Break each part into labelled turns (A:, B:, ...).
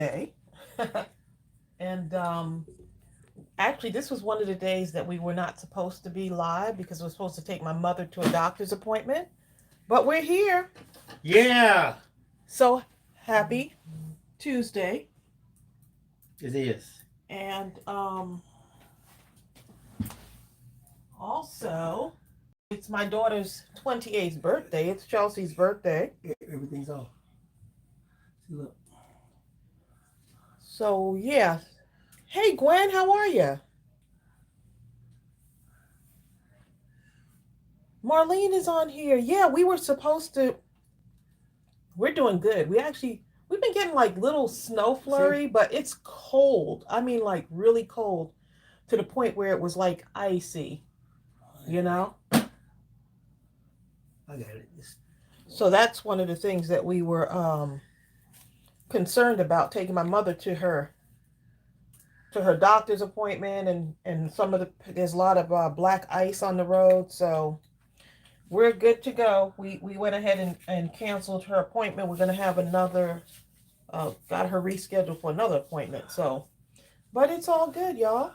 A: Day. And actually, this was one of the days that we were not supposed to be live because we're supposed to take my mother to a doctor's appointment. But we're here.
B: Yeah,
A: So happy Tuesday.
B: it is.
A: And also, it's my daughter's 28th birthday. It's Chelsea's birthday.
B: Everything's off. See, look.
A: So, yeah. Hey, Gwen, how are you? Marlene is on here. Yeah, we were supposed to. We're doing good. We've been getting like little snow flurry, but it's cold. I mean, like really cold to the point where it was like icy, you know?
B: I got it.
A: So that's one of the things that we were concerned about, taking my mother to her doctor's appointment, and there's a lot of black ice on the road, so we're good to go. We went ahead and canceled her appointment. We're going to have another, got her rescheduled for another appointment. So, but it's all good, y'all.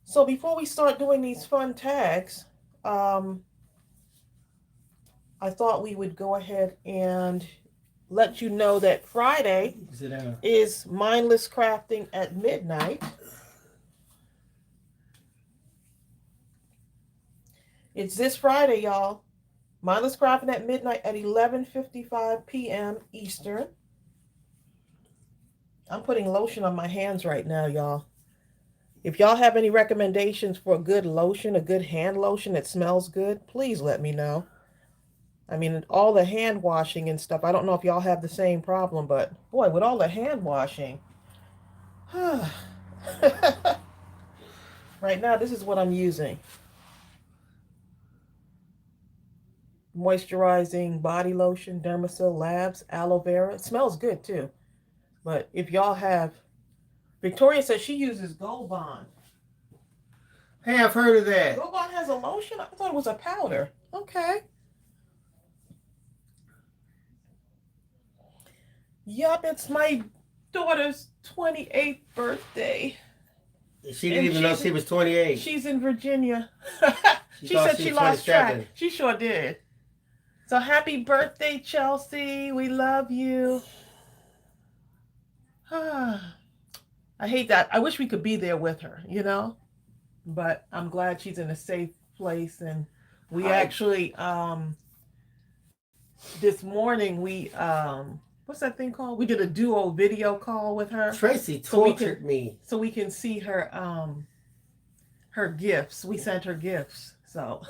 A: So before we start doing these fun tags, I thought we would go ahead and let you know that Friday is Mindless Crafting at midnight. It's this Friday, y'all. Mindless Crafting at midnight at 11:55 p.m. Eastern. I'm putting lotion on my hands right now, y'all. If y'all have any recommendations for a good lotion, a good hand lotion that smells good, please let me know. I mean, all the hand washing and stuff, I don't know if y'all have the same problem, but boy, with all the hand washing, right now, this is what I'm using. Moisturizing body lotion, Dermasil Labs, aloe vera. It smells good too. But if y'all have, Victoria says she uses Gold Bond.
B: Hey, I've heard of that.
A: Gold Bond has a lotion? I thought it was a powder. Okay. Yup, it's my daughter's 28th birthday.
B: She didn't even know she was 28.
A: She's in Virginia. She said she lost track. She sure did. So happy birthday, Chelsea. We love you. I hate that. I wish we could be there with her, you know? But I'm glad she's in a safe place. And we actually, this morning, what's that thing called? We did a duo video call with her.
B: Tracey tortured me.
A: So we can see her her gifts. We sent her gifts. So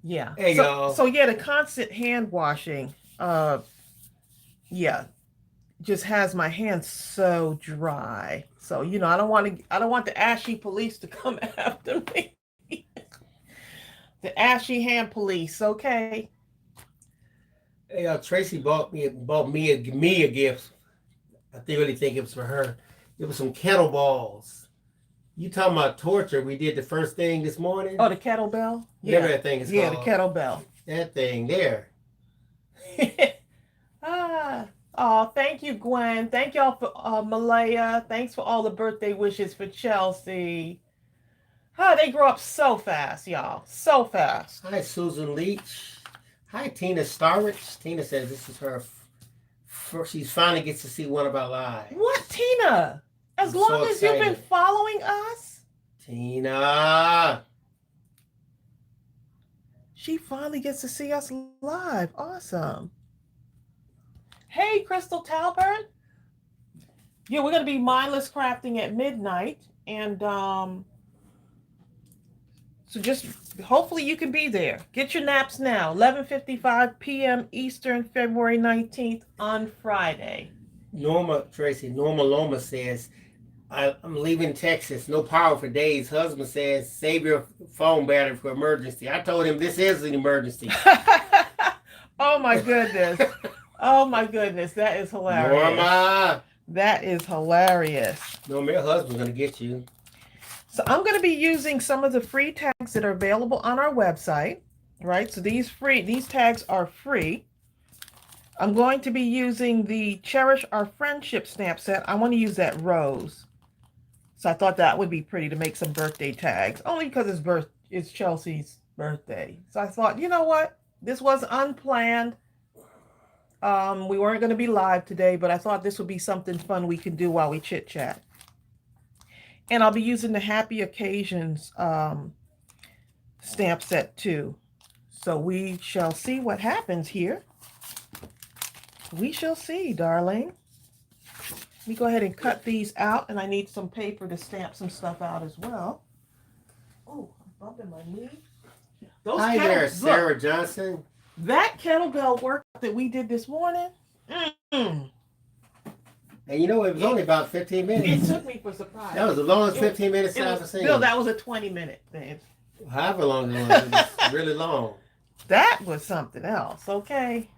A: yeah.
B: Hey y'all.
A: So yeah, the constant hand washing, yeah, just has my hands so dry. So, you know, I don't want the ashy police to come after me. The ashy hand police, okay?
B: Hey, Tracey bought me a gift. I really think it was for her. It was some kettlebells. You talking about torture? We did the first thing this morning.
A: Oh, the kettlebell.
B: Whatever that thing is called.
A: Yeah, the kettlebell.
B: That thing there.
A: Oh, thank you, Gwen. Thank y'all for Malaya. Thanks for all the birthday wishes for Chelsea. They grow up so fast, y'all. So fast.
B: Hi, Susan Leach. Hi, Tina Starrich. Tina says this is her first. She finally gets to see one of our lives.
A: What, Tina? As long as you've been following us?
B: Tina.
A: She finally gets to see us live. Awesome. Hey, Crystal Talbert. Yeah, we're going to be Mindless Crafting at midnight. And so just hopefully you can be there. Get your naps now. 11:55 p.m. Eastern, February 19th on Friday.
B: Norma Loma says, I'm leaving Texas. No power for days. Husband says, save your phone battery for emergency. I told him this is an emergency.
A: Oh, my goodness. Oh, my goodness. That is hilarious.
B: Norma.
A: That is hilarious.
B: Norma, your husband's going to get you.
A: So I'm going to be using some of the free tags that are available on our website, right? So these tags are free. I'm going to be using the Cherish Our Friendship stamp set. I want to use that rose. So I thought that would be pretty to make some birthday tags, only because it's Chelsea's birthday. So I thought, you know what? This was unplanned. We weren't going to be live today, but I thought this would be something fun we can do while we chit chat. And I'll be using the Happy Occasions stamp set too. So we shall see what happens here. We shall see, darling. Let me go ahead and cut these out, and I need some paper to stamp some stuff out as well. Oh, I'm bumping my knee.
B: Hi there, Sarah Johnson.
A: That kettlebell work that we did this morning.
B: And you know, it was only about 15 minutes.
A: It took me for surprise.
B: That was the longest 15 minutes I've ever seen.
A: Bill, that was a 20-minute thing.
B: However long it was, it was really long.
A: That was something else, okay?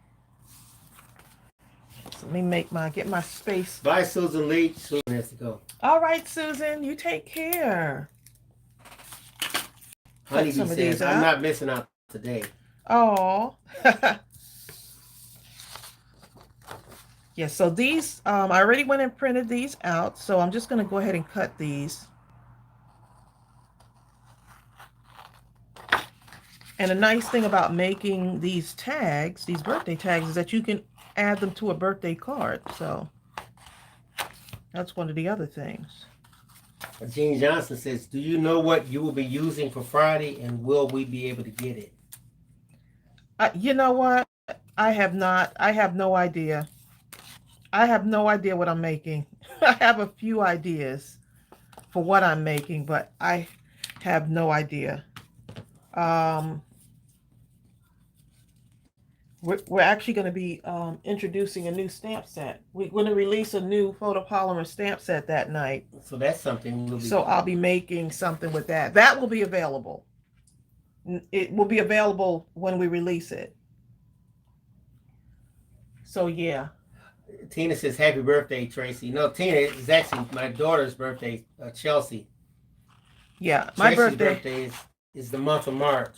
A: So let me get my space.
B: Bye, Susan Leach. Susan has to go.
A: All right, Susan, you take care.
B: Honeybee says, I'm not missing out today.
A: Oh. Yeah, so these, I already went and printed these out, so I'm just going to go ahead and cut these. And the nice thing about making these tags, these birthday tags, is that you can add them to a birthday card. So that's one of the other things.
B: Jean Johnson says, do you know what you will be using for Friday, and will we be able to get it?
A: You know what? I have not. I have no idea. I have no idea what I'm making. I have a few ideas for what I'm making, but I have no idea. We're actually going to be introducing a new stamp set. We're going to release a new photopolymer stamp set that night.
B: So that's something.
A: So I'll be making something with that. That will be available. It will be available when we release it. So yeah.
B: Tina says, happy birthday, Tracy. No, Tina, it's actually my daughter's birthday, Chelsea.
A: Yeah, my
B: Tracy's
A: birthday
B: is the month of March.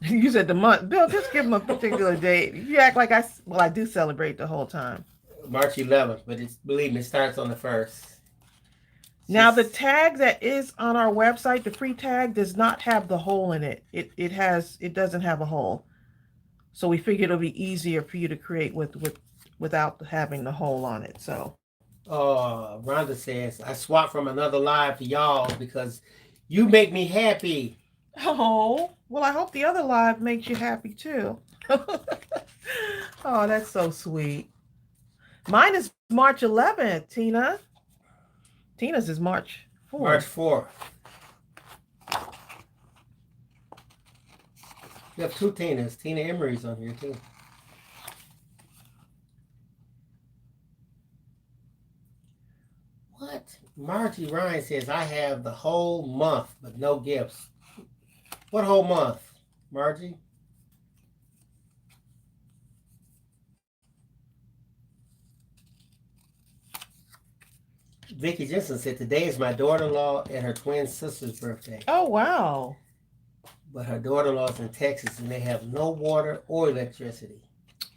A: You said the month. Bill, just give them a particular date. You act like I do celebrate the whole time.
B: March 11th, but believe me, it starts on the 1st.
A: Now, the tag that is on our website, the free tag, does not have the hole in it. It doesn't have a hole. So we figured it'll be easier for you to create without having the hole on it. So.
B: Rhonda says, I swapped from another live to y'all because you make me happy.
A: Oh, well, I hope the other live makes you happy too. Oh, that's so sweet. Mine is March 11th, Tina. Tina's is March 4th.
B: March 4th. You have two Tinas. Tina Emery's on here too. What? Margie Ryan says, I have the whole month, but no gifts. What whole month, Margie? Vicki Jensen said, today is my daughter-in-law and her twin sister's birthday.
A: Oh, wow.
B: But her daughter-in-law's in Texas, and they have no water or electricity.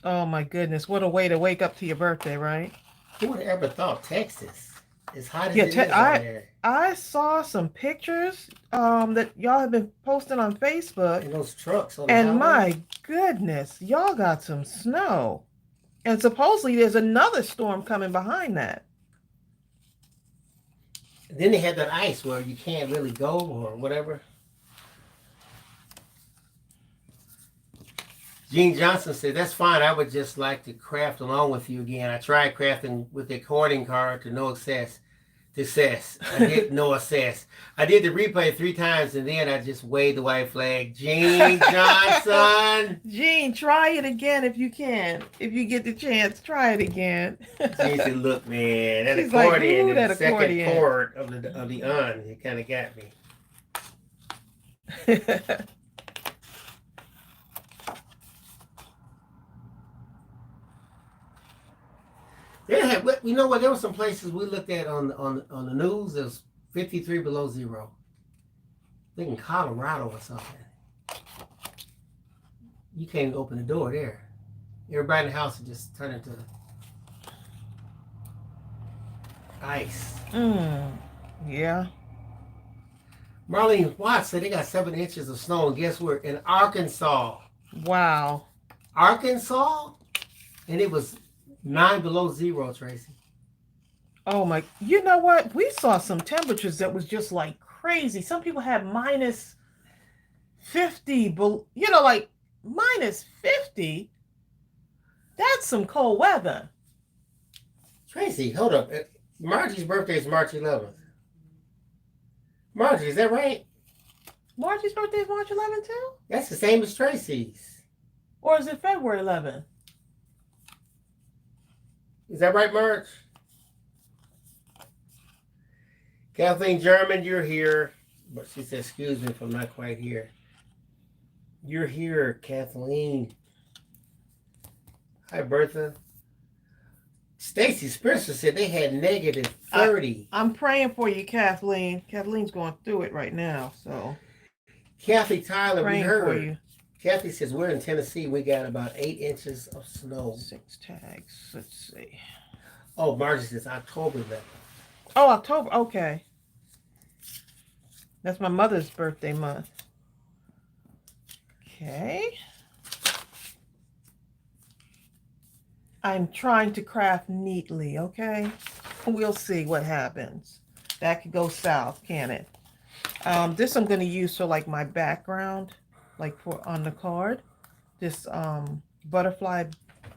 A: Oh, my goodness. What a way to wake up to your birthday, right?
B: Who would have ever thought Texas? As hot as it is out there.
A: I saw some pictures that y'all have been posting on Facebook.
B: And those trucks on the
A: highway. My
B: highway.
A: goodness, y'all got some snow. And supposedly there's another storm coming behind that.
B: Then they have that ice where you can't really go or whatever. Gene Johnson said, that's fine. I would just like to craft along with you again. I tried crafting with the according card to no success. I did no access. I did the replay 3 times and then I just waved the white flag. Gene Johnson.
A: Gene, try it again if you can. If you get the chance, try it again.
B: Gene said, look, man, that
A: He's
B: accordion
A: like,
B: is the second
A: accordion.
B: chord of the un. It kind of got me. You know what? There were some places we looked at on the news. It was 53 below zero. I think in Colorado or something. You can't open the door there. Everybody in the house would just turn into ice.
A: Yeah.
B: Marlene Watts said they got 7 inches of snow, and guess where? In Arkansas.
A: Wow.
B: Arkansas? And it was 9 below zero, Tracy.
A: Oh my, you know what? We saw some temperatures that was just like crazy. Some people had minus 50, but you know, like minus 50. That's some cold weather.
B: Tracy, hold up. Margie's birthday is March 11th. Margie, is that right?
A: Margie's birthday is March 11th too?
B: That's the same as Tracy's.
A: Or is it February 11th?
B: Is that right, Marge? Kathleen German, you're here. But she said, excuse me if I'm not quite here. You're here, Kathleen. Hi, Bertha. Stacy Spencer said they had negative 30.
A: I'm praying for you, Kathleen. Kathleen's going through it right now, so.
B: Kathy Tyler, we
A: Praying
B: heard.
A: for you.
B: Kathy says, we're in Tennessee. We got about 8 inches of snow.
A: 6 tags. Let's see.
B: Oh, Margie says October 11th.
A: Oh, October. Okay. That's my mother's birthday month. Okay. I'm trying to craft neatly, okay? We'll see what happens. That could go south, can it? This I'm going to use for like my background, like for on the card. This butterfly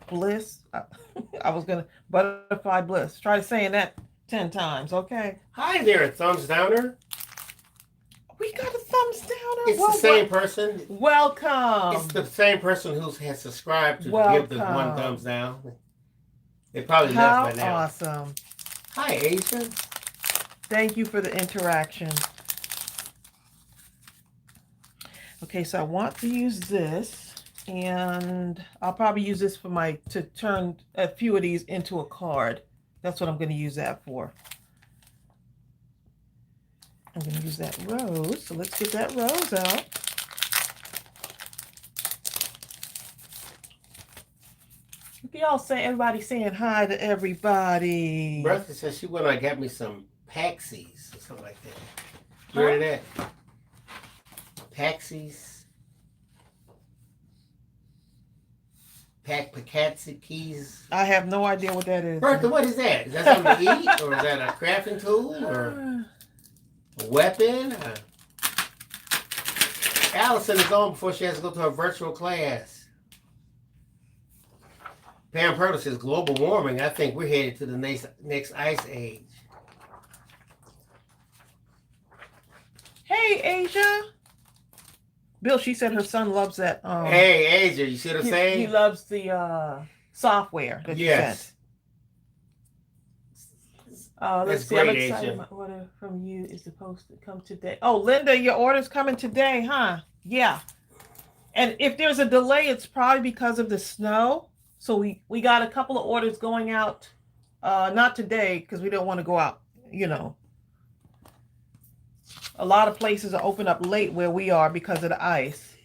A: bliss. I was going to butterfly bliss. Try saying that 10 times, okay?
B: Hi there, thumbs downer.
A: We got a thumbs downer.
B: It's the same person.
A: Welcome.
B: It's the same person who has subscribed to give the 1 thumbs down. They probably left by now.
A: Awesome.
B: Hi, Asia.
A: Thank you for the interaction. Okay, so I want to use this, and I'll probably use this for to turn a few of these into a card. That's what I'm going to use that for. I'm going to use that rose. So let's get that rose out. Look at y'all saying, everybody saying hi to everybody.
B: Bertha says she went and got me some Paxies or something like that. You heard of that? Paxies. Pacatsi keys.
A: I have no idea what that is.
B: Bertha, what is that? Is that something to eat? Or is that a crafting tool? Or a weapon? Allison is on before she has to go to her virtual class. Pam Purtle says global warming. I think we're headed to the next ice age.
A: Hey, Asia. Bill, she said her son loves that.
B: Hey, Asia, you see what I'm saying?
A: He loves the software that you sent. Let's see. I'm excited. My order from you is supposed to come today. Oh, Linda, your order's coming today, huh? Yeah. And if there's a delay, it's probably because of the snow. So we got a couple of orders going out. Not today because we don't want to go out, you know. A lot of places are open up late where we are because of the ice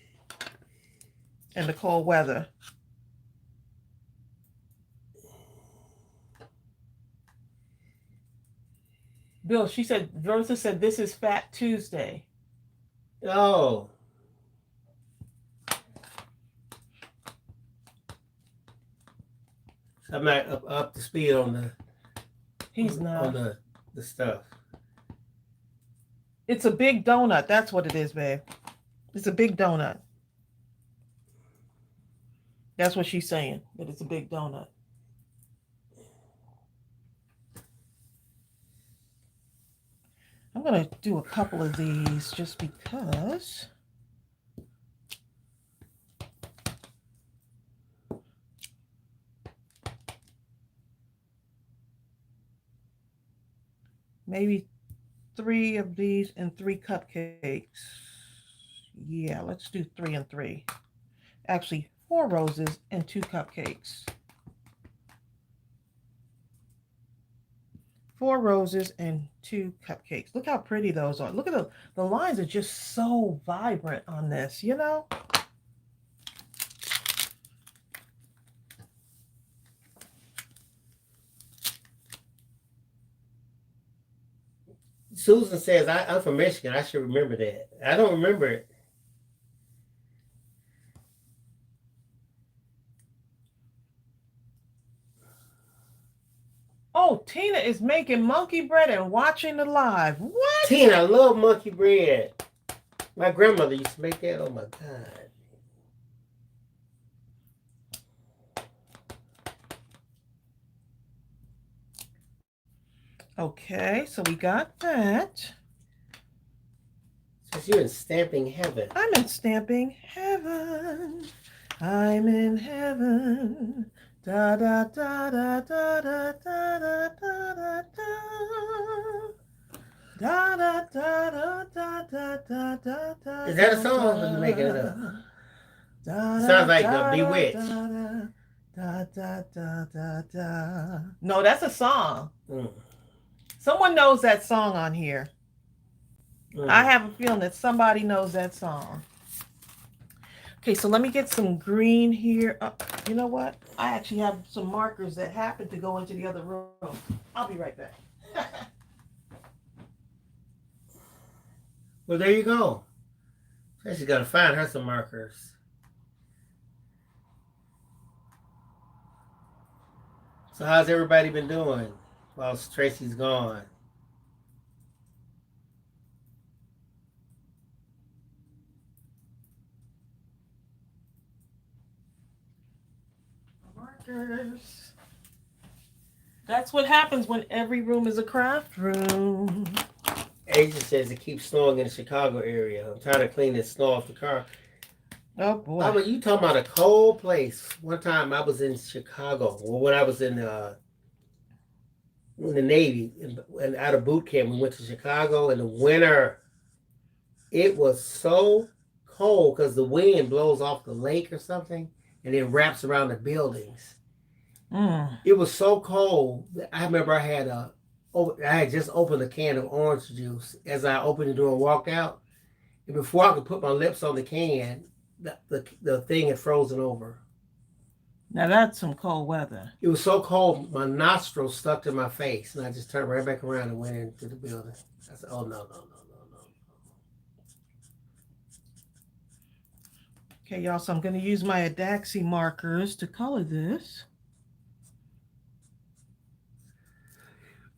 A: and the cold weather. Bill, she said, Versa said, this is Fat Tuesday.
B: Oh. I'm not up to speed on the.
A: He's not.
B: On the stuff.
A: It's a big donut. That's what it is, babe. It's a big donut. That's what she's saying, that it's a big donut. I'm going to do a couple of these just because. Maybe 3 of these and 3 cupcakes. Yeah, let's do 3 and 3. Actually, 4 roses and 2 cupcakes. 4 roses and 2 cupcakes. Look how pretty those are. Look at the lines are just so vibrant on this, you know?
B: Susan says, I'm from Michigan. I should remember that. I don't remember it.
A: Oh, Tina is making monkey bread and watching the live. What?
B: Tina, I love monkey bread. My grandmother used to make that. Oh, my God.
A: Okay, so we got that.
B: So you're in stamping heaven.
A: I'm in stamping heaven. I'm in heaven. Da da da da da da da da da da. Da da da da da da da da da.
B: Is that a song or are you making it up? Sounds like Bewitched.
A: Da da da da da. No, that's a song.
B: Mm.
A: Someone knows that song on here. I have a feeling that somebody knows that song. Okay, so let me get some green here. You know what? I actually have some markers that happen to go into the other room. I'll be right back.
B: Well, there you go. She's got to find her some markers. So how's everybody been doing while Tracey's gone?
A: Markers. That's what happens when every room is a craft room.
B: Agent says it keeps snowing in the Chicago area. I'm trying to clean this snow off the car.
A: Oh boy.
B: Mama, you talking about a cold place. One time I was in Chicago. Well, when I was in the Navy and out of boot camp, we went to Chicago in the winter. It was so cold because the wind blows off the lake or something and it wraps around the buildings. It was so cold. I remember I had just opened a can of orange juice. As I opened the door and walked out, and before I could put my lips on the can, the thing had frozen over.
A: Now that's some cold weather.
B: It was so cold, my nostrils stuck to my face, and I just turned right back around and went into the building. I said, "Oh no, no, no, no, no."
A: Okay, y'all. So I'm going to use my ADAXI markers to color this.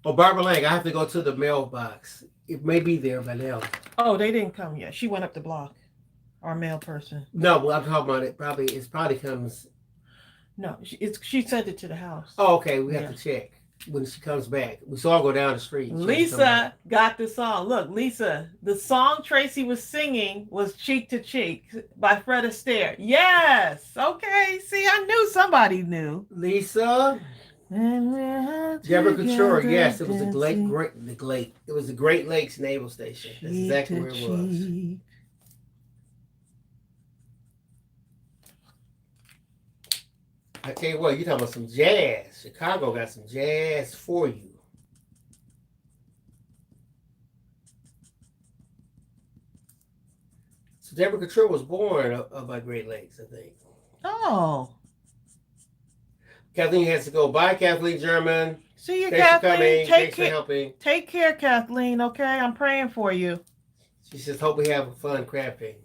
B: Oh, Barbara Lang, I have to go to the mailbox. It may be there by now.
A: Oh, they didn't come yet. She went up the block. Our mail person.
B: No, well, I'm talking about it probably comes.
A: No, she sent it to the house.
B: Oh, okay. We have to check when she comes back. We saw her go down the street.
A: Lisa got the song. Look, Lisa, the song Tracey was singing was Cheek to Cheek by Fred Astaire. Yes. Okay. See, I knew somebody knew.
B: Lisa. Deborah Couture, yes, it was the Great Lakes Naval Station. That's exactly where it was. I tell you what, you talking about some jazz. Chicago got some jazz for you. So Deborah Couture was born up by Great Lakes, I think.
A: Oh.
B: Kathleen has to go. Bye, Kathleen German.
A: See you,
B: Thanks
A: Kathleen.
B: for coming. Thanks for helping.
A: Take care, Kathleen, okay? I'm praying for you.
B: She says, hope we have fun crafting.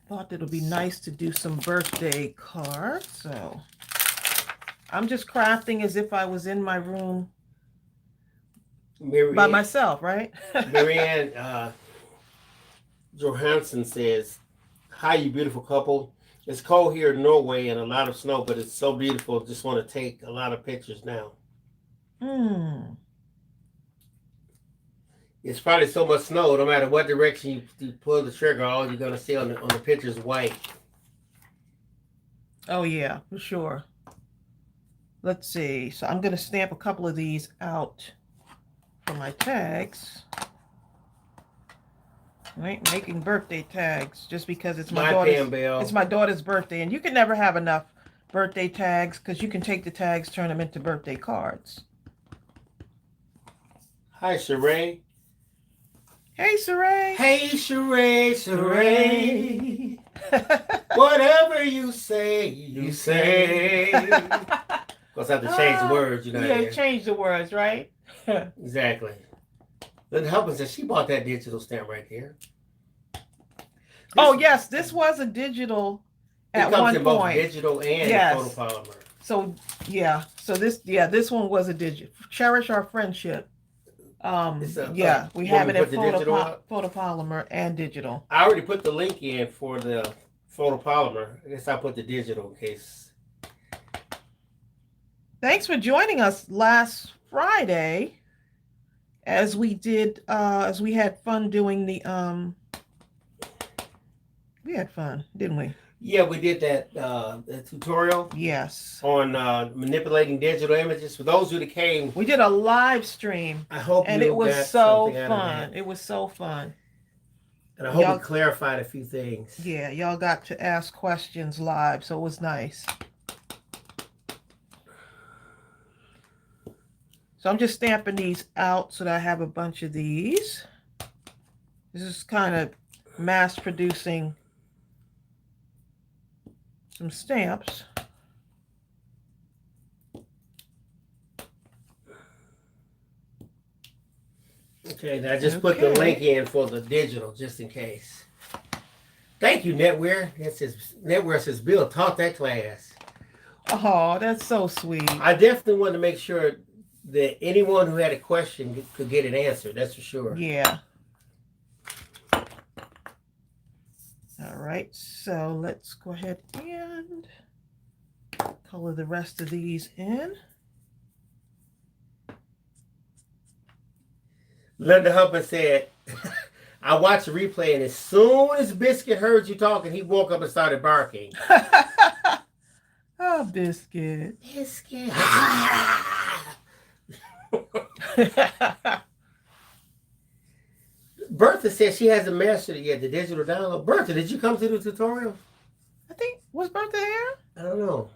A: Thought it would be nice to do some birthday cards. So I'm just crafting as if I was in my room by myself, right?
B: Marianne Johansson says, hi, you beautiful couple. It's cold here in Norway and a lot of snow, but it's so beautiful. Just want to take a lot of pictures now. It's probably so much snow, no matter what direction you pull the trigger, all you're going to see on the picture is white.
A: Oh, yeah, for sure. Let's see. So I'm going to stamp a couple of these out for my tags. I ain't making birthday tags just because it's my daughter's birthday. And you can never have enough birthday tags because you can take the tags, turn them into birthday cards.
B: Hi, Sheree.
A: Hey, Sheree.
B: Hey, Sheree, Sheree. Whatever you say, you say. Because I have to change the words, you know.
A: Yeah, change the words, right?
B: Exactly. Linda Hubbard says she bought that digital stamp right there.
A: Yes, this was a digital at one point. It
B: comes in both digital and photopolymer.
A: So this one was a digital. Cherish our friendship. We have it in photopolymer and digital.
B: I already put the link in for the photopolymer. I guess I put the digital in case.
A: Thanks for joining us last Friday as we had fun doing the we had fun, didn't we?
B: Yeah, we did that tutorial.
A: Yes.
B: On manipulating digital images. For those who came,
A: we did a live stream.
B: I hope
A: and it was so fun. It was so fun.
B: And I hope we clarified a few things.
A: Yeah, y'all got to ask questions live, so it was nice. So I'm just stamping these out so that I have a bunch of these. This is kind of mass producing some stamps.
B: Okay, now I just put the link in for the digital just in case. Thank you, Netware. Netware says Bill taught that class.
A: Oh, that's so sweet.
B: I definitely want to make sure that anyone who had a question could get it answered. That's for sure.
A: Yeah. All right, so let's go ahead and color the rest of these in.
B: Linda Hubbard said, I watched the replay, and as soon as Biscuit heard you talking, he woke up and started barking.
A: Oh, Biscuit.
B: Biscuit. Bertha says she hasn't mastered it yet, the digital download. Bertha, did you come to the tutorial?
A: I think, was Bertha here?
B: I don't know.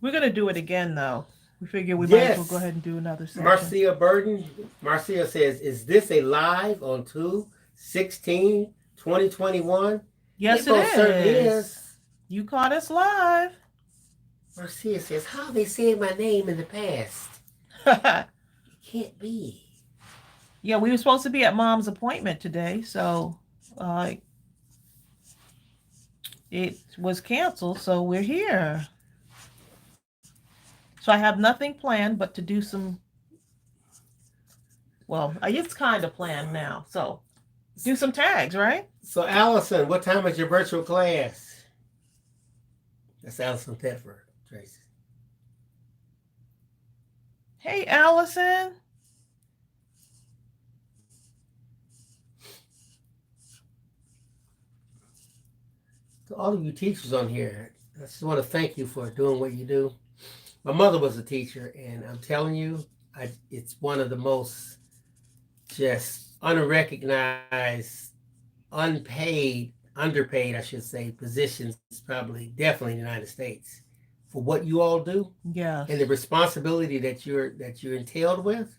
A: We're going to do it again, though. We figure we might as well go ahead and do another session.
B: Marcia Burden. Marcia says, is this a live on 2/16/2021?
A: Yes, it certainly is. You caught us live.
B: Marcia says, how are they saying my name in the past? It can't be.
A: Yeah, we were supposed to be at Mom's appointment today, so it was canceled, so we're here. So I have nothing planned but to do some, well, it's kind of planned now. So do some tags, right?
B: So Allison, what time is your virtual class? That's Allison Thetford, Tracy.
A: Hey, Allison.
B: To all of you teachers on here, I just want to thank you for doing what you do. My mother was a teacher, and I'm telling you, it's one of the most just unrecognized, unpaid, underpaid, I should say, positions, probably, definitely in the United States, for what you all do.
A: Yeah.
B: And the responsibility that you're entailed with.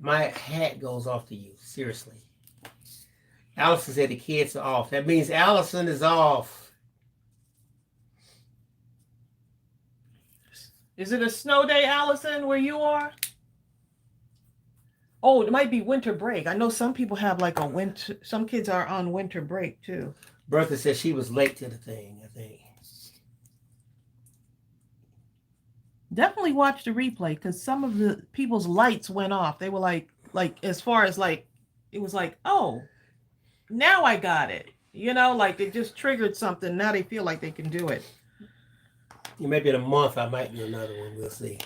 B: My hat goes off to you, seriously. Allison said the kids are off. That means Allison is off.
A: Is it a snow day, Allison, where you are? Oh, it might be winter break. I know some people have like a winter, some kids are on winter break too.
B: Bertha says she was late to the thing, I think.
A: Definitely watch the replay because some of the people's lights went off. They were like as far as like, it was like, oh, now I got it. You know, like it just triggered something. Now they feel like they can do it.
B: Maybe in a month I might do another one. We'll see.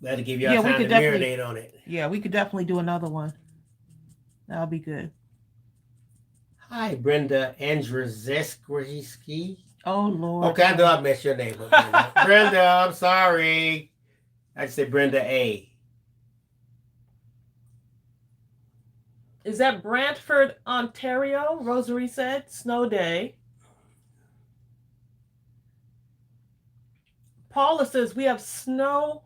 B: That'll give y'all time to marinate on it.
A: Yeah, we could definitely do another one. That'll be good.
B: Hi, Brenda Andrzejewski.
A: Oh, Lord.
B: Okay, I know I messed your name up, Brenda. Brenda, I'm sorry. I just said Brenda A.
A: Is that Brantford, Ontario? Rosary said, snow day. Paula says, we have snow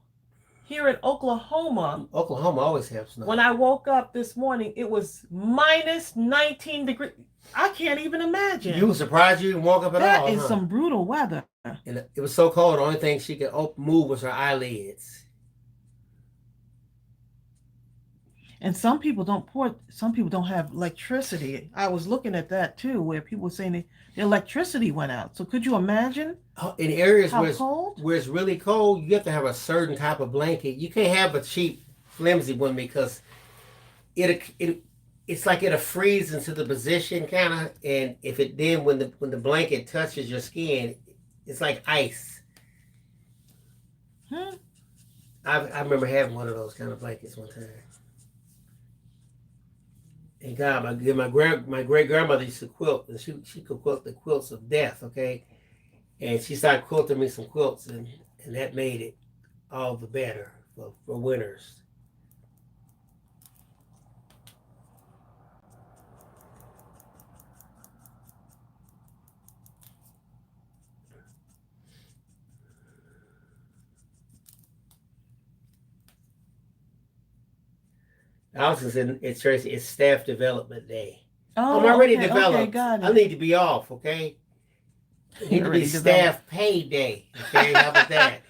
A: here in Oklahoma.
B: Oklahoma always have snow.
A: When I woke up this morning, it was minus 19 degrees. I can't even imagine.
B: You were surprised you didn't walk up at all.
A: That is some brutal weather.
B: And it was so cold. The only thing she could move was her eyelids.
A: And some people don't have electricity. I was looking at that too, where people were saying the electricity went out. So could you imagine?
B: In areas
A: where
B: it's really cold, you have to have a certain type of blanket. You can't have a cheap, flimsy one because it's like it'll freeze into the position kind of, and if it then when the blanket touches your skin, it's like ice. I remember having one of those kind of blankets one time. And God, my great grandmother used to quilt, and she could quilt the quilts of death, okay? And she started quilting me some quilts, and that made it all the better for winters. Allison said it's Tracey, it's staff development day.
A: Oh,
B: I'm already developed.
A: Okay, got it.
B: I need to be off, okay? It need to be staff pay day. Okay, how about that?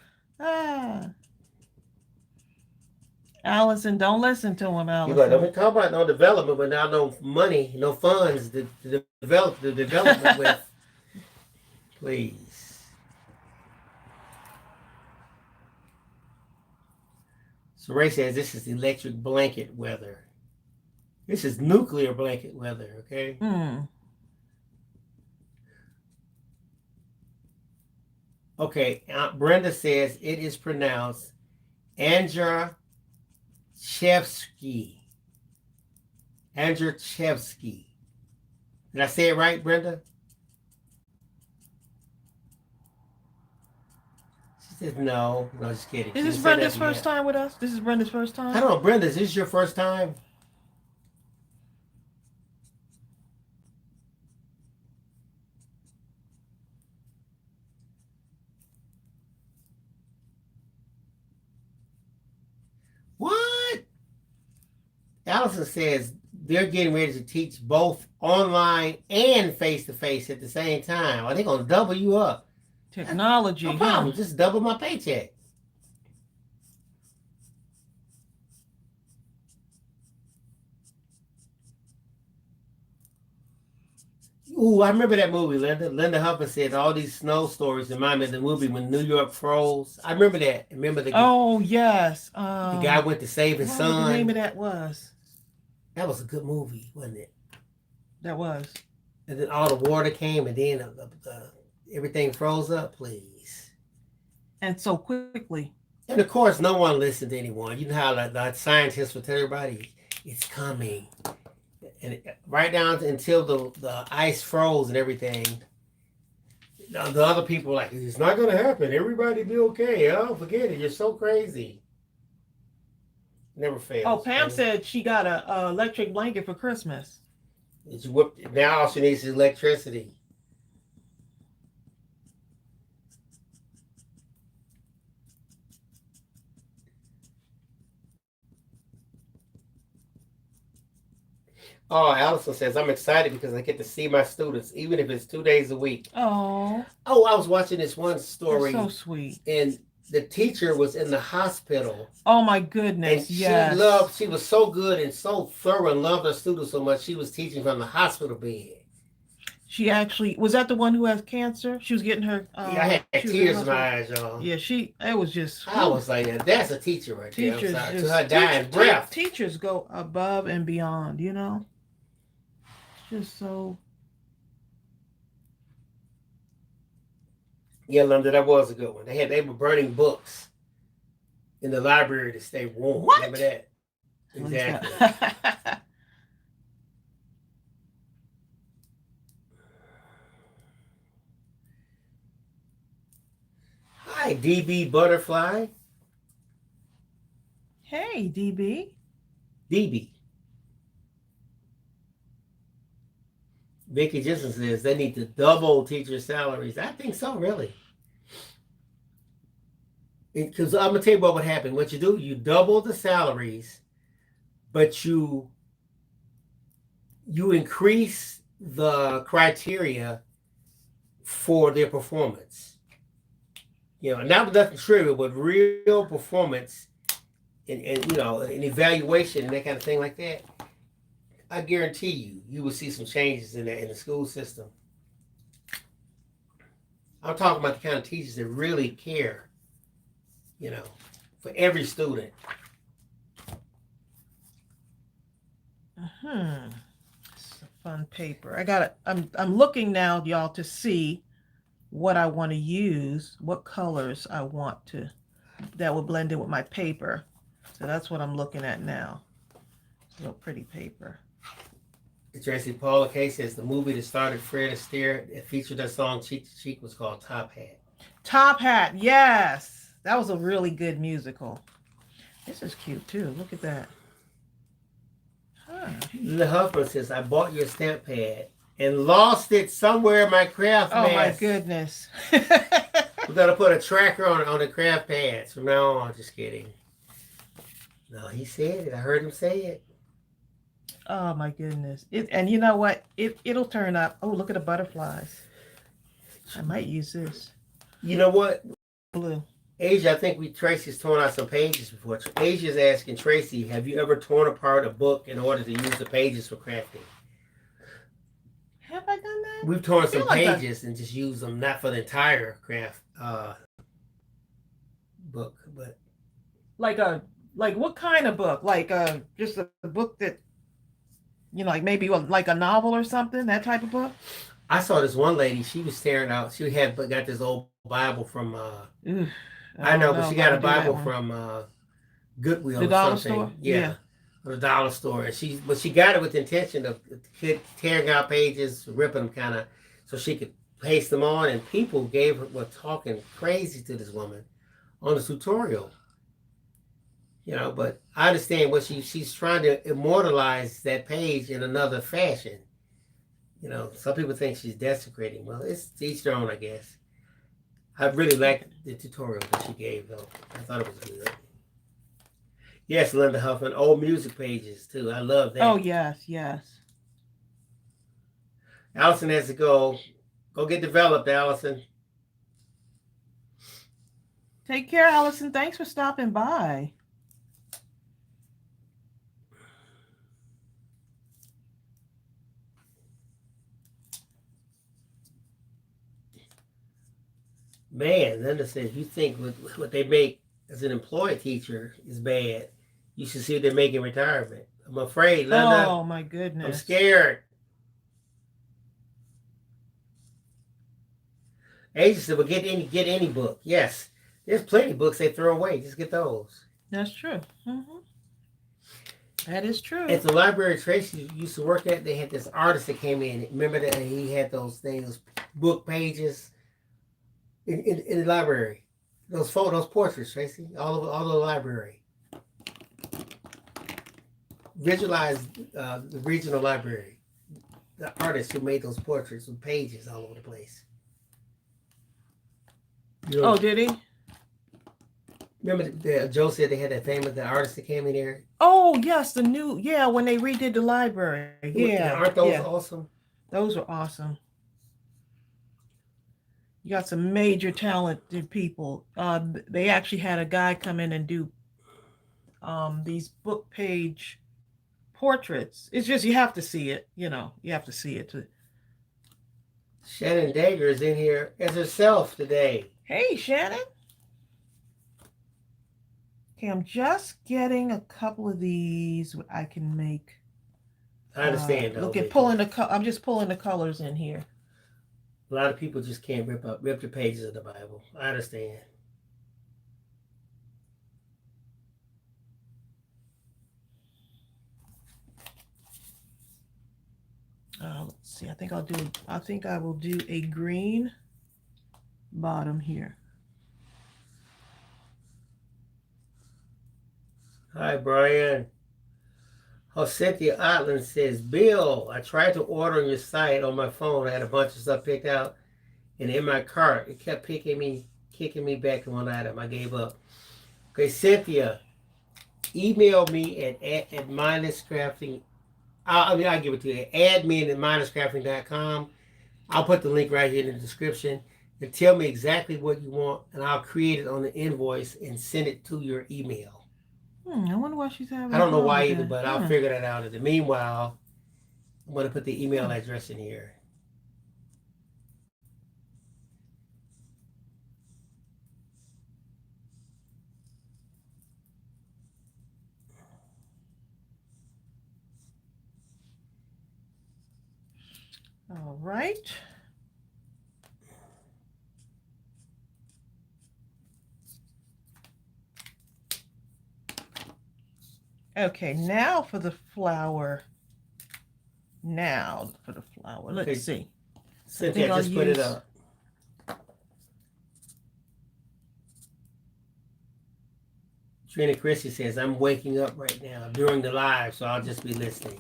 A: Allison, don't listen to him, Allison.
B: You're like, don't talk about no development, but now no money, no funds to develop the development with. Please. So Ray says this is electric blanket weather. This is nuclear blanket weather, okay? Okay, Aunt Brenda says it is pronounced Andrzejewski. Andrzejewski. Did I say it right, Brenda? She said no. No, just kidding.
A: Is this Brenda's first time with us? This is Brenda's first time?
B: I don't know, Brenda, is this your first time? What? Allison says they're getting ready to teach both online and face-to-face at the same time. Are they going to double you up?
A: Technology.
B: No problem. Just double my paycheck. Ooh, I remember that movie, Linda. Linda Hupper said all these snow stories remind me of the movie when New York froze. I remember that. Remember the
A: yes.
B: The guy went to save his son.
A: What the name of that was?
B: That was a good movie, wasn't it?
A: That was.
B: And then all the water came, and then everything froze up. Please.
A: And so quickly.
B: And of course, no one listened to anyone. You know how the scientists would tell everybody, it's coming. And right down until the ice froze and everything, the other people were like, it's not going to happen. Everybody be okay. Oh, forget it. You're so crazy. Never fails.
A: Oh, Pam said she got a electric blanket for Christmas.
B: It's whooped. Now all she needs is electricity. Oh, Allison says, I'm excited because I get to see my students, even if it's 2 days a week.
A: Oh,
B: I was watching this one story.
A: That's so sweet.
B: And the teacher was in the hospital.
A: Oh, my goodness.
B: And
A: yes.
B: she was so good and so thorough and loved her students so much, she was teaching from the hospital bed.
A: She actually, was that the one who has cancer? She was getting her.
B: Yeah, I had tears in my eyes, y'all.
A: Yeah, it was just.
B: I was like, that's a teacher right there.
A: Teachers,
B: I'm sorry. To her dying breath.
A: Teachers go above and beyond, you know? Just so.
B: Yeah, Linda, that was a good one. They were burning books in the library to stay warm.
A: What?
B: Remember that? Exactly. Hi, DB Butterfly.
A: Hey, DB.
B: DB. Vicky Jensen says they need to double teacher salaries. I think so, really. Because I'm gonna tell you about what happened. What you do, you double the salaries, but you increase the criteria for their performance. Not nothing trivial, but real performance and an evaluation and that kind of thing like that. I guarantee you will see some changes in the school system. I'm talking about the kind of teachers that really care, for every student.
A: It's a fun paper. I got it. I'm looking now, y'all, to see what I want to use, what colors I want that will blend in with my paper. So that's what I'm looking at now. It's a real pretty paper.
B: Tracey Paula K says the movie that started Fred Astaire that featured that song Cheek to Cheek was called Top Hat.
A: Top Hat, yes. That was a really good musical. This is cute too. Look at that.
B: The Huffman says, I bought your stamp pad and lost it somewhere in my craft mess.
A: Oh my goodness.
B: We're going to put a tracker on the craft pads from now on. Just kidding. No, he said it. I heard him say it.
A: Oh my goodness. And you know what? It'll turn up. Oh, look at the butterflies. I might use this.
B: You know what?
A: Blue.
B: Asia, I think Tracy's torn out some pages before. Asia's asking Tracey, have you ever torn apart a book in order to use the pages for crafting?
A: Have I done that?
B: We've torn some pages and just used them, not for the entire craft book, but
A: like what kind of book? Like just a book that like maybe like a novel or something, that type of book?
B: I saw this one lady, she was tearing out, she got this old Bible from I know, but she got a Bible from Goodwill
A: the
B: or
A: dollar
B: something.
A: store?
B: Yeah. The dollar store. And she got it with the intention of tearing out pages, ripping them kind of, so she could paste them on. And people were talking crazy to this woman on the tutorial. But I understand what she's trying to immortalize that page in another fashion. Some people think she's desecrating. Well, it's each their own, I guess. I really liked the tutorial that she gave, though. I thought it was good. Yes, Linda Huffman. Old music pages, too. I love that.
A: Oh, yes, yes.
B: Allison has to go. Go get developed, Allison.
A: Take care, Allison. Thanks for stopping by.
B: Man, Linda says, you think what they make as an employed teacher is bad. You should see what they make in retirement. I'm afraid, Linda.
A: Oh, my goodness.
B: I'm scared. Asia said, well, get any book. Yes. There's plenty of books they throw away. Just get those.
A: That's true. Mm-hmm. That is true.
B: At the library Tracy used to work at, they had this artist that came in. Remember that he had those things, book pages in the library. Those portraits, Tracy, all over the library. Visualize the regional library. The artist who made those portraits with pages all over the place.
A: Oh, did he?
B: Remember Joe said they had that famous the artist that came in there?
A: Oh, yes, when they redid the library. Yeah.
B: Aren't those awesome?
A: Those are awesome. You got some major talented people. They actually had a guy come in and do these book page portraits. It's just you have to see it. You have to see it.
B: Shannon Dagger is in here as herself today.
A: Hey, Shannon. Okay, I'm just getting a couple of these I can make.
B: I understand.
A: Look at I'm just pulling the colors in here.
B: A lot of people just can't rip the pages of the Bible. I understand.
A: Let's see. I think I will do a green bottom here.
B: Hi, Brian. Cynthia Otland says, Bill, I tried to order on your site on my phone. I had a bunch of stuff picked out. And in my cart, it kept kicking me back to one item. I gave up. Okay, Cynthia, email me at Mindless Crafting. I'll give it to you. Admin at mindlesscrafting.com. I'll put the link right here in the description. And tell me exactly what you want, and I'll create it on the invoice and send it to your email.
A: I wonder why she's having.
B: I don't know why either, but I'll figure that out. In the meanwhile, I'm going to put the email address in here.
A: All right. Okay, now for the flower. Let's see.
B: Cynthia, just put it up. Trina Christie says, I'm waking up right now during the live, so I'll just be listening.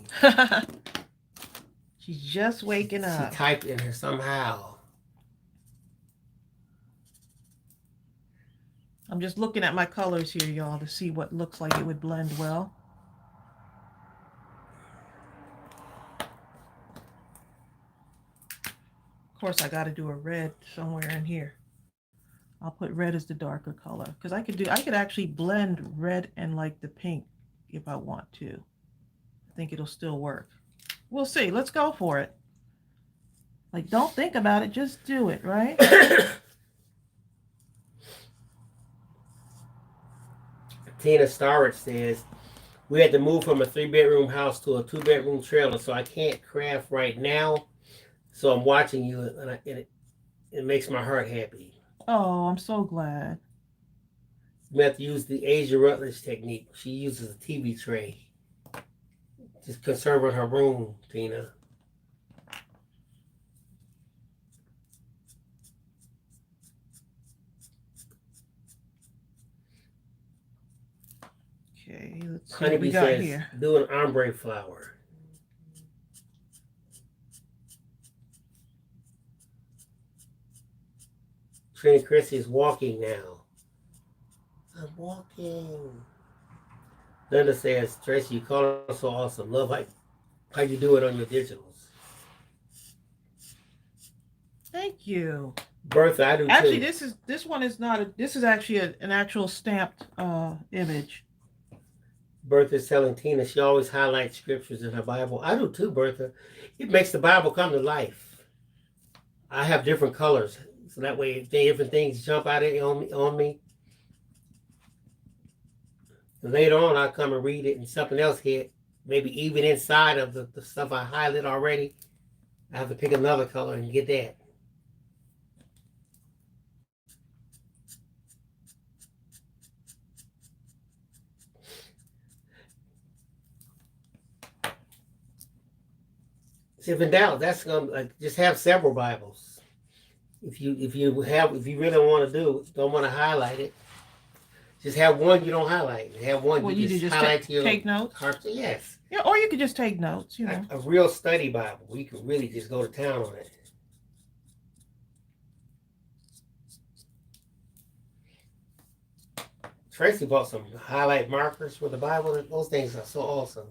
A: She's just waking up.
B: She typed in her somehow.
A: I'm just looking at my colors here, y'all, to see what looks like it would blend well. Of course, I got to do a red somewhere in here. I'll put red as the darker color because I could actually blend red and like the pink if I want to. I think it'll still work. We'll see. Let's go for it. Like, don't think about it. Just do it, right?
B: Tina Starrett says, we had to move from a 3-bedroom house to a 2-bedroom trailer, so I can't craft right now. So I'm watching you, and it makes my heart happy.
A: Oh, I'm so glad.
B: We have to use the Asia Rutledge technique. She uses a TV tray. Just conserving her room, Tina.
A: Okay, let's see
B: Honeybee
A: what we got
B: says,
A: here.
B: do an ombre flower. Trina Christie is walking now. I'm walking. Linda says, Tracy, you call us so awesome. Love how you do it on your digitals.
A: Thank you.
B: Bertha, I do
A: actually,
B: too.
A: this one is not this is actually an actual stamped image.
B: Bertha's telling Tina she always highlights scriptures in her Bible. I do too, Bertha. It makes the Bible come to life. I have different colors, so that way different things jump out on me. And later on, I come and read it, and something else hit. Maybe even inside of the stuff I highlighted already, I have to pick another color and get that. So if in doubt, that's gonna just have several Bibles. If you really want to don't want to highlight it, just have one you don't highlight. Have one
A: Well,
B: you just highlight to your
A: take notes.
B: heart. Yes.
A: Yeah, or you could just take notes. You know,
B: a real study Bible. We could really just go to town on it. Tracy bought some highlight markers for the Bible. Those things are so awesome.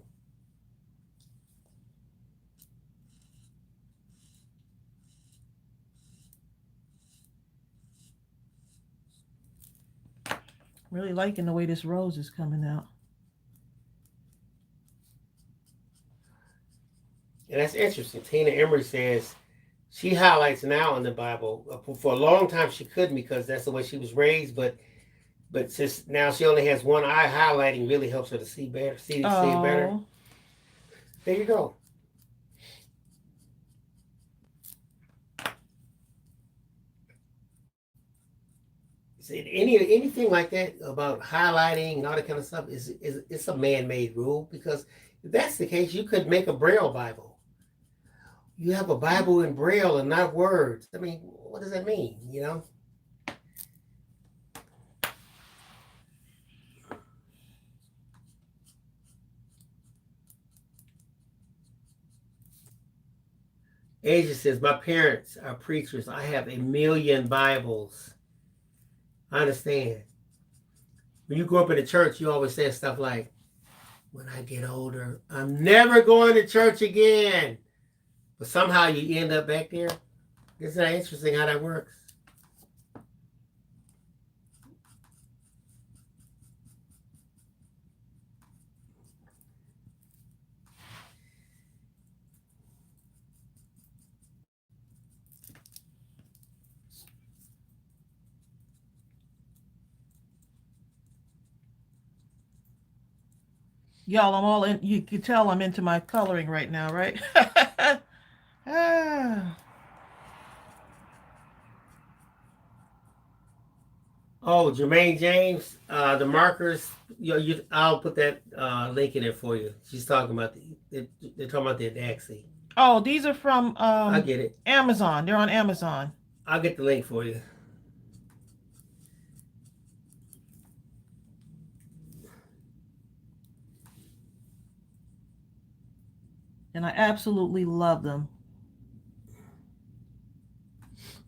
A: really liking the way this rose is coming out.
B: And that's interesting. Tina Emery says she highlights now in the Bible. For a long time she couldn't because that's the way she was raised, but since now she only has one eye, highlighting really helps her to see better, see better. There you go. Anything like that about highlighting and all that kind of stuff it's a man-made rule, because if that's the case, you could make a Braille Bible. You have a Bible in Braille and not words. I mean, what does that mean? You know? Asia says, my parents are preachers. I have 1 million Bibles. I understand. when you grew up in the church, you always said stuff like, when I get older, I'm never going to church again. But somehow you end up back there. Isn't that interesting how that works?
A: Y'all, I'm all in. You can tell I'm into my coloring right now, right? Ah.
B: Oh, Jermaine James, the markers. I'll put that link in there for you. She's talking about they're talking about the ADAXI.
A: Oh, these are from
B: I get it.
A: Amazon. They're on Amazon.
B: I'll get the link for you.
A: And I absolutely love them.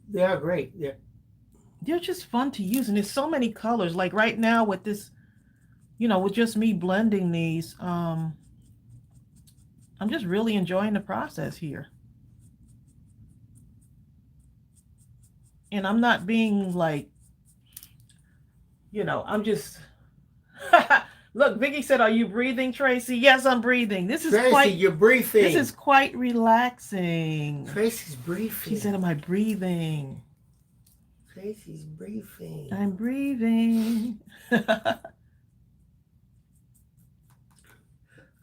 B: They are great. Yeah.
A: They're just fun to use, and there's so many colors. Like right now with this, with just me blending these, I'm just really enjoying the process here. And I'm not being like, I'm just look, Vicky said, are you breathing, Tracy? Yes, I'm breathing. This is
B: Tracy, you're breathing.
A: This is quite relaxing.
B: Tracy's breathing.
A: She said, am I breathing?
B: Tracy's breathing.
A: I'm breathing.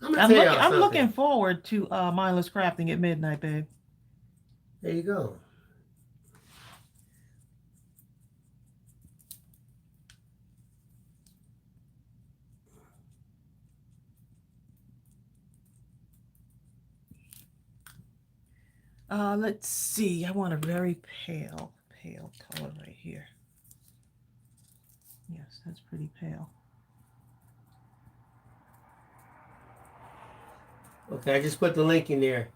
A: I'm looking forward to Mindless Crafting at midnight, babe.
B: There you go.
A: Let's see. I want a very pale color right here. Yes, that's pretty pale.
B: Okay, I just put the link in there.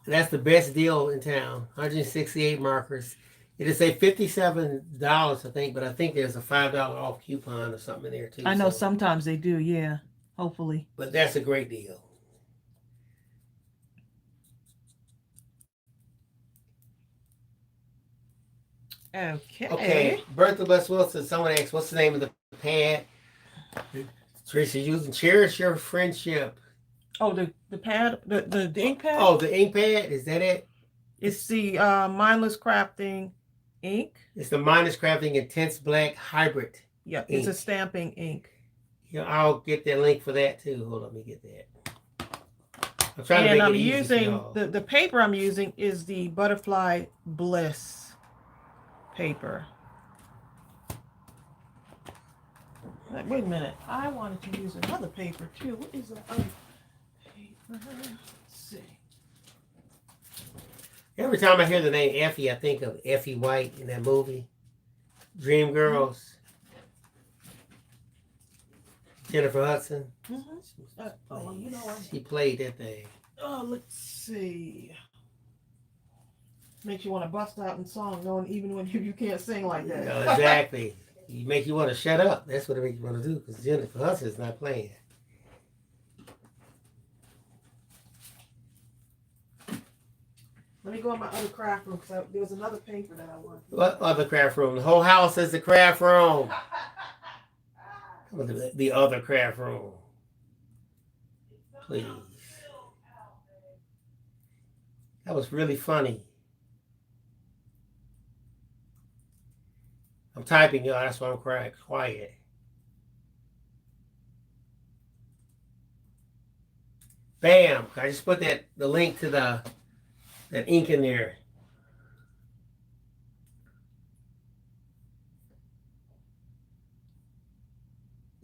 B: That's the best deal in town. 168 markers. It'll say $57, I think, but I think there's a $5 off coupon or something in there too.
A: I know sometimes they do, yeah. Hopefully.
B: But that's a great deal. Okay. Bertha Les Wilson, someone asked, what's the name of the pad? Teresa using Cherish Your Friendship.
A: Oh, the pad, the ink pad?
B: Oh, the ink pad? Is that it?
A: It's the Mindless Crafting ink.
B: It's the Mindless Crafting Intense Black Hybrid.
A: Yeah, it's a stamping ink.
B: Yeah, I'll get that link for that too. Hold on, let me get that. I'm trying to make it easy for y'all.
A: The paper I'm using is the Butterfly Bliss paper. Wait a minute. I wanted to use another paper too. What is that other paper? Let's see.
B: Every time I hear the name Effie, I think of Effie White in that movie, Dreamgirls. Jennifer Hudson. She played that thing.
A: Oh, let's see. Makes you want to bust out in song, knowing even when you can't sing like that.
B: No, exactly. You make you want to shut up. That's what it makes you want to do, because Jennifer Hudson's not playing.
A: Let me go in my other craft room, because there was another paper that I wanted.
B: What other craft room? The whole house is the craft room. The other craft room. Please. That was really funny. I'm typing, y'all. That's why I'm quiet. Bam! I just put the link to that ink in there.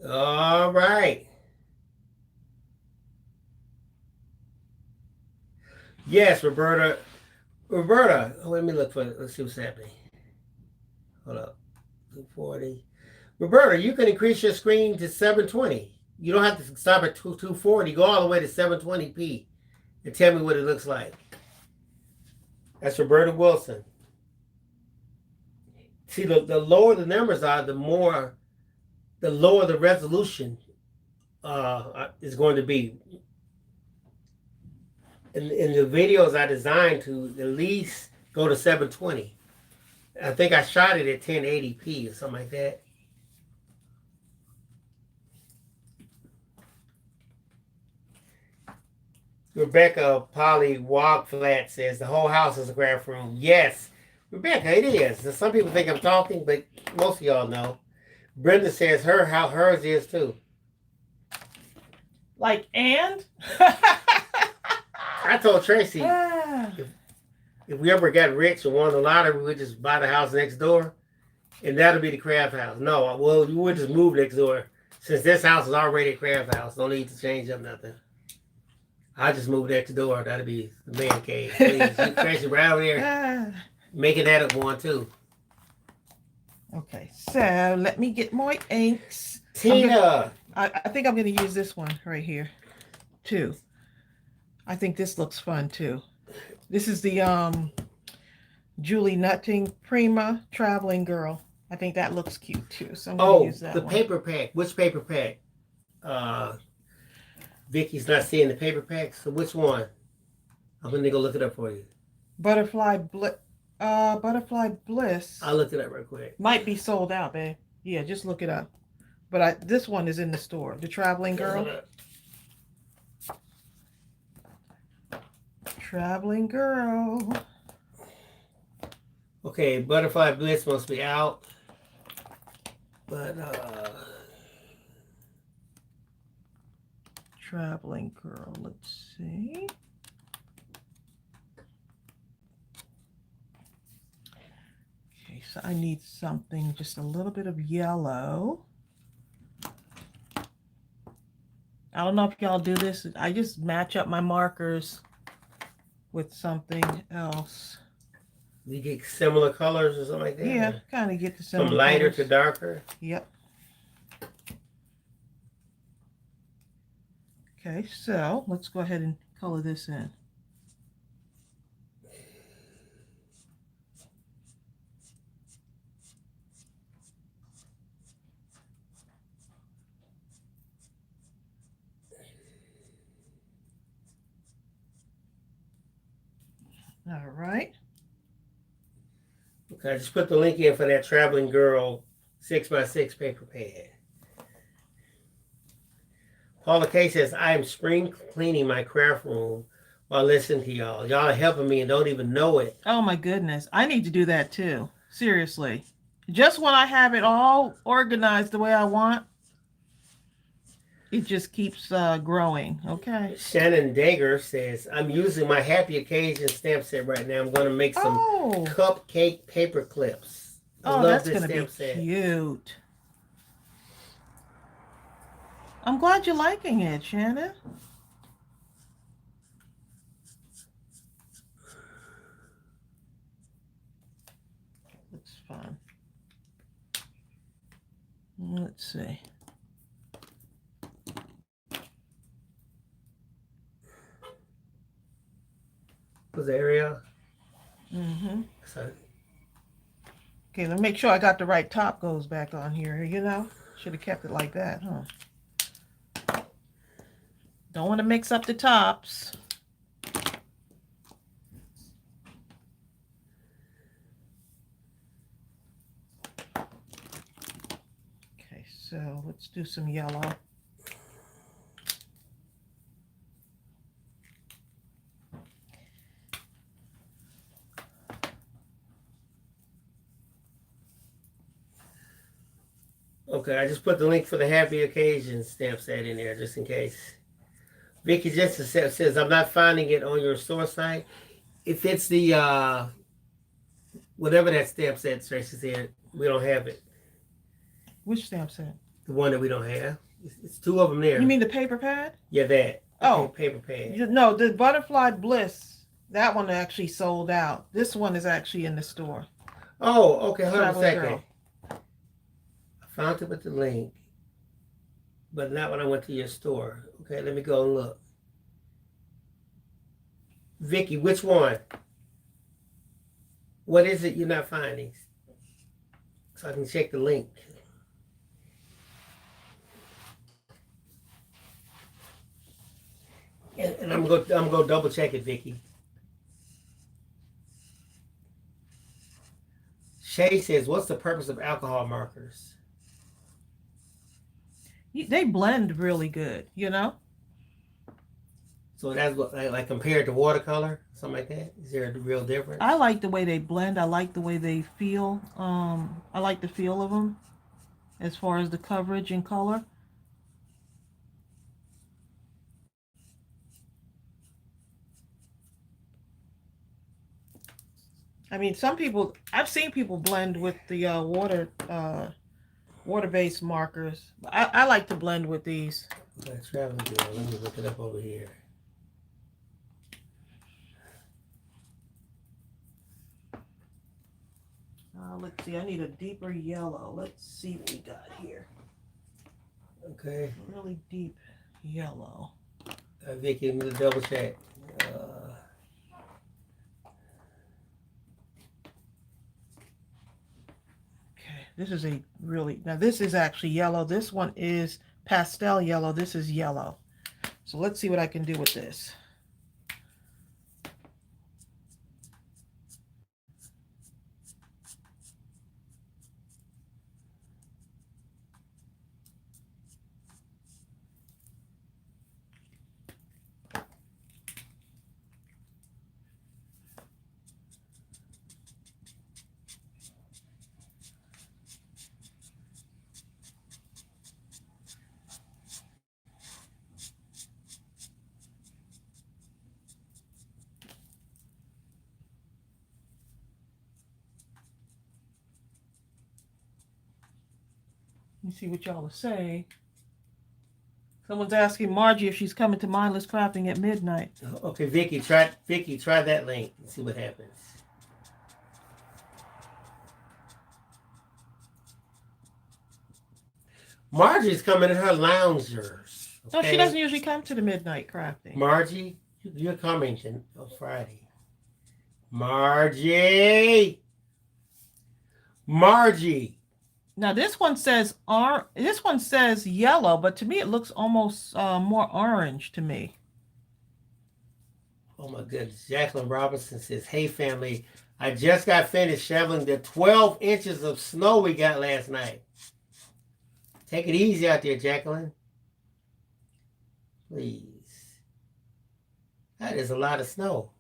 B: All right. Yes, Roberta. Let me look for it. Let's see what's happening. Hold up. 240. Roberta, you can increase your screen to 720. You don't have to stop at 240. Go all the way to 720p and tell me what it looks like. That's Roberta Wilson. See, the lower the numbers are, the more the lower the resolution is going to be. In the videos I designed to at least go to 720. I think I shot it at 1080p or something like that. Rebecca Polly Wogflat says the whole house is a craft room. Yes, Rebecca, it is. Some people think I'm talking, but most of y'all know. Brenda says hers is too.
A: Like, and?
B: I told Tracy, if we ever got rich and won the lottery, we would just buy the house next door, and that'll be the craft house. No, well, you would just move next door. Since this house is already a craft house, no need to change up nothing. I just moved next door. That'll be the man cave. Please, you Tracy around here, making that up one too.
A: Okay, so let me get more inks.
B: Tina,
A: I think I'm going to use this one right here, too. I think this looks fun, too. This is the Julie Nutting Prima Traveling Girl. I think that looks cute, too. So I'm going to use that
B: the
A: one.
B: paper pack. Which paper pack? Vicky's not seeing the paper pack, so which one? I'm going to go look it up for you.
A: Butterfly Bliss.
B: I'll look it up real quick.
A: Might be sold out, babe. Yeah, just look it up. But this one is in the store. The Traveling Girl. Traveling Girl.
B: Okay, Butterfly Bliss must be out. But
A: Traveling Girl. Let's see. Okay, so I need something just a little bit of yellow. I don't know if y'all do this. I just match up my markers with something else.
B: You get similar colors or something like that?
A: Yeah, kind of get the similar
B: from lighter
A: colors
B: to darker?
A: Yep. Okay, so let's go ahead and color this in. All right.
B: Okay, I just put the link in for that Traveling Girl 6x6 paper pad. Paula K says, I am spring cleaning my craft room while listening to y'all. Y'all are helping me and don't even know it.
A: Oh my goodness. I need to do that too. Seriously. Just when I have it all organized the way I want, it just keeps growing. Okay.
B: Shannon Dagger says, I'm using my Happy Occasion stamp set right now. I'm going to make some cupcake paper clips.
A: Oh, that's going to be cute. I'm glad you're liking it, Shannon. Looks fun. Let's see.
B: Was the area?
A: Mm-hmm.
B: So,
A: okay, let me make sure I got the right top goes back on here, you know? Should have kept it like that, huh? Don't want to mix up the tops. Okay, so let's do some yellow.
B: okay, I just put the link for the Happy Occasion stamp set in there just in case. Vicky Jensen says, I'm not finding it on your store site. If it's the, whatever that stamp set, Tracy said, we don't have it.
A: Which stamp set?
B: The one that we don't have. It's two of them there.
A: You mean the paper pad?
B: Yeah, that.
A: Oh.
B: Paper pad.
A: No, the Butterfly Bliss, that one actually sold out. This one is actually in the store.
B: Oh, okay. Hold on a
A: Traveling
B: second.
A: Girl.
B: I found it with the link, but not when I went to your store. Okay, let me go and look. Vicky, which one? What is it you're not finding? So I can check the link. And I'm gonna go double check it, Vicky. Shay says, "What's the purpose of alcohol markers?"
A: They blend really good, you know?
B: So that's what, like compared to watercolor, something like that. Is there a real difference?
A: I like the way they blend. I like the way they feel. I like the feel of them as far as the coverage and color. I mean, some people, I've seen people blend with the water-based markers. I like to blend with these.
B: Okay, traveling girl. Let me look it up over here.
A: Let's see, I need a deeper yellow. Let's see what we got here.
B: Okay.
A: Really deep yellow.
B: Vicky, I'm gonna double check.
A: Okay, this is a really, now this is actually yellow. This one is pastel yellow. This is yellow. So let's see what I can do with this. Let me see what y'all are saying. Someone's asking Margie if she's coming to Mindless Crafting at midnight.
B: Okay, Vicky, try that link and see what happens. Margie's coming in her loungers.
A: Okay? No, she doesn't usually come to the midnight crafting.
B: Margie, you're coming on Friday. Margie.
A: Now this one says yellow, but to me it looks almost more orange to me.
B: Oh my goodness. Jacqueline Robinson says, "Hey family, I just got finished shoveling the 12 inches of snow we got last night." Take it easy out there, Jacqueline. Please. That is a lot of snow.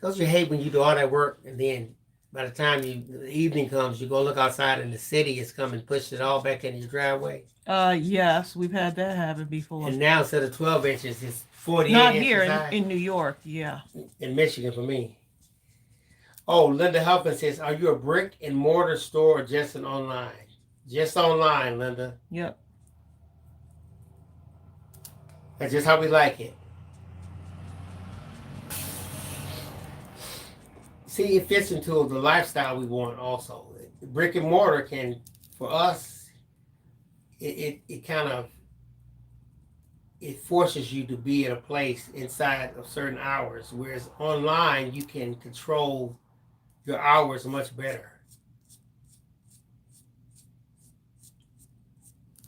B: Don't you hate when you do all that work and then by the time the evening comes, you go look outside and the city is coming and push it all back into your driveway?
A: Yes, we've had that happen before.
B: And now instead of 12 inches, it's 48
A: Not
B: inches
A: here
B: high.
A: in New York, yeah.
B: In Michigan for me. Oh, Linda Huffman says, "Are you a brick and mortar store or just an online?" Just online, Linda.
A: Yep.
B: That's just how we like it. See, it fits into the lifestyle we want also. Brick and mortar can, for us, it kind of, it forces you to be at a place inside of certain hours, whereas online you can control your hours much better.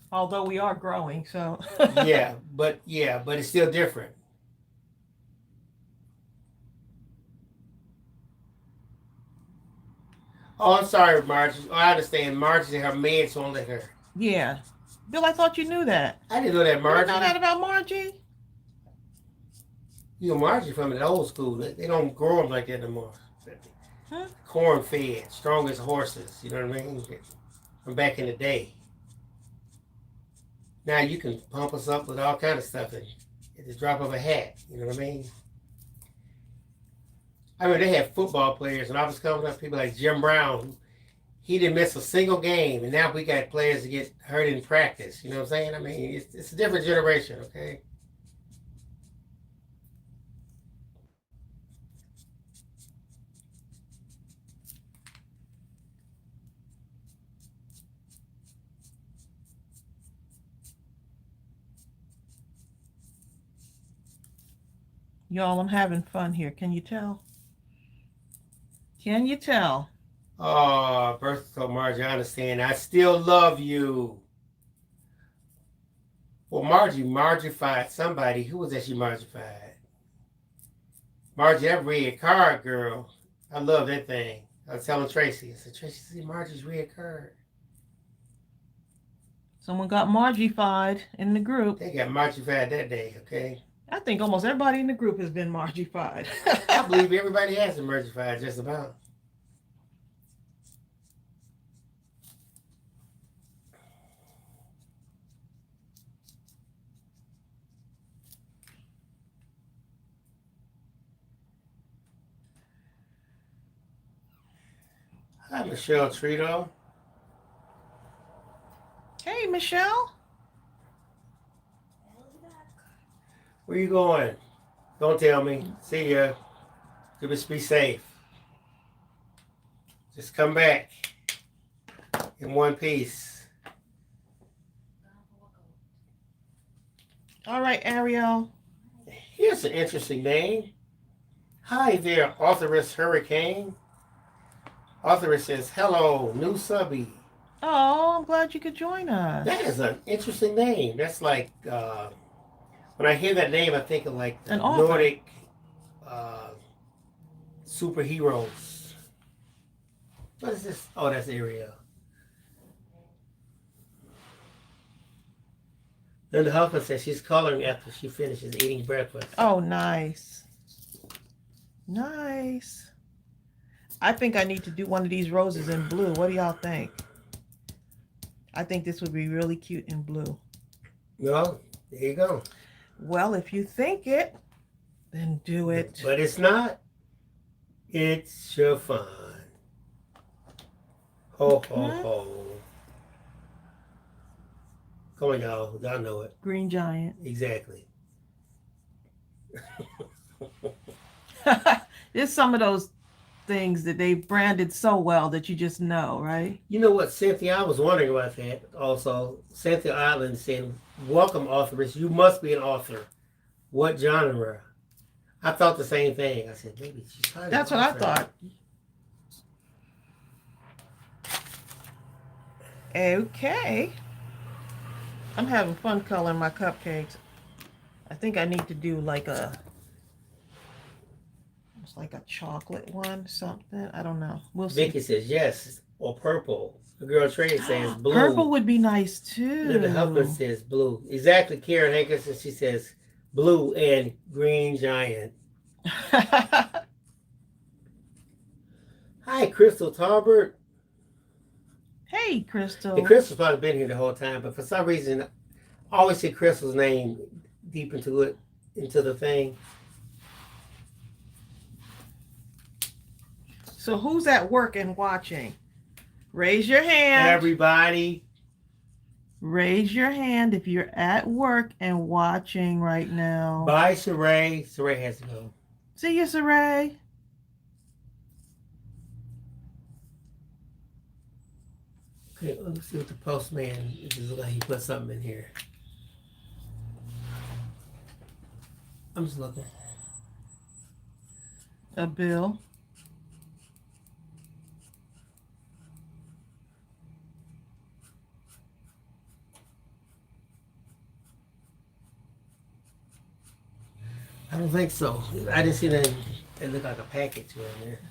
A: Although we are growing, so.
B: yeah, but it's still different. Oh, I'm sorry, Margie. Oh, I understand. Margie and her maids won't let her.
A: Yeah. Bill, I thought you knew that.
B: I didn't know that, Margie.
A: You know that about Margie?
B: You know, Margie from the old school. They don't grow them like that anymore. Huh? Corn fed, strong as horses. You know what I mean? From back in the day. Now you can pump us up with all kind of stuff at the drop of a hat. You know what I mean? I mean, they had football players, and I was coming up, people like Jim Brown. He didn't miss a single game, and now we got players that get hurt in practice. You know what I'm saying? I mean, it's a different generation, okay?
A: Y'all, I'm having fun here. Can you tell? Can you tell?
B: Oh, Bertha told Margie, I understand. I still love you. Well, Margie-fied somebody. Who was that she Margie-fied? Margie, that red card, girl. I love that thing. I was telling Tracy. I said, Tracy, see Margie's red card.
A: Someone got Margie-fied in the group.
B: They got Margie-fied that day, okay?
A: I think almost everybody in the group has been Margie-fied.
B: I believe everybody has been Margie-fied just about. Hi, Michelle Trito.
A: Hey, Michelle.
B: Where you going? Don't tell me. See ya. Just be safe. Just come back in one piece.
A: All right, Ariel.
B: Here's an interesting name. Hi there, Authoress Hurricane. Authoress says, hello, new subby.
A: Oh, I'm glad you could join us.
B: That is an interesting name. That's like, when I hear that name, I think of like the Nordic superheroes. What is this? Oh, that's Ariel. Linda Huffman says she's coloring after she finishes eating breakfast.
A: Oh, nice. Nice. I think I need to do one of these roses in blue. What do y'all think? I think this would be really cute in blue.
B: Well, there you go.
A: Well, if you think it, then do it.
B: But it's not. It's your fun. Ho, ho, ho. Come on, y'all. Y'all know it.
A: Green Giant.
B: Exactly.
A: There's some of those things that they branded so well that you just know, right?
B: You know what, Cynthia? I was wondering about that also. Cynthia Island said, welcome, authoress. You must be an author. What genre? I thought the same thing. I said, maybe she's trying to.
A: That's what I thought. Okay. I'm having fun coloring my cupcakes. I think I need to do like it's like a chocolate one, something. I don't know. We'll see.
B: Vicky says yes, or purple. The girl Trey says blue.
A: Purple would be nice too.
B: Linda Huffman says blue. Exactly. Karen Hankerson, she says blue and Green Giant. Hi, Crystal Talbert.
A: Hey, Crystal.
B: And Crystal's probably been here the whole time, but for some reason, I always see Crystal's name deep into the thing.
A: So who's at work and watching? Raise your hand.
B: Everybody.
A: Raise your hand if you're at work and watching right now.
B: Bye, Saray. Saray has to go.
A: See you, Saray.
B: Okay, let me see what the postman, it just looks like he put something in here. I'm just looking.
A: A bill.
B: I don't think so. I didn't see that. It looked like a package in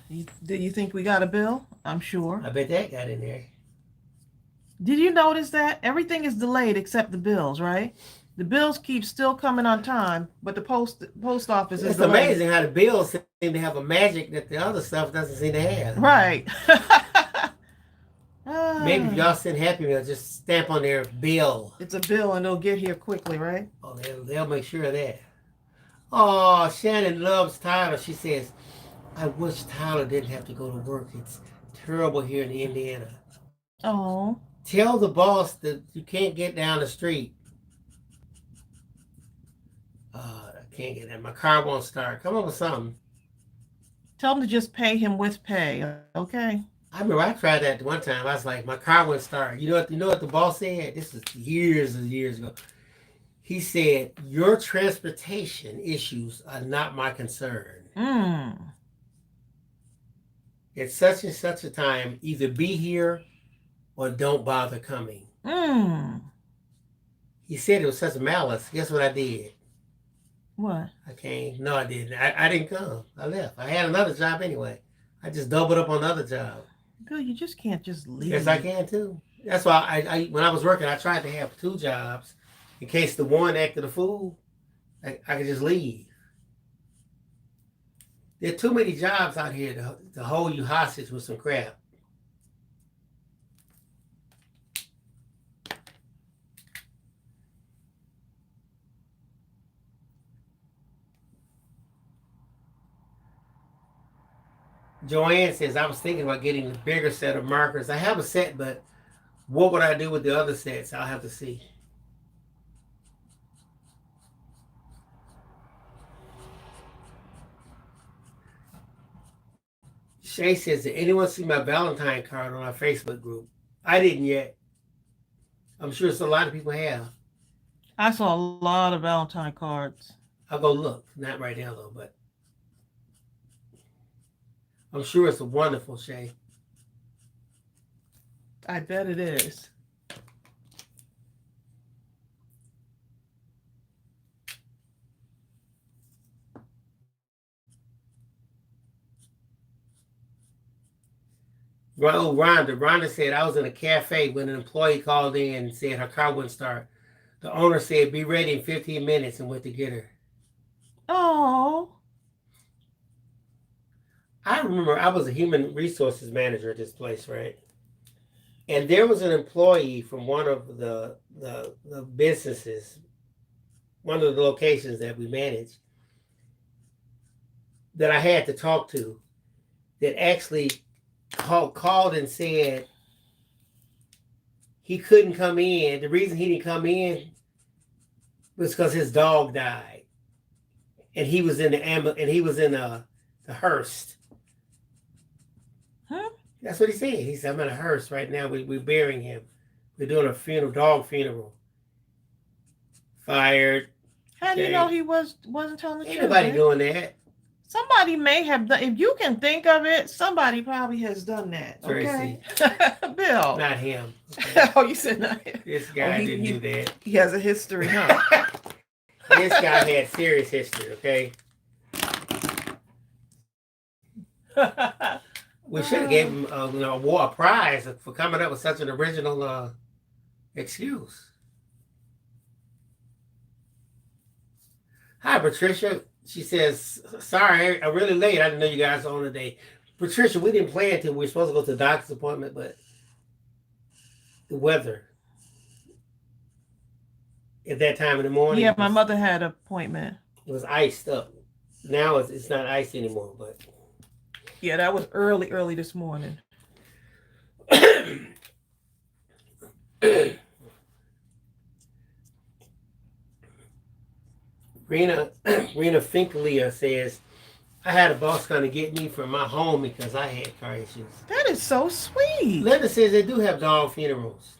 B: there.
A: Do you think we got a bill? I'm sure.
B: I bet that got in there.
A: Did you notice that? Everything is delayed except the bills, right? The bills keep still coming on time, but the post office is
B: It's
A: delayed.
B: amazing how the bills seem to have a magic that the other stuff doesn't seem to have.
A: Right.
B: Maybe if y'all send Happy Meal, just stamp on their bill.
A: It's a bill and it'll get here quickly, right?
B: Oh, they'll make sure of that. Oh, Shannon loves Tyler. She says, I wish Tyler didn't have to go to work. It's terrible here in Indiana.
A: Oh.
B: Tell the boss that you can't get down the street. I can't get in. My car won't start. Come up with something.
A: Tell him to just pay him with pay, okay?
B: I remember I tried that one time. I was like, my car wouldn't start. You know what the boss said? This was years and years ago. He said, your transportation issues are not my concern. at such and such a time, either be here or don't bother coming. He said it was such malice. Guess what I did?
A: What?
B: I came. No, I didn't. I didn't come. I left. I had another job anyway. I just doubled up on another job.
A: Bill, you just can't just leave.
B: Yes, I can too. That's why I when I was working, I tried to have 2 jobs in case the one acted a fool. I could just leave. There are too many jobs out here to hold you hostage with some crap. Joanne says, I was thinking about getting a bigger set of markers. I have a set, but what would I do with the other sets? I'll have to see. Shay says, did anyone see my Valentine card on our Facebook group? I didn't yet. I'm sure it's a lot of people have.
A: I saw a lot of Valentine cards.
B: I'll go look. Not right now, though, but I'm sure it's a wonderful, Shay.
A: I bet it is.
B: Oh, Rhonda said, I was in a cafe when an employee called in and said her car wouldn't start. The owner said, be ready in 15 minutes and went to get her.
A: Oh.
B: I remember I was a human resources manager at this place, right? And there was an employee from one of the businesses, one of the locations that we managed, that I had to talk to, that actually called and said he couldn't come in. The reason he didn't come in was because his dog died, and he was in the hearse.
A: Huh?
B: That's what he said. He said, I'm in a hearse right now. We're burying him. We're doing a funeral, dog funeral. Fired.
A: How do you know he wasn't telling the truth?
B: Ain't nobody doing that.
A: Somebody may have done. If you can think of it, somebody probably has done that. Okay, Bill.
B: Not him. Okay.
A: Oh, you said not him.
B: This guy didn't do that.
A: He has a history, huh?
B: This guy had serious history. Okay. We should have gave him a prize for coming up with such an original excuse. Hi, Patricia. She says, sorry, I'm really late. I didn't know you guys were on today. Patricia, we didn't plan until we were supposed to go to the doctor's appointment, but the weather at that time in the morning.
A: Yeah, my mother had an appointment.
B: It was iced up. Now it's not iced anymore, but.
A: Yeah, that was early this morning.
B: Rena Finklia says, I had a boss come to get me from my home because I had car issues.
A: That is so sweet.
B: Linda says they do have dog funerals.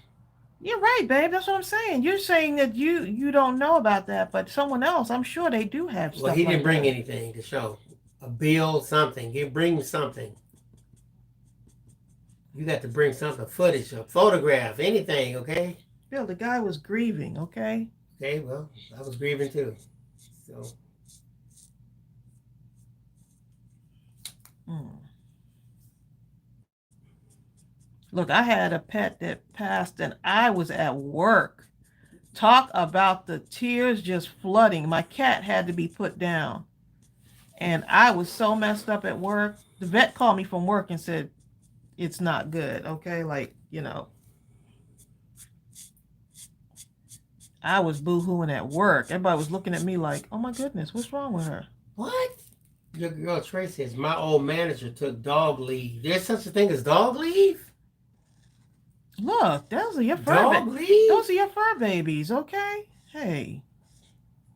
A: You're right, babe. That's what I'm saying. You're saying that you don't know about that, but someone else, I'm sure they do have stuff.
B: Well, he didn't
A: like
B: bring
A: that.
B: anything to show. A bill, something. He bring something. You got to bring something, footage, a photograph, anything, okay?
A: Bill, the guy was grieving, okay?
B: Okay, well, I was grieving too. So.
A: Look, I had a pet that passed and I was at work. Talk about the tears just flooding. My cat had to be put down. And I was so messed up at work. The vet called me from work and said, it's not good, okay? Like, I was boo-hooing at work. Everybody was looking at me like, oh my goodness, what's wrong with her?
B: What? Your girl Tracey says, my old manager took dog leave. There's such a thing as dog leave?
A: Look, those are your fur
B: dog leave?
A: Those are your fur babies, okay? Hey.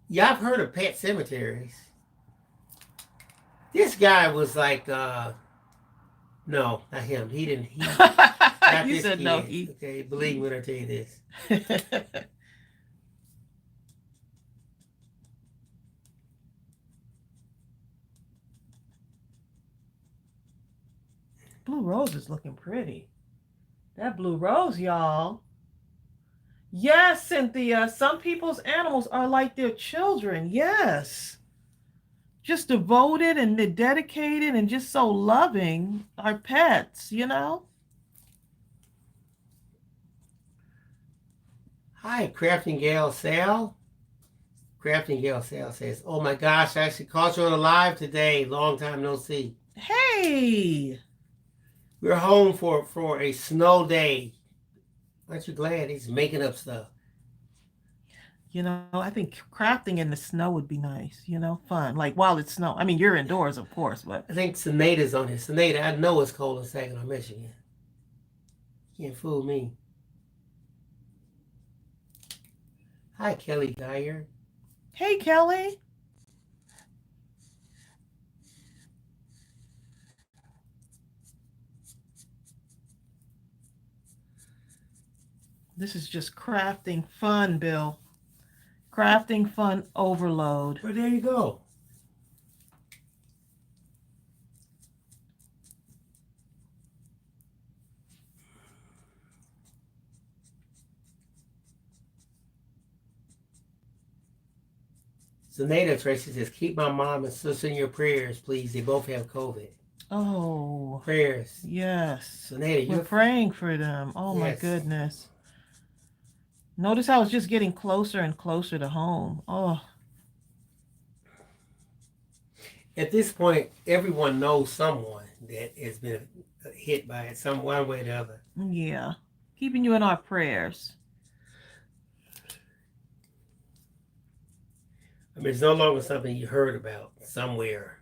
B: Yeah, I've heard of pet cemeteries. This guy was like, no, not him. He didn't. Not
A: You said
B: kid.
A: no.
B: Okay, believe me when I tell you this.
A: blue rose is looking pretty. That blue rose, y'all. Yes, Cynthia. Some people's animals are like their children. Yes. Just devoted and they're dedicated and just so loving. Our pets, you know?
B: Hi, Crafting Gal Sal. Crafting Gal Sal says, "Oh my gosh, I actually caught you on a live today. Long time no see.
A: Hey.
B: We're home for a snow day. Aren't you glad he's making up stuff?"
A: You know, I think crafting in the snow would be nice, you know, fun. Like while it's snow. I mean, you're indoors, of course, but
B: I think Sineada's on here. Sineada, I know it's cold in Saginaw, Michigan. Can't fool me. Hi, Kelly Dyer.
A: hey, Kelly. This is just crafting fun, Bill. Crafting fun overload.
B: Well, there you go. Sineada, Tracy says, "Keep my mom and sister in your prayers, please. They both have COVID."
A: Oh,
B: Prayers.
A: yes.
B: Sineada,
A: We're
B: you're
A: praying for them. Oh, my
B: yes.
A: goodness. Notice how it's just getting closer and closer to home. Oh,
B: At this point, everyone knows someone that has been hit by it, some one way or the other.
A: yeah. Keeping you in our prayers.
B: I mean, it's no longer something you heard about somewhere.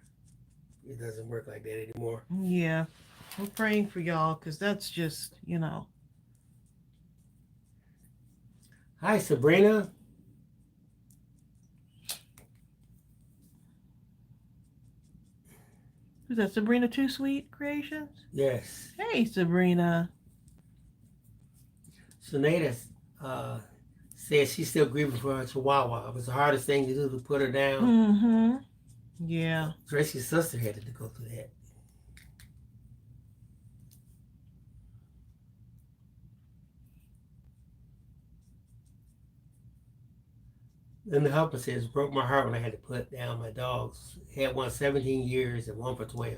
B: It doesn't work like that anymore.
A: Yeah. We're praying for y'all because that's just, you know.
B: Hi, Sabrina.
A: Who's that? Sabrina Too Sweet Creations?
B: Yes.
A: Hey, Sabrina.
B: Sineada says she's still grieving for her chihuahua. It was the hardest thing to do to put her down.
A: Mm-hmm. Yeah.
B: Tracy's sister had to go through that. Then the helper says, "Broke my heart when I had to put down my dogs. Had one 17 years and one for 12.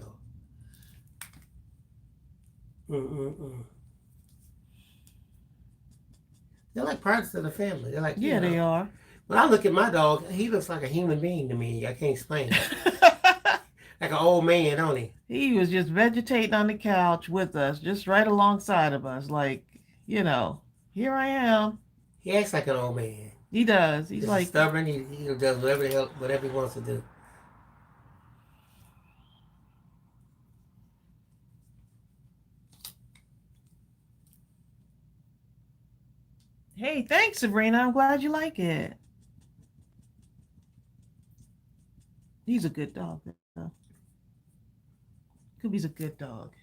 B: Mm-mm-mm. They're like parts of the family. They're like,
A: Yeah, they are.
B: When I look at my dog, he looks like a human being to me. I can't explain it. Like an old man, don't he?
A: He was just vegetating on the couch with us, just right alongside of us. Like, you know, here I am.
B: He acts like an old man.
A: He does. He's
B: He's
A: like,
B: stubborn. He does whatever he wants to do.
A: hey, thanks, Sabrina. I'm glad you like it. He's a good dog, though. Goobie's a good dog.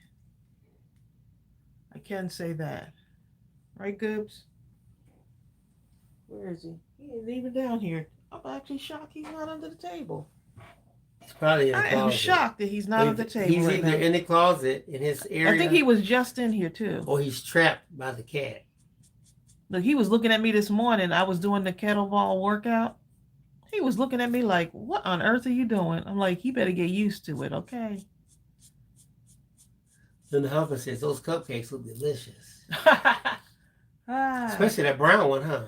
A: I can say that. Right, Goobs? Where is he? He ain't even down here. I'm actually shocked he's not under the table.
B: He's probably in the
A: I
B: closet.
A: am shocked that he's not under the table
B: He's
A: right
B: either
A: now.
B: in the closet in his area.
A: I think he was just in here, too.
B: Or he's trapped by the cat.
A: Look, he was looking at me this morning. I was doing the kettlebell workout. He was looking at me like, what on earth are you doing? I'm like, you better get used to it, okay?
B: Then the helper says, "Those cupcakes look delicious."
A: Ah.
B: Especially that brown one, huh?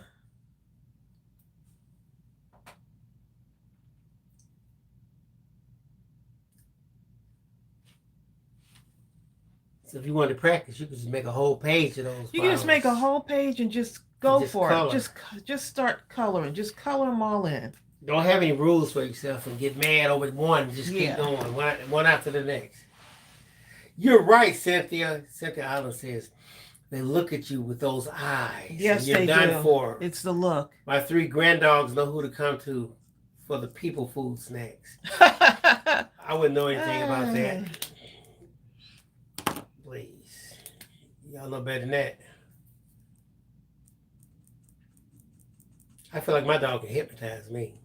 B: So if you wanted to practice, you could just make a whole page of those.
A: You can just make a whole page and just go
B: just
A: for
B: color.
A: it. Just start coloring. Just color them all in.
B: Don't have any rules for yourself and get mad over one. Just
A: Yeah.
B: keep going, one after the next. You're right, Cynthia. Cynthia Island says, "They look at you with those eyes.
A: Yes,
B: and you're
A: they
B: done
A: do.
B: for.
A: It's the look.
B: My 3 granddogs know who to come to for the people food snacks."
A: I
B: I wouldn't know anything about that. Please. Y'all know better than that. I feel like my dog can hypnotize me.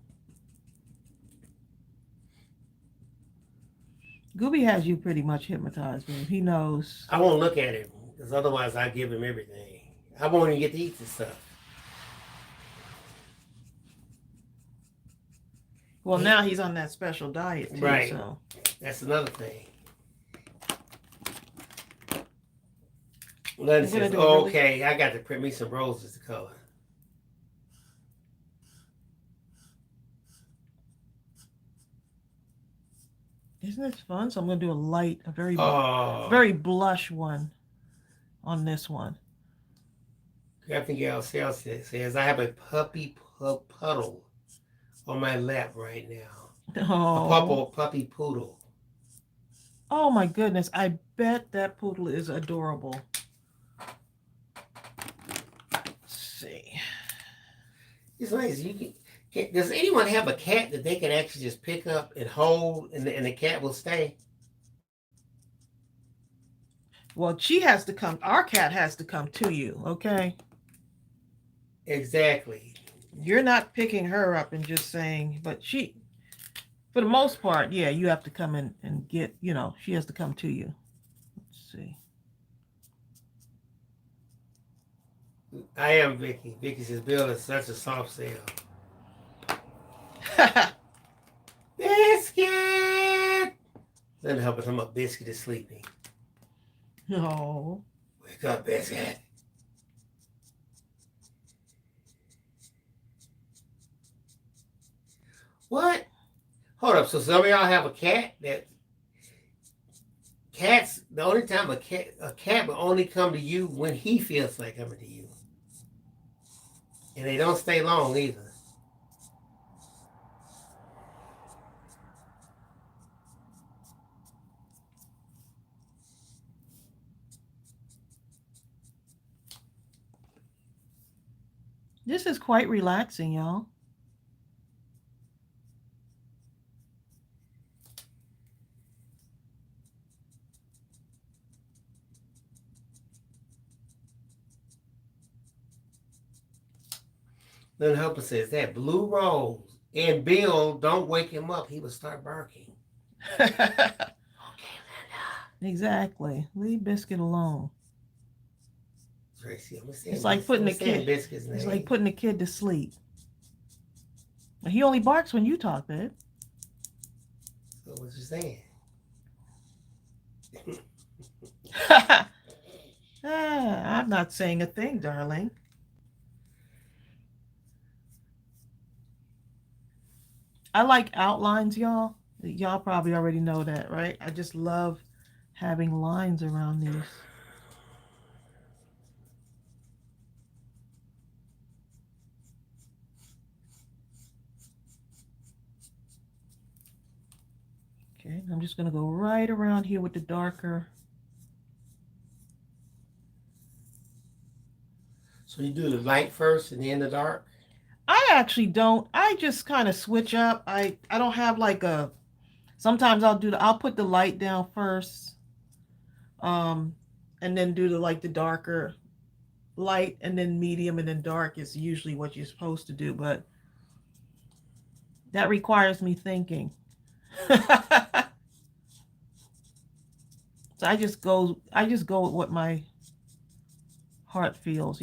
A: Gooby has you pretty much hypnotized, babe. He knows.
B: I won't look at him because otherwise I give him everything. I won't even get to eat this stuff.
A: Well, now he's on that special diet too,
B: Right.
A: so.
B: That's another thing. London says, okay, I got to print me some roses to color.
A: Isn't this fun? So I'm going to do a light, a very blush one on this one.
B: Crafting Gal says, I have a puppy puddle on my lap right now.
A: Oh.
B: A puppy poodle.
A: Oh my goodness. I bet that poodle is adorable. Let's see.
B: It's nice. Does anyone have a cat that they can actually just pick up and hold and the cat will stay?
A: Well, she has to come. Our cat has to come to you, okay?
B: Exactly.
A: You're not picking her up and just saying, but she, for the most part, yeah, you have to come in and get, she has to come to you. Let's see.
B: I am Vicky. Vicky says, Bill is such a soft sell. Biscuit! Let me help us. My Biscuit is sleeping.
A: No.
B: Wake up, Biscuit. What? Hold up. So some of y'all have a cat that cats, the only time a cat will only come to you when he feels like coming to you. And they don't stay long either.
A: This is quite relaxing, y'all.
B: Then Helper says, that blue rose. And Bill, don't wake him up. He will start barking. Okay, Linda.
A: Exactly. Leave Biscuit alone.
B: Tracey,
A: it's like putting a kid. It's like putting a kid to sleep. He only barks when you talk, babe.
B: So what you saying?
A: I'm not saying a thing, darling. I like outlines, y'all. Y'all probably already know that, right? I just love having lines around these. Okay, I'm just going to go right around here with the darker.
B: So you do the light first and then the dark?
A: I actually don't. I just kind of switch up. I don't have like a, sometimes I'll put the light down first. And then do the darker light, and then medium, and then dark is usually what you're supposed to do, but that requires me thinking. So I just go with what my heart feels,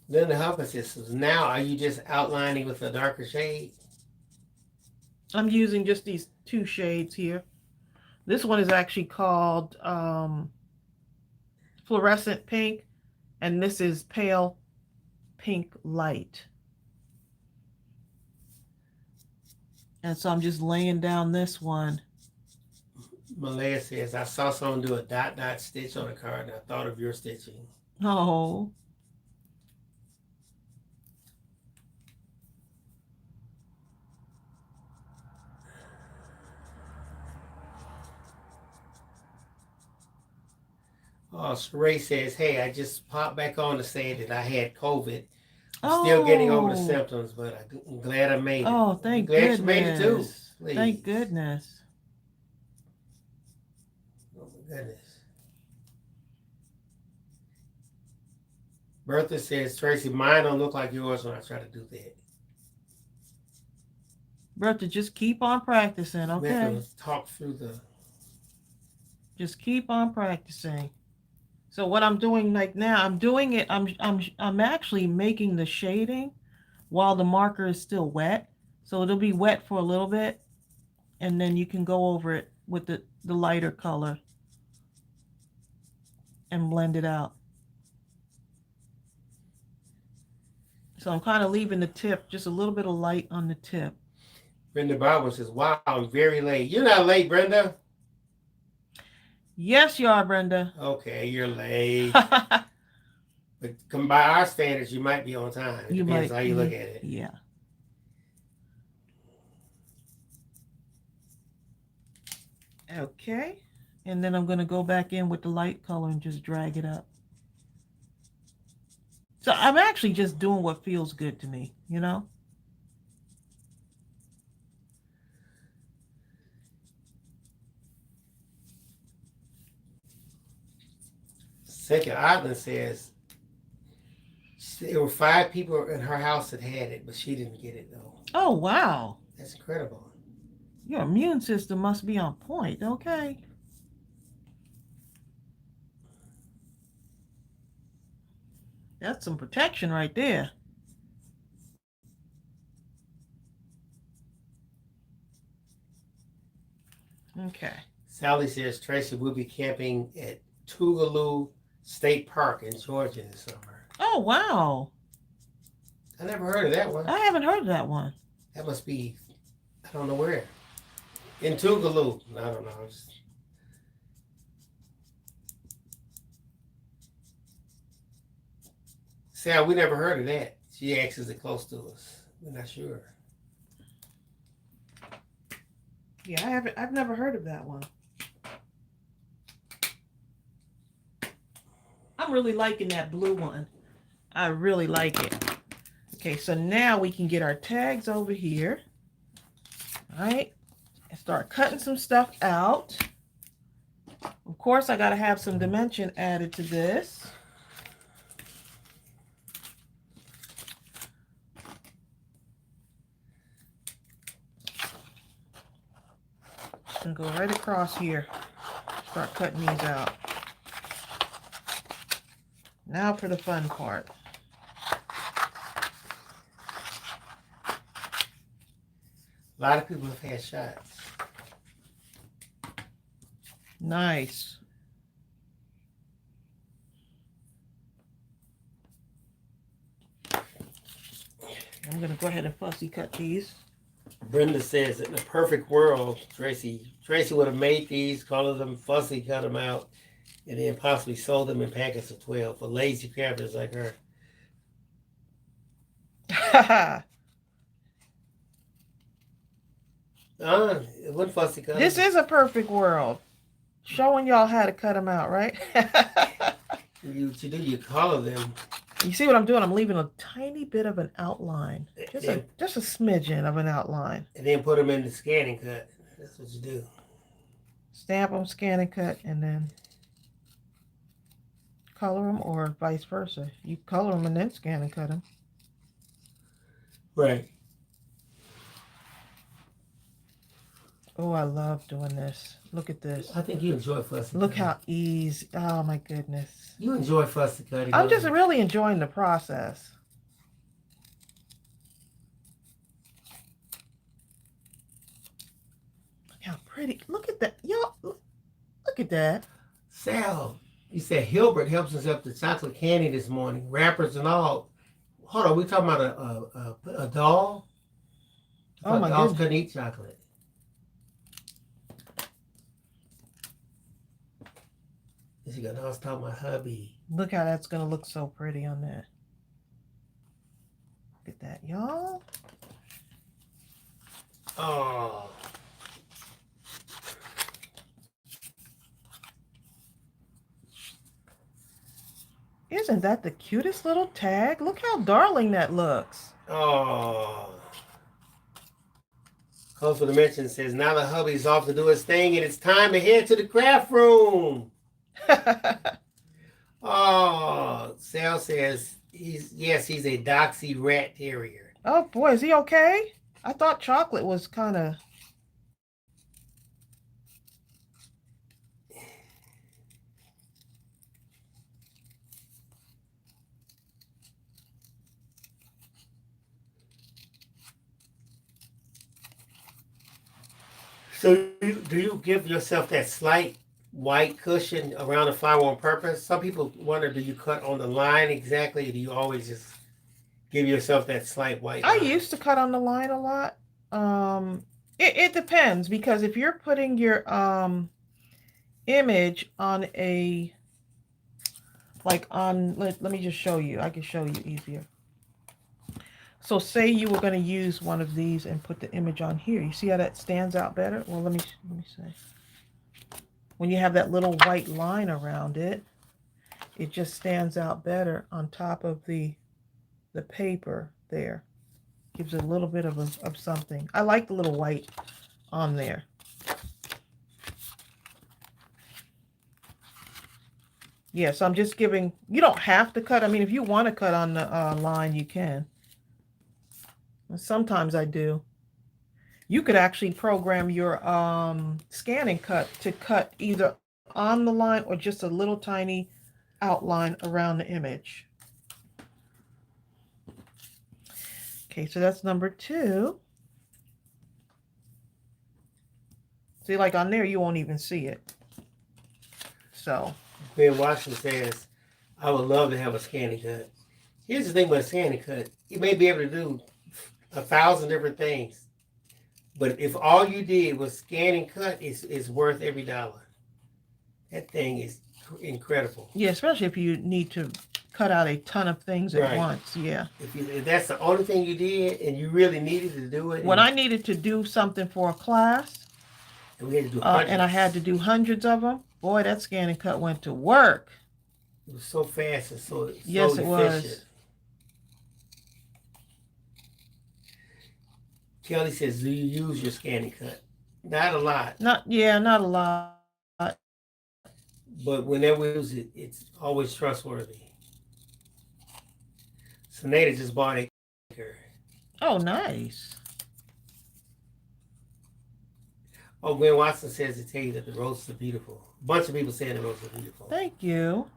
A: Then
B: the helper says, now are you just outlining with a darker shade?
A: I'm using just these two shades here. This one is actually called fluorescent pink, and this is pale pink light. And so I'm just laying down this one.
B: Malaya says, I saw someone do a dot stitch on a card and I thought of your stitching.
A: Oh.
B: Ray says, hey, I just popped back on to say that I had COVID. I'm still getting over the symptoms, but I'm glad I made it.
A: Oh, thank goodness.
B: You made it too. Please.
A: Thank goodness.
B: Oh my goodness. Bertha says, Tracy, mine don't look like yours when I try to do that.
A: Bertha, just keep on practicing,
B: We have
A: okay?
B: to talk through the...
A: Just keep on practicing. So what I'm doing like now, I'm actually making the shading while the marker is still wet. So it'll be wet for a little bit, and then you can go over it with the lighter color and blend it out. So I'm kind of leaving the tip, just a little bit of light on the tip.
B: Brenda Barber says, wow, I'm very late. You're not late, Brenda.
A: Yes, you are, Brenda.
B: Okay, you're late. But come by our standards, you might be on time. It depends how you look at it.
A: Yeah. Okay. And then I'm going to go back in with the light color and just drag it up. So I'm actually just doing what feels good to me, you know?
B: Second Island says there were 5 people in her house that had it, but she didn't get it though.
A: Oh, wow.
B: That's incredible.
A: Your immune system must be on point, okay? That's some protection right there. Okay.
B: Sally says Tracy will be camping at Tougaloo State Park in Georgia this summer.
A: Oh, wow.
B: I never heard of that one.
A: I haven't heard of that one.
B: That must be, I don't know where. In Tougaloo. I don't know. Sal, we never heard of that. She acts as it close to us. We're not sure.
A: Yeah, I've never heard of that one. I'm really liking that blue one. I really like it. Okay, so now we can get our tags over here. All right, and start cutting some stuff out. Of course, I got to have some dimension added to this. And go right across here. Start cutting these out. Now for the fun part.
B: A lot of people have had shots.
A: Nice. I'm going to go ahead and fussy cut these.
B: Brenda says, in a perfect world, Tracy would have made these, colored them, fussy, cut them out, and then possibly sold them in packets of 12 for lazy crafters like her. It wasn't fussy cut.
A: This is a perfect world. Showing y'all how to cut them out, right?
B: You color them.
A: You see what I'm doing? I'm leaving a tiny bit of an outline. Just a smidgen of an outline.
B: And then put them in the scan and cut. That's what you do.
A: Stamp them, scan and cut, and then color them, or vice versa. You color them and then scan and cut them.
B: Right.
A: Oh, I love doing this. Look at this.
B: I think you enjoy fussy
A: Look
B: cutting.
A: how easy. Oh, my goodness.
B: You enjoy fussy cutting.
A: I'm just really enjoying the process. Look how pretty. Look at that. Y'all, look at that.
B: Sal, you said Hilbert helps himself to chocolate candy this morning, wrappers and all. Hold on, we talking about a doll?
A: Oh, my
B: dolls
A: goodness.
B: couldn't eat chocolate. She got, I was talking about hubby.
A: Look how that's going to look so pretty on that. Look at that, y'all.
B: Oh.
A: Isn't that the cutest little tag? Look how darling that looks.
B: Oh. Close for the mention says, now the hubby's off to do his thing and it's time to head to the craft room. Oh, Sal says he's a Doxy rat terrier.
A: Oh boy, is he okay? I thought Chocolate was kind of.
B: So do you give yourself that slight white cushion around the flower on purpose? Some people wonder, do you cut on the line exactly, or do you always just give yourself that slight white line?
A: I used to cut on the line a lot. It depends, because if you're putting your image on a, like on, let me just show you. I can show you easier. So say you were going to use one of these and put the image on here. You see how that stands out better? Well, let me say. When you have that little white line around it, it just stands out better on top of the paper there. Gives it a little bit of something. I like the little white on there. Yeah, so I'm just giving, you don't have to cut. I mean, if you want to cut on the line, you can. Sometimes I do. You could actually program your scan and cut to cut either on the line or just a little tiny outline around the image. Okay, so that's number 2. See, like on there, you won't even see it. So.
B: Ben Washington says, I would love to have a scanning cut. Here's the thing about a scanning cut. You may be able to do 1,000 different things. But if all you did was scan and cut, it's worth every dollar. That thing is incredible.
A: Yeah, especially if you need to cut out a ton of things at once. Yeah.
B: If that's the only thing you did and you really needed to do it.
A: When I needed to do something for a class,
B: and we had to do
A: and I had to do hundreds of them, boy, that scan and cut went to work.
B: It was so fast and so
A: yes,
B: efficient.
A: It was.
B: Kelly says, do you use your scan and cut? Not a lot.
A: Not a lot.
B: But whenever we use it, it's always trustworthy. So Nada just bought a.
A: Oh, nice.
B: Oh, Gwen Watson says to tell you that the roses are beautiful. A bunch of people saying the roses are beautiful.
A: Thank you.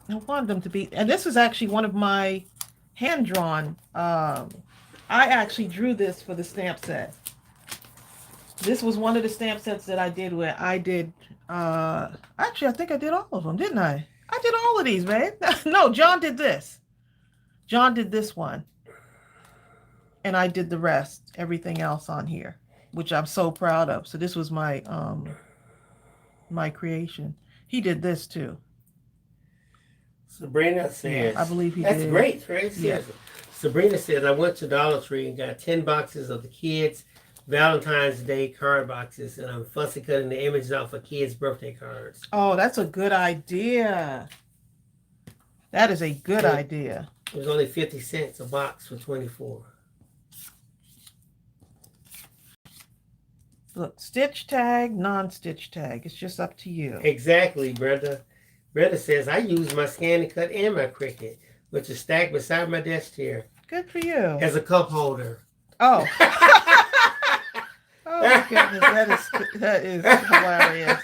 A: I wanted them to be, and this is actually one of my hand-drawn. I actually drew this for the stamp set. This was one of the stamp sets that I did where I did, actually, I think I did all of them, didn't I? I did all of these, man. No, John did this. John did this one. And I did the rest, everything else on here, which I'm so proud of. So this was my my creation. He did this too.
B: Sabrina says,
A: I believe he
B: did. That's great, Tracy.
A: Yeah.
B: Sabrina says, I went to Dollar Tree and got 10 boxes of the kids' Valentine's Day card boxes, and I'm fussy cutting the images out for kids' birthday cards.
A: Oh, that's a good idea. That is a good idea.
B: It was only 50 cents a box for 24.
A: Look, stitch tag, non-stitch tag. It's just up to you.
B: Exactly, Brenda. Brenda says, I use my scan and cut and my Cricut, which is stacked beside my desk chair.
A: Good for you.
B: As a cup holder.
A: Oh. Oh, my goodness. That is hilarious.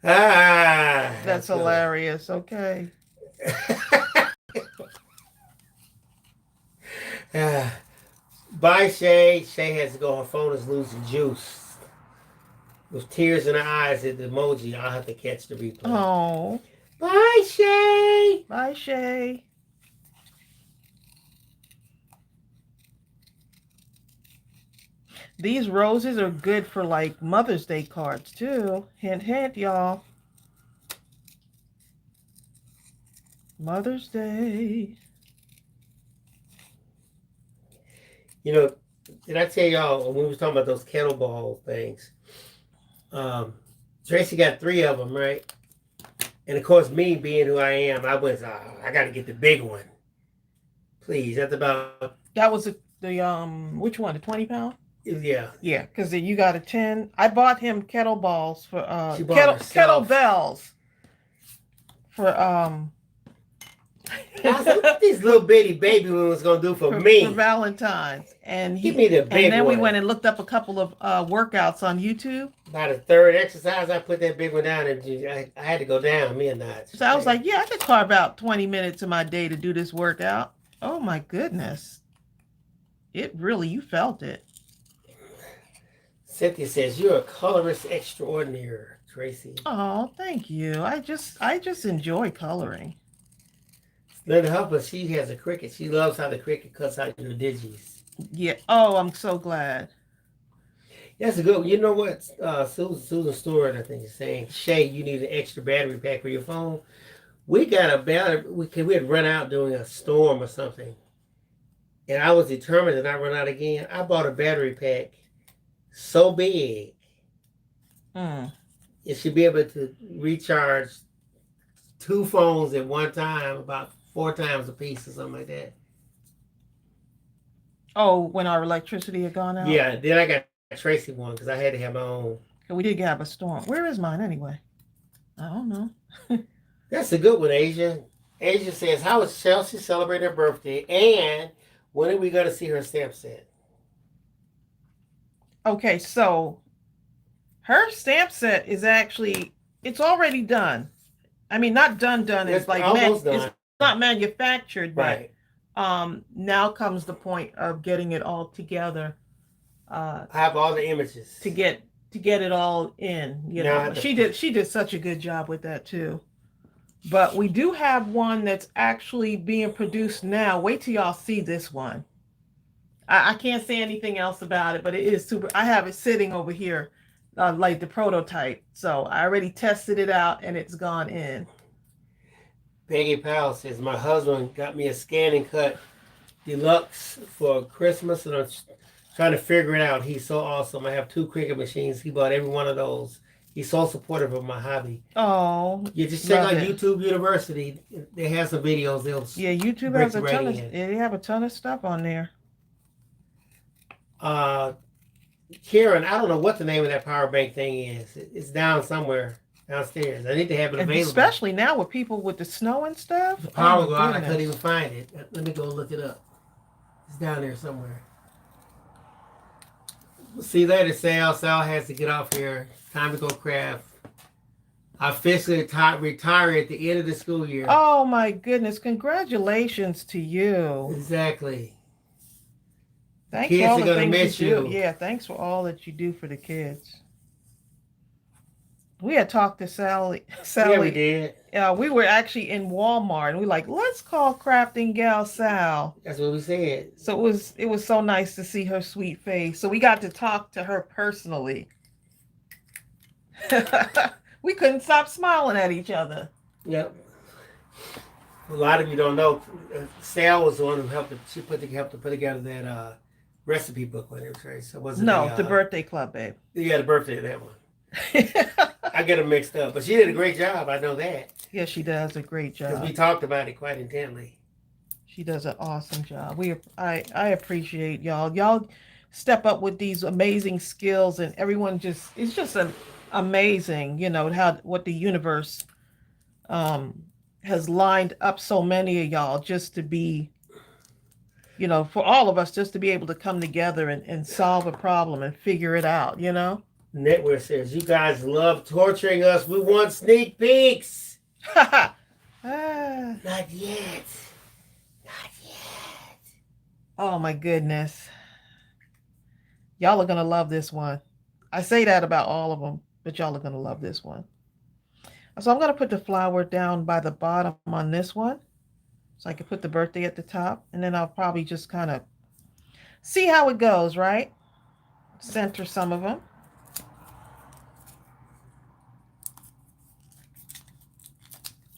A: That's hilarious. Okay.
B: Bye, Shay. Shay has to go. Her phone is losing juice. With tears in her eyes at the emoji. I'll have to catch the replay.
A: Oh.
B: Bye, Shay.
A: Bye, Shay. These roses are good for like Mother's Day cards too. Hint, hint, y'all. Mother's Day.
B: You know, did I tell y'all when we was talking about those kettlebell things? Tracy got 3 of them, right? And of course, me being who I am, I was, I got to get the big one. Please, that's about.
A: That was the which one? The 20 pound?
B: Yeah.
A: Yeah, because you got a 10. I bought him kettlebells for
B: kettlebells
A: for
B: I said, what these little bitty baby ones gonna do for me?
A: For Valentine's, and
B: Give me the big
A: and then
B: one.
A: we went and looked up a couple of workouts on YouTube.
B: By the third exercise, I put that big one down, and I had to go down me a notch.
A: So I was like, yeah, I could carve out 20 minutes of my day to do this workout. Oh my goodness, it really, you felt it.
B: Cynthia says you're a colorist extraordinaire, Tracy.
A: Oh, thank you. I just enjoy coloring.
B: Linda Hupper, she has a Cricut. She loves how the Cricut cuts out your digis.
A: Yeah. Oh, I'm so glad.
B: That's a good one. You know what? Susan Stewart, I think, is saying, Shay, you need an extra battery pack for your phone. We got a battery. We had run out during a storm or something. And I was determined to not run out again. I bought a battery pack so big. It should be able to recharge 2 phones at one time, about 4 times a piece or something like that.
A: Oh, when our electricity had gone out?
B: Yeah, then I got Tracey one because I had to have my own.
A: We did have a storm. Where is mine anyway? I don't know.
B: That's a good one, Asia. Asia says, how is Chelsea celebrating her birthday? And when are we going to see her stamp set?
A: Okay, so her stamp set is actually, it's already done. I mean, not done. It's like
B: almost done.
A: It's not manufactured,
B: right.
A: But now comes the point of getting it all together.
B: I have all the images
A: to get it all in. You know, she did such a good job with that too. But we do have one that's actually being produced now. Wait till y'all see this one. I can't say anything else about it, but it is super. I have it sitting over here, like the prototype. So I already tested it out and it's gone in.
B: Peggy Powell says, my husband got me a scan and cut deluxe for Christmas, and I'm trying to figure it out. He's so awesome. I have 2 Cricut machines. He bought every one of those. He's so supportive of my hobby.
A: Oh,
B: you just check out YouTube University. They have some videos.
A: YouTube has a ton of. They have a ton of stuff on there.
B: Karen, I don't know what the name of that power bank thing is. It's down somewhere downstairs. I need to have it available.
A: Especially now with people with the snow and stuff.
B: The power go out. I couldn't even find it. Let me go look it up. It's down there somewhere. See you later, Sal. Sal has to get off here. Time to go craft. I officially retire at the end of the school year.
A: Oh my goodness. Congratulations to you.
B: Exactly.
A: Thanks kids for all the things you do. Yeah, thanks for all that you do for the kids. We had talked to Sally.
B: Yeah, we did.
A: We were actually in Walmart, and we were like, let's call Crafting Gal Sal.
B: That's what we said.
A: So it was so nice to see her sweet face. So we got to talk to her personally. We couldn't stop smiling at each other.
B: Yep. A lot of you don't know, Sal was the one who helped to put together that recipe book with it, right? So wasn't
A: the birthday club, babe.
B: Yeah, the birthday of that one. I get them mixed up, but she did a great job. I know that.
A: Yeah, she does a great job.
B: Because we talked about it quite intently.
A: She does an awesome job. I appreciate y'all. Y'all step up with these amazing skills, and everyone it's just amazing, you know, what the universe has lined up so many of y'all just to be, you know, for all of us just to be able to come together and solve a problem and figure it out, you know?
B: Network says, you guys love torturing us. We want sneak peeks. Not yet. Not yet.
A: Oh my goodness. Y'all are going to love this one. I say that about all of them, but y'all are going to love this one. So I'm going to put the flower down by the bottom on this one. So I can put the birthday at the top. And then I'll probably just kind of see how it goes, right? Center some of them.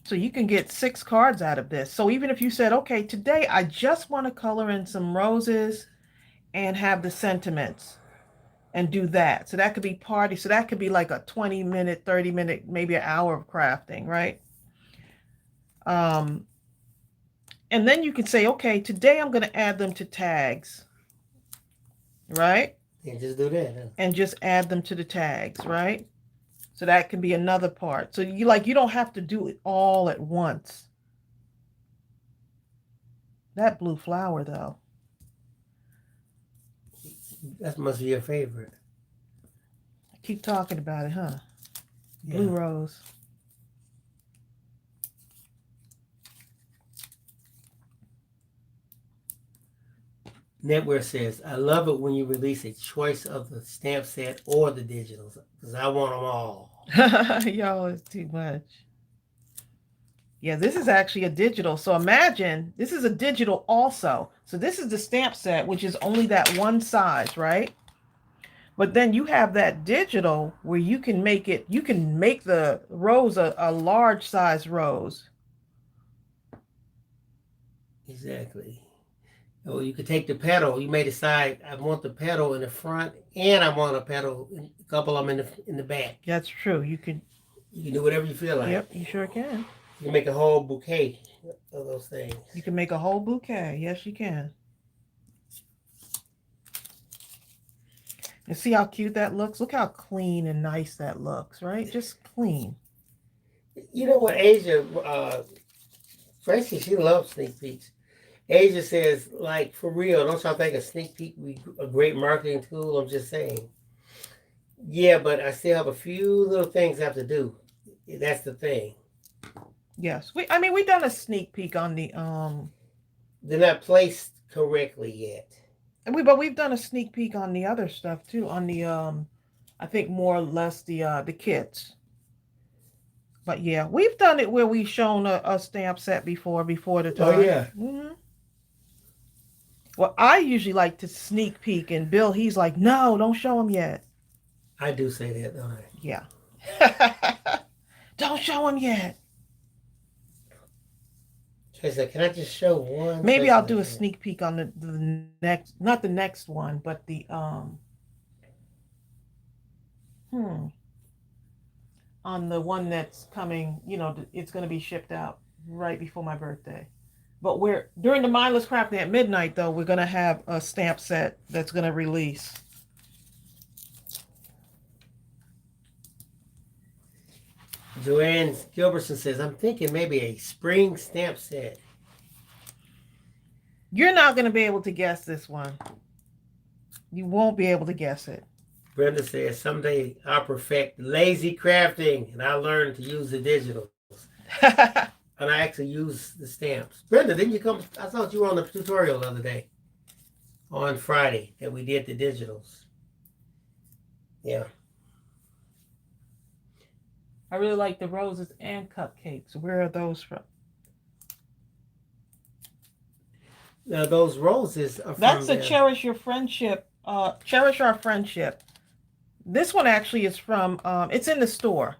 A: So you can get 6 cards out of this. So even if you said, okay, today I just want to color in some roses and have the sentiments and do that. So that could be party. So that could be like a 20-minute, 30-minute, maybe an hour of crafting, right? And then you can say, okay, today I'm going to add them to tags, right?
B: And just do that. Huh?
A: And just add them to the tags, right? So that can be another part. So you don't have to do it all at once. That blue flower though.
B: That must be your favorite.
A: I keep talking about it, huh?
B: Yeah.
A: Blue rose.
B: Network says, I love it when you release a choice of the stamp set or the digitals because I want them all.
A: Y'all is too much. Yeah, this is actually a digital. So imagine this is a digital also. So this is the stamp set, which is only that one size, right? But then you have that digital where you can make the rose a large size rose.
B: Exactly. Or you could take the petal. You may decide I want the petal in the front and I want a petal, a couple of them in the back.
A: That's true. You can
B: do whatever you feel like.
A: Yep, you sure can.
B: You can make a whole bouquet of those things.
A: You can make a whole bouquet. Yes, you can. And see how cute that looks? Look how clean and nice that looks, right? Just clean.
B: You know what, Asia, Tracy, she loves sneak peeks. Asia says, like, for real, don't y'all think a sneak peek would be a great marketing tool? I'm just saying. Yeah, but I still have a few little things I have to do. That's the thing.
A: Yes. We've done a sneak peek on the
B: They're not placed correctly yet.
A: But we've done a sneak peek on the other stuff too, on the I think more or less the kits. But yeah, we've done it where we've shown a stamp set before the time.
B: Oh yeah.
A: Mm-hmm. Well, I usually like to sneak peek, and Bill, he's like, no, don't show him yet.
B: I do say that, don't I?
A: Yeah. Don't show him yet.
B: Tracy, can I just show one?
A: Maybe I'll do a sneak peek on the next, not the next one, but the on the one that's coming. It's going to be shipped out right before my birthday. But during the Mindless Crafting at midnight, though, we're going to have a stamp set that's going to release.
B: Joanne Gilbertson says, I'm thinking maybe a spring stamp set.
A: You're not going to be able to guess this one. You won't be able to guess it.
B: Brenda says, someday I'll perfect lazy crafting and I'll learn to use the digitals. And I actually use the stamps. Brenda, didn't you come? I thought you were on the tutorial the other day. On Friday that we did the digitals. Yeah.
A: I really like the roses and cupcakes. Where are those from?
B: Now those roses are
A: That's
B: from
A: the Cherish Your Friendship. Cherish Our Friendship. This one actually is from, it's in the store.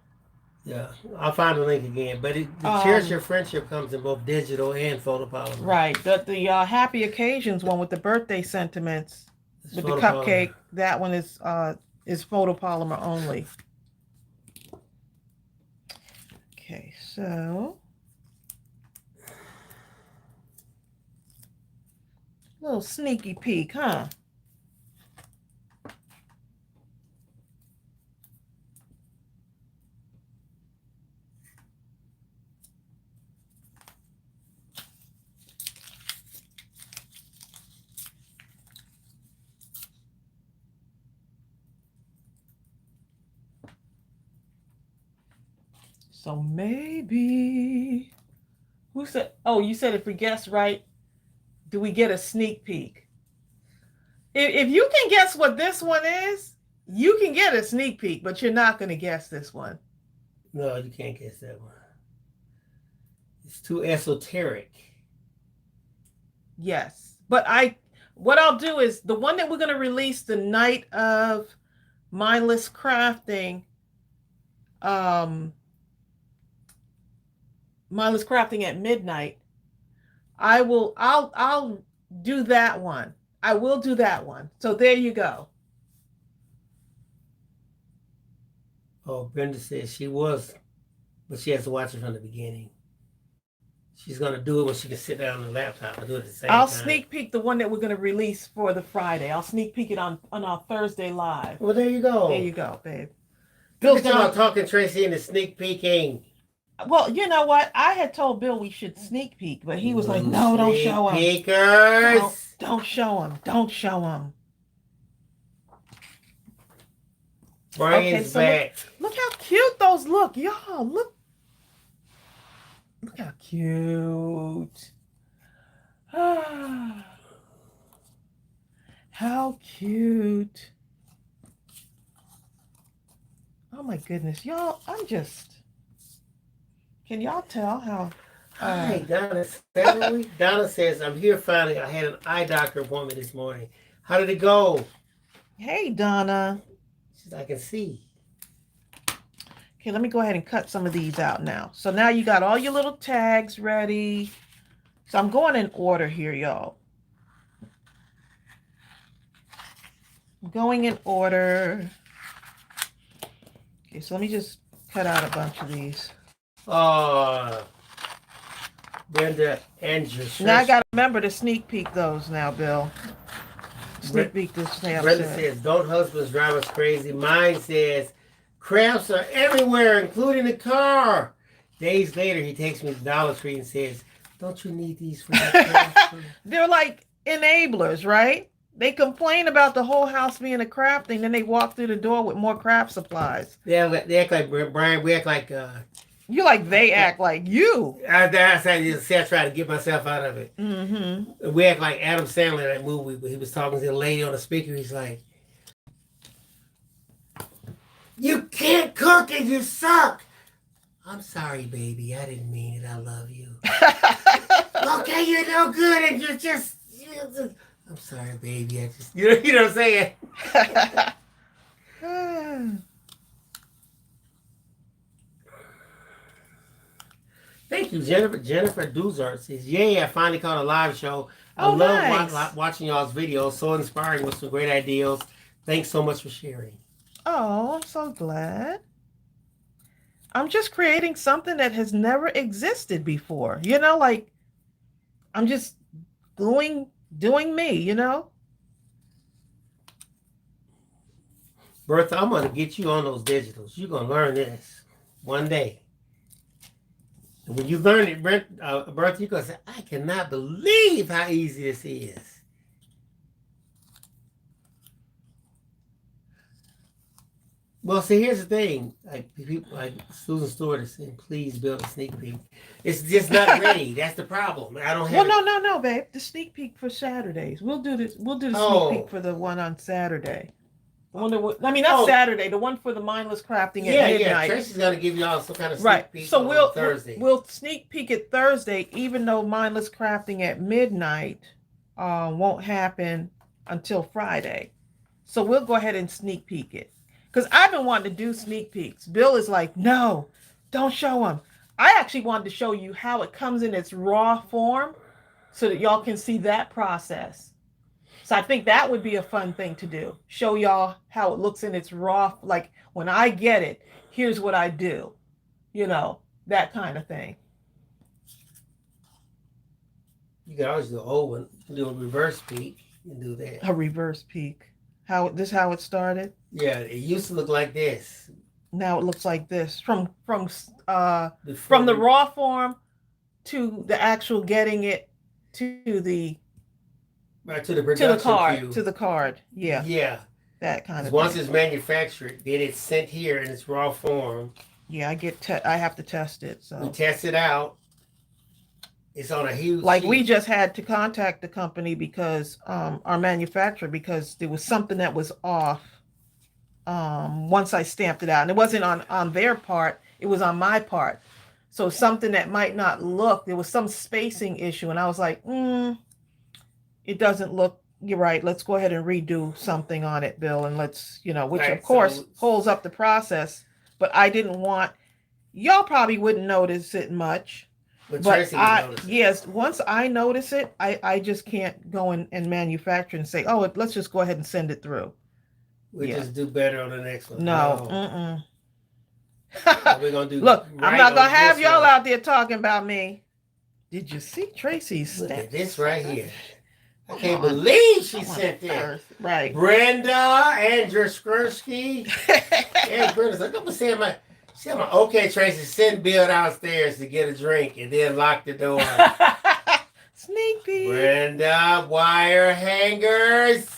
B: Yeah, I'll find the link again. But the Cherish Your Friendship comes in both digital and photopolymer.
A: Right. The Happy Occasions one with the birthday sentiments, it's with the cupcake, that one is photopolymer only. Okay, so little sneaky peek, huh? So maybe, who said, oh, you said if we guess right, do we get a sneak peek? If you can guess what this one is, you can get a sneak peek, but you're not going to guess this one.
B: No, you can't guess that one. It's too esoteric.
A: Yes. But what I'll do is the one that we're going to release the night of Mindless Crafting, Mindless Crafting at midnight, I'll do that one. I will do that one. So there you go.
B: Oh, Brenda says she was, but she has to watch it from the beginning. She's going to do it when she can sit down on the laptop and do it at the same time.
A: I'll sneak peek the one that we're going to release for the Friday. I'll sneak peek it on our Thursday live.
B: Well, there you go.
A: There you go, babe. Bill's
B: Look at
A: gonna.
B: y'all talking Tracey into sneak peeking.
A: Well, you know what? I had told Bill we should sneak peek, but he was like, "No, don't show him.
B: Sneak peekers.
A: Don't show him. Don't show him."
B: Brian's back.
A: Look how cute those look, y'all. Look how cute. How cute. Oh my goodness, y'all! Can y'all tell how?
B: Hi, Donna. Donna says, I'm here finally. I had an eye doctor appointment this morning. How did it go?
A: Hey, Donna.
B: She says, I can see.
A: Okay, let me go ahead and cut some of these out now. So now you got all your little tags ready. So I'm going in order here, y'all. I'm going in order. Okay, so let me just cut out a bunch of these.
B: Brenda Andrew.
A: Now I got to remember to sneak peek those now, Bill. Sneak peek this now.
B: Brenda says, don't husbands drive us crazy. Mine says, crafts are everywhere, including the car. Days later, he takes me to Dollar Tree and says, don't you need these for your craft?
A: They're like enablers, right? They complain about the whole house being a crafting, then they walk through the door with more craft supplies.
B: They act like Brian. We act like...
A: You're like, they act like you.
B: I try to get myself out of it. Mm-hmm. We act like Adam Sandler in that movie where he was talking to the lady on the speaker. He's like, you can't cook and you suck. I'm sorry, baby. I didn't mean it. I love you. Okay, you're no good and you're just... I'm sorry, baby. I just... You know what I'm saying? Thank you, Jennifer. Jennifer Duzart says, yay, I finally caught a live show. I love watching y'all's videos. So inspiring with some great ideas. Thanks so much for sharing.
A: Oh, I'm so glad. I'm just creating something that has never existed before. You know, like, I'm just doing me, you know?
B: Bertha, I'm going to get you on those digitals. You're going to learn this one day. And when you learn it, Bertha, you're going to say, I cannot believe how easy this is. Well, see, here's the thing. Like people like Susan Stewart is saying, please build a sneak peek. It's just not ready. That's the problem. I don't have.
A: Well, no, babe. The sneak peek for Saturdays. We'll do this. We'll do the sneak peek for the one on Saturday. Not Saturday. The one for the Mindless Crafting at midnight.
B: Yeah. Tracey's gonna give y'all some kind of sneak peek.
A: So
B: on Thursday.
A: We'll sneak peek it Thursday, even though Mindless Crafting at midnight won't happen until Friday. So we'll go ahead and sneak peek it. Because I've been wanting to do sneak peeks. Bill is like, no, don't show them. I actually wanted to show you how it comes in its raw form so that y'all can see that process. So I think that would be a fun thing to do. Show y'all how it looks in its raw, like when I get it, here's what I do. You know, that kind of thing.
B: You can always do an old one, do a reverse peek and do that.
A: A reverse peek. How it started?
B: Yeah, it used to look like this.
A: Now it looks like this. From the raw form to the actual getting it to the card. Yeah.
B: Yeah.
A: That kind of
B: once
A: thing.
B: It's manufactured, then it's sent here in its raw form.
A: Yeah, I have to test it. So
B: we test it out. It's on a huge sheet.
A: We just had to contact the company because our manufacturer, because there was something that was off once I stamped it out. And it wasn't on their part, it was on my part. So something that might not look, there was some spacing issue. And I was like, it doesn't look, you're right. Let's go ahead and redo something on it, Bill. And let's, which of course holds up the process. But I didn't want, y'all probably wouldn't notice it much. But yes, once I notice it, I just can't go and manufacture and say, oh, let's just go ahead and send it through.
B: We just do better on the next one.
A: No.
B: We're gonna do.
A: Look, I'm not gonna have y'all out there talking about me. Did you see Tracey's stamp?
B: Look at this right here. I can't believe she
A: Come on,
B: sent that.
A: Earth. Right.
B: Brenda Andruskirski. Hey, Brenda's like, I'm saying she had my, okay, Tracy, send Bill downstairs to get a drink and then lock the door.
A: Sneak peek.
B: Brenda, wire hangers.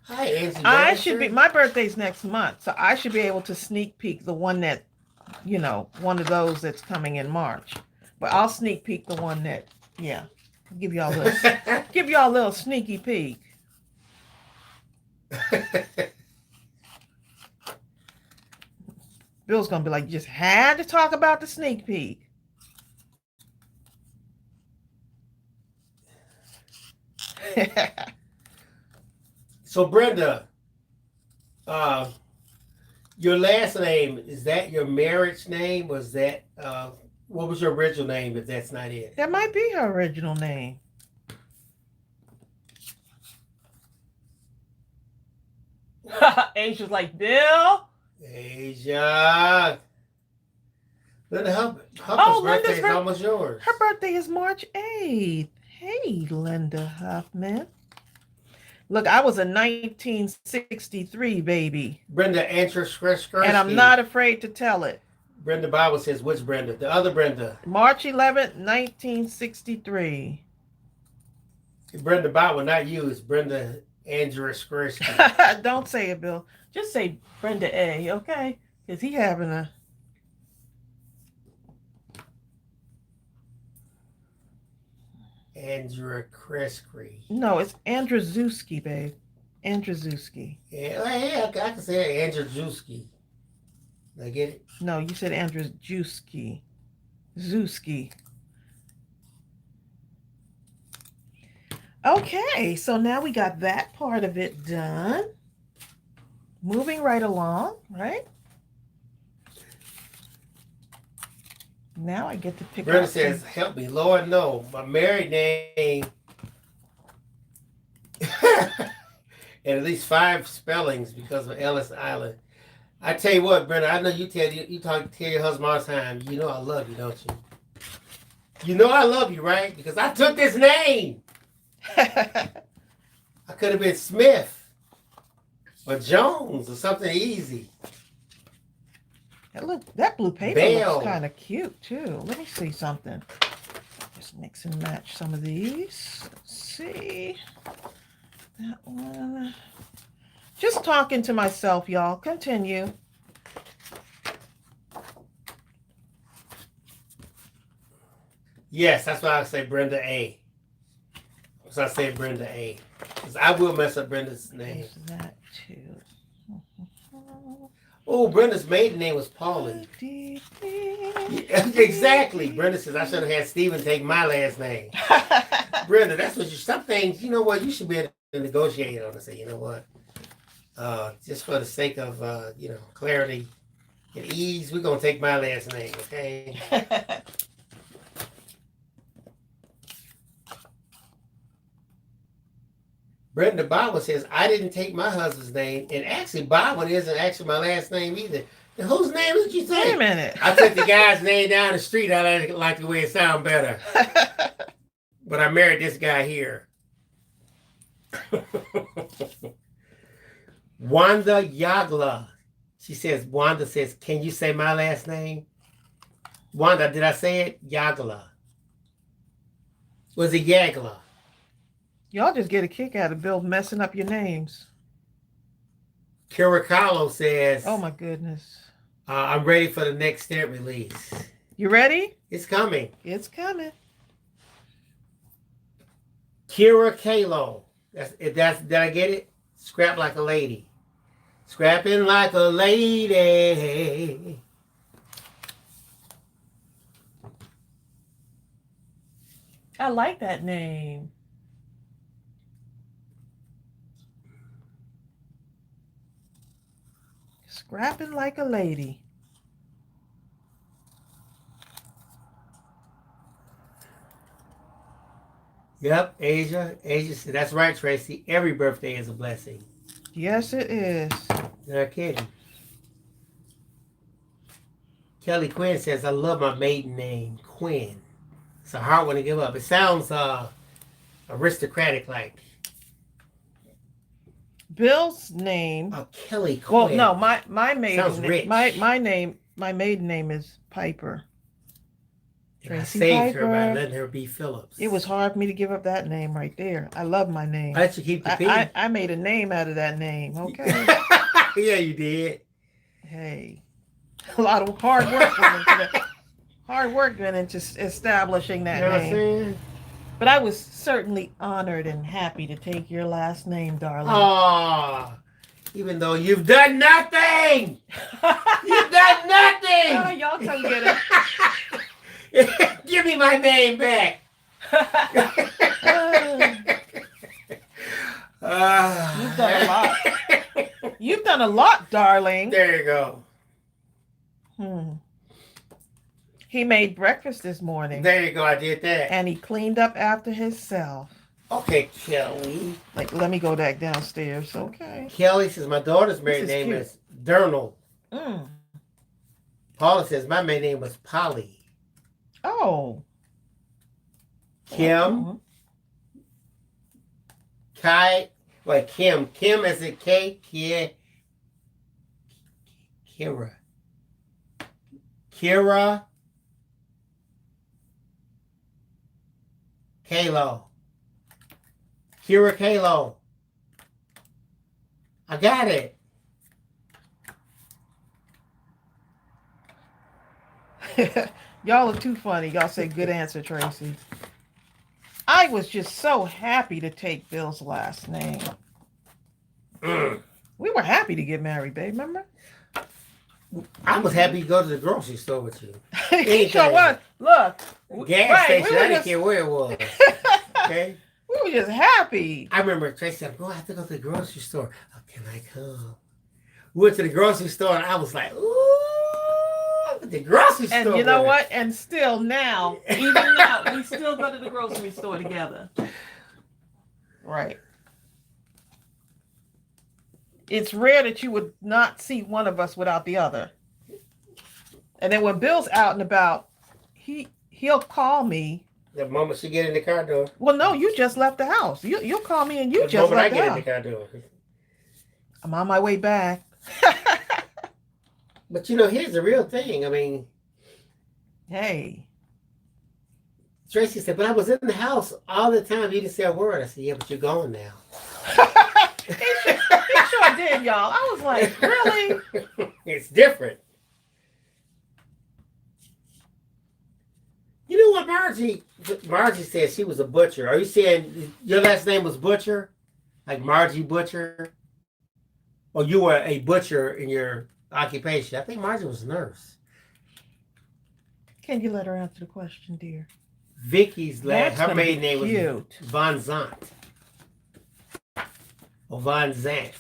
B: Hi, Angie.
A: I should be, my birthday's next month, so I should be able to sneak peek the one that, you know, one of those that's coming in March. But I'll sneak peek the one that, yeah. Give y'all a little sneaky peek. Bill's gonna be like, you just had to talk about the sneak peek.
B: So Brenda, your last name, is that your marriage name? Was that what was your original name if that's not it?
A: That might be her original name. Asia's like, Bill?
B: Asia. Linda
A: Oh,
B: Huffman's birthday is
A: Linda's
B: almost yours.
A: Her birthday is March 8th. Hey, Linda Huffman. Look, I was a 1963 baby.
B: Brenda Andruskirski.
A: And I'm not afraid to tell it.
B: Brenda Bible says, which Brenda? The other Brenda.
A: March 11th, 1963.
B: Brenda Bible, not you. It's Brenda Andruskirski.
A: Don't say it, Bill. Just say Brenda A, okay? Because he having a...
B: Andruskirski.
A: No, it's Andrzejewski, babe. Andrzejewski.
B: Yeah, I can say it. Andrzejewski. I get it?
A: No, you said Andrzejewski. Zewski. Okay, so now we got that part of it done. Moving right along, right? Now I get to pick
B: Brenda
A: up
B: says, help me. Lord, no. My married name and at least 5 spellings because of Ellis Island. I tell you what, Brenda, I know you tell your husband all the time, you know I love you, don't you? You know I love you, right? Because I took this name. I could have been Smith or Jones or something easy.
A: Look, that blue paper looks kind of cute too. Let me see something. Just mix and match some of these. Let's see. That one. Just talking to myself, y'all. Continue.
B: Yes, that's why I say Brenda A. So I say Brenda A. Because I will mess up Brenda's name.
A: There's that too.
B: Oh, Brenda's maiden name was Paulie. Yeah, exactly. Brenda says I should have had Stephen take my last name. Brenda, that's what some things, you know what, you should be able to negotiate on and say, you know what, just for the sake of, clarity and ease, we're going to take my last name, okay? Brenda Bowen says, I didn't take my husband's name, and actually Bowen isn't actually my last name either. And whose name did you take?
A: Wait a minute.
B: I took the guy's name down the street. I like the way it sounds better. But I married this guy here. Wanda Yagla. Wanda says, can you say my last name? Wanda, did I say it? Yagla. Was it Yagla?
A: Y'all just get a kick out of Bill messing up your names.
B: Kirikalo says,
A: oh my goodness.
B: I'm ready for the next stamp release.
A: You ready?
B: It's coming.
A: It's coming.
B: Kira Kalo. Did I get it? Scrap like a lady. Scrapping like a lady.
A: I like that name. Scrapping like a lady.
B: Yep, Asia. Asia said, that's right, Tracy. Every birthday is a blessing.
A: Yes, it is.
B: Not kidding. Kelly Quinn says, I love my maiden name, Quinn. It's a hard one to give up. It sounds aristocratic like.
A: Bill's name.
B: Oh, Kelly
A: Well,
B: Quinn.
A: no, my maiden
B: Sounds rich.
A: my maiden name is Piper.
B: And I
A: Tracey
B: saved her by
A: Piper.
B: letting her be Phillips.
A: It was hard for me to give up that name right there. I love my name.
B: I let you keep the P.
A: I made a name out of that name. Okay.
B: Yeah, you did.
A: Hey, a lot of hard work went into that. Hard work went into establishing that
B: You know what I'm
A: name.
B: saying?
A: But I was certainly honored and happy to take your last name, darling.
B: Oh, even though you've done nothing. You've done nothing.
A: Oh, y'all come get
B: it. Give me my name back.
A: You've done a lot. You've done a lot, darling.
B: There you go.
A: He made breakfast this morning.
B: There you go. I did that.
A: And he cleaned up after himself.
B: Okay, Kelly.
A: Like, let me go back downstairs. Okay.
B: Kelly says my daughter's married name is Dernal. Paula says my maiden name was Polly.
A: Oh.
B: Kim. Kai. Like Kim. Kim as in K. Kira. Kalo. Kira Kalo. I got it.
A: Y'all are too funny. Y'all say good answer, Tracy. I was just so happy to take Bill's last name. We were happy to get married, babe. Remember?
B: I was happy to go to the grocery store with you.
A: He sure was. Look.
B: Gas station. I didn't care where it was. Okay?
A: We were just happy.
B: I remember Tracy said, I have to go to the grocery store. Oh, can I come? We went to the grocery store and I was like, ooh, the grocery store.
A: And you know what? And still now, even now, we still go to the grocery store together. Right. It's rare that you would not see one of us without the other. And then when Bill's out and about, he'll call me.
B: The moment she get in the car door.
A: Well, no, you just left the house. You'll call me and you just left the house. The moment I get in the car door.
B: I'm
A: on my way back.
B: But you know, here's the real thing. I mean,
A: hey.
B: Tracy said, but I was in the house all the time. You didn't say a word. I said, yeah, but you're gone now.
A: He sure did, y'all. I was like, really?
B: It's different. You know what Margie said she was a butcher. Are you saying your last name was Butcher? Like Margie Butcher? Or you were a butcher in your occupation? I think Margie was a nurse.
A: Can you let her answer the question, dear?
B: Vicky's last, her maiden name was Von Zant. Or Von Zant.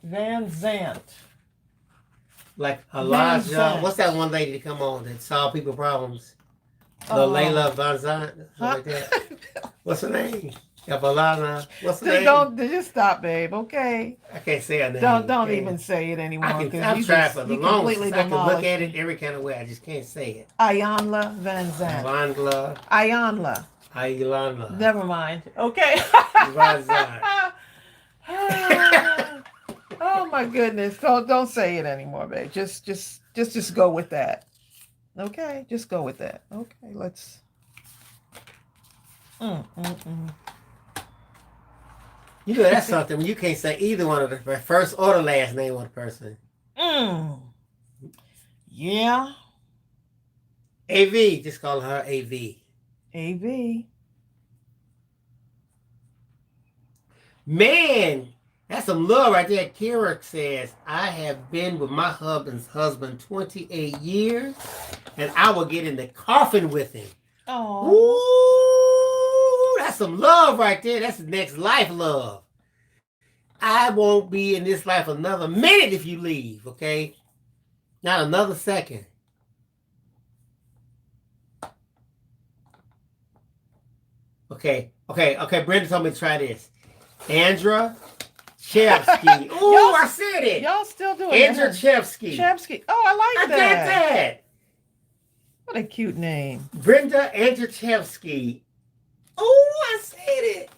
A: Van Zant.
B: Like Elijah. What's that one lady to come on that solve people problems? Layla Von Zant? Like that. What's her name? Evelana. What's her name?
A: Don't just stop, babe. Okay.
B: I can't say her name.
A: Don't even say it anymore.
B: I'm trying for the longest. I can look at it every kind of way. I just can't say it.
A: Ayanla Van Zant. Ayanla. Never mind. Okay.
B: Von Zant.
A: Oh my goodness! Don't say it anymore, babe. Just go with that. Okay, just go with that. Okay, let's.
B: You know that's something when you can't say either one of the first or the last name of the person.
A: Yeah.
B: AV, just call her AV.
A: AV.
B: Man, that's some love right there. Kira says, I have been with my husband 28 years, and I will get in the coffin with him.
A: Oh.
B: Ooh, that's some love right there. That's the next life love. I won't be in this life another minute if you leave, okay? Not another second. Okay. Brenda told me to try this. Andra Chevsky. Ooh, I said it.
A: Y'all still doing it.
B: Andra Chevsky.
A: Oh, I like that.
B: I got that.
A: What a cute name.
B: Brenda Andrzejewski. Oh, I said it.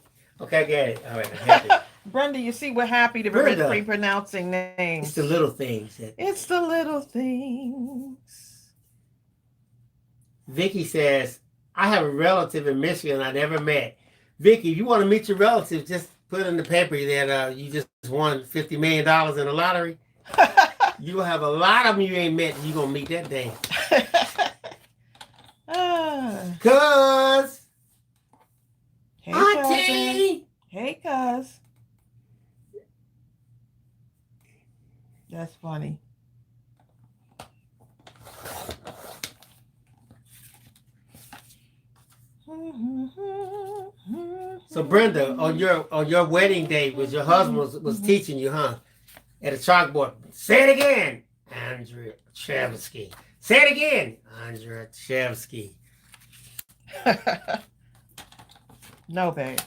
B: Okay, I get it. All right, I'm happy.
A: Brenda, you see, we're happy to be pre-pronouncing names.
B: It's the little things.
A: It's the little things.
B: Vicky says, I have a relative in Michigan I never met. Vicky, if you want to meet your relative, just put in the paper that you just won $50 million in the lottery. You'll have a lot of them you ain't met, and you're going to meet that day. Cuz.
A: Hey,
B: Auntie.
A: Hey, cuz. That's funny.
B: So Brenda, on your wedding day, was your husband was teaching you, huh? At a chalkboard. Say it again, Andrea Chevsky. Say it again, Andrea Chevsky.
A: No, babe.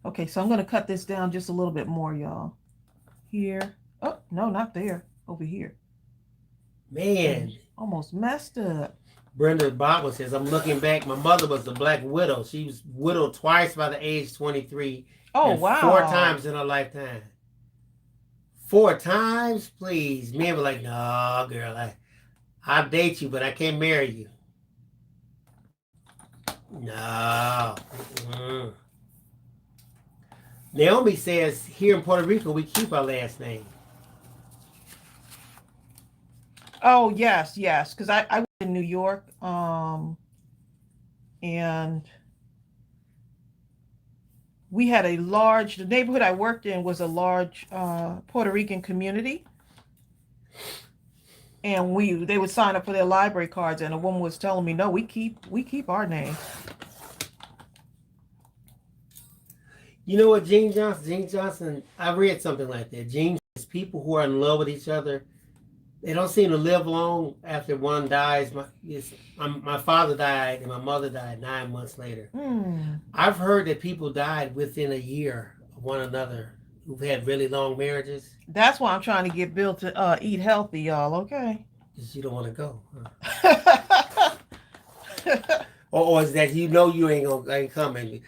A: Okay, so I'm going to cut this down just a little bit more, y'all. Here. Oh, no, not there. Over here.
B: Man.
A: Almost messed up.
B: Brenda Bible says, I'm looking back. My mother was a black widow. She was widowed twice by the age 23.
A: Oh, wow.
B: 4 times in her lifetime. 4 times? Please. Men were like, no, girl, I'll date you, but I can't marry you. No. Mm-mm. Naomi says, here in Puerto Rico, we keep our last name.
A: Oh, yes. Because I was in New York, and we had the neighborhood I worked in was a large Puerto Rican community. And they would sign up for their library cards, and a woman was telling me, no, we keep our name.
B: You know what, Gene Johnson, I read something like that. Gene says people who are in love with each other, they don't seem to live long after one dies. My father died and my mother died 9 months later. I've heard that people died within a year of one another who've had really long marriages.
A: That's why I'm trying to get Bill to eat healthy, y'all, okay?
B: Because you don't want to go. Huh? or is that you ain't coming?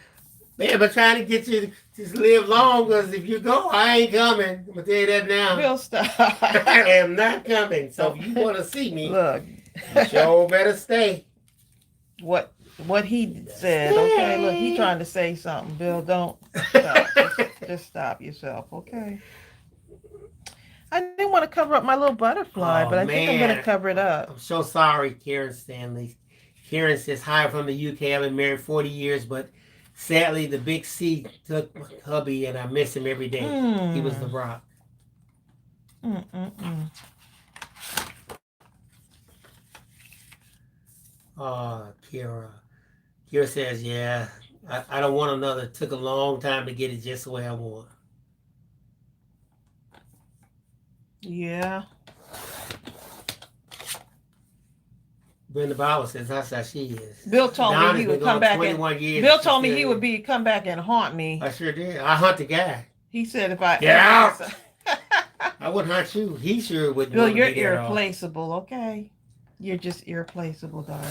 B: Man, I'm trying to get you to just live long, because if you go, I ain't coming. I'm going to tell you that now.
A: Bill, stop.
B: I am not coming. So if you want to see me,
A: look,
B: you sure better stay.
A: What he said, okay? Look, he trying to say something. Bill, don't stop. Just stop yourself, okay? I didn't want to cover up my little butterfly, but I think I'm going to cover it up.
B: I'm so sorry, Karen Stanley. Karen says, hi from the UK. I've been married 40 years, but sadly, the big C took my hubby, and I miss him every day. He was the rock. Kira. Kira says, yeah, I don't want another. It took a long time to get it just the way I want.
A: Yeah.
B: Brenda Bauer says that's how she is.
A: Bill told me he would come back. Bill told me he would come back and haunt me.
B: I sure did. I hunt the guy.
A: He said if I
B: get out, I wouldn't hunt you. He sure would.
A: Bill, you're irreplaceable. Okay, you're just irreplaceable, darling.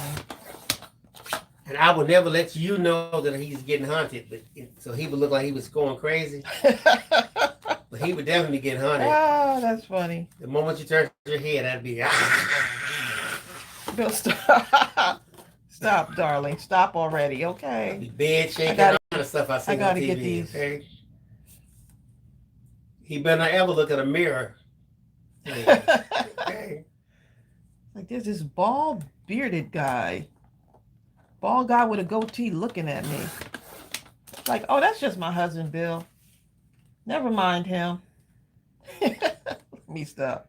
B: And I would never let you know that he's getting hunted, but so he would look like he was going crazy. But he would definitely get hunted.
A: Oh, that's funny.
B: The moment you turn your head, that'd be.
A: Bill, stop. Stop, darling. Stop already, okay?
B: The bed shaking, all kind of stuff I see on TV.
A: Get these.
B: Okay? He better not ever look at a mirror. Okay?
A: Like there's this bald, bearded guy. Bald guy with a goatee looking at me. Like, oh, that's just my husband, Bill. Never mind him. Let me stop.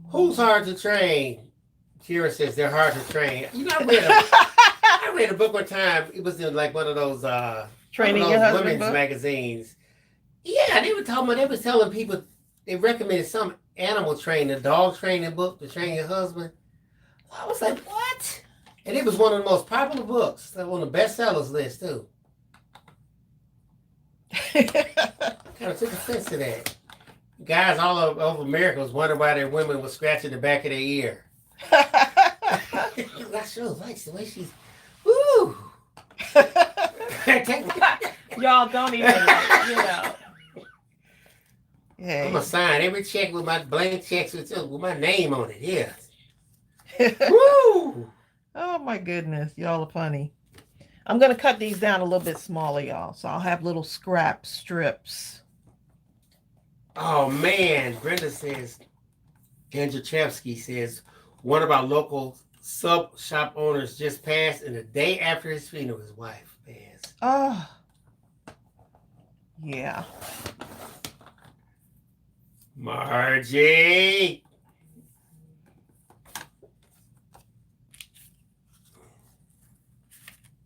B: Who's hard to train? Kira says they're hard to train. You know, I read a book one time. It was in like one of those
A: training your husband
B: women's
A: book?
B: Magazines. Yeah, they were telling people they recommended some animal training, a dog training book to train your husband. I was like, what? And it was one of the most popular books, on the bestsellers list too. Kind of took offense to that. Guys all over America was wondering why their women were scratching the back of their ear. I sure like the way she's. Woo!
A: Y'all don't even like,
B: I'm gonna
A: Hey.
B: sign every check with my blank checks with my name on it. Yes. Woo!
A: Oh my goodness, y'all are funny. I'm gonna cut these down a little bit smaller, y'all. So I'll have little scrap strips.
B: Oh man, Brenda says, Andrzejewski says, one of our local sub shop owners just passed, and the day after his funeral, his wife passed.
A: Oh, yeah.
B: Margie.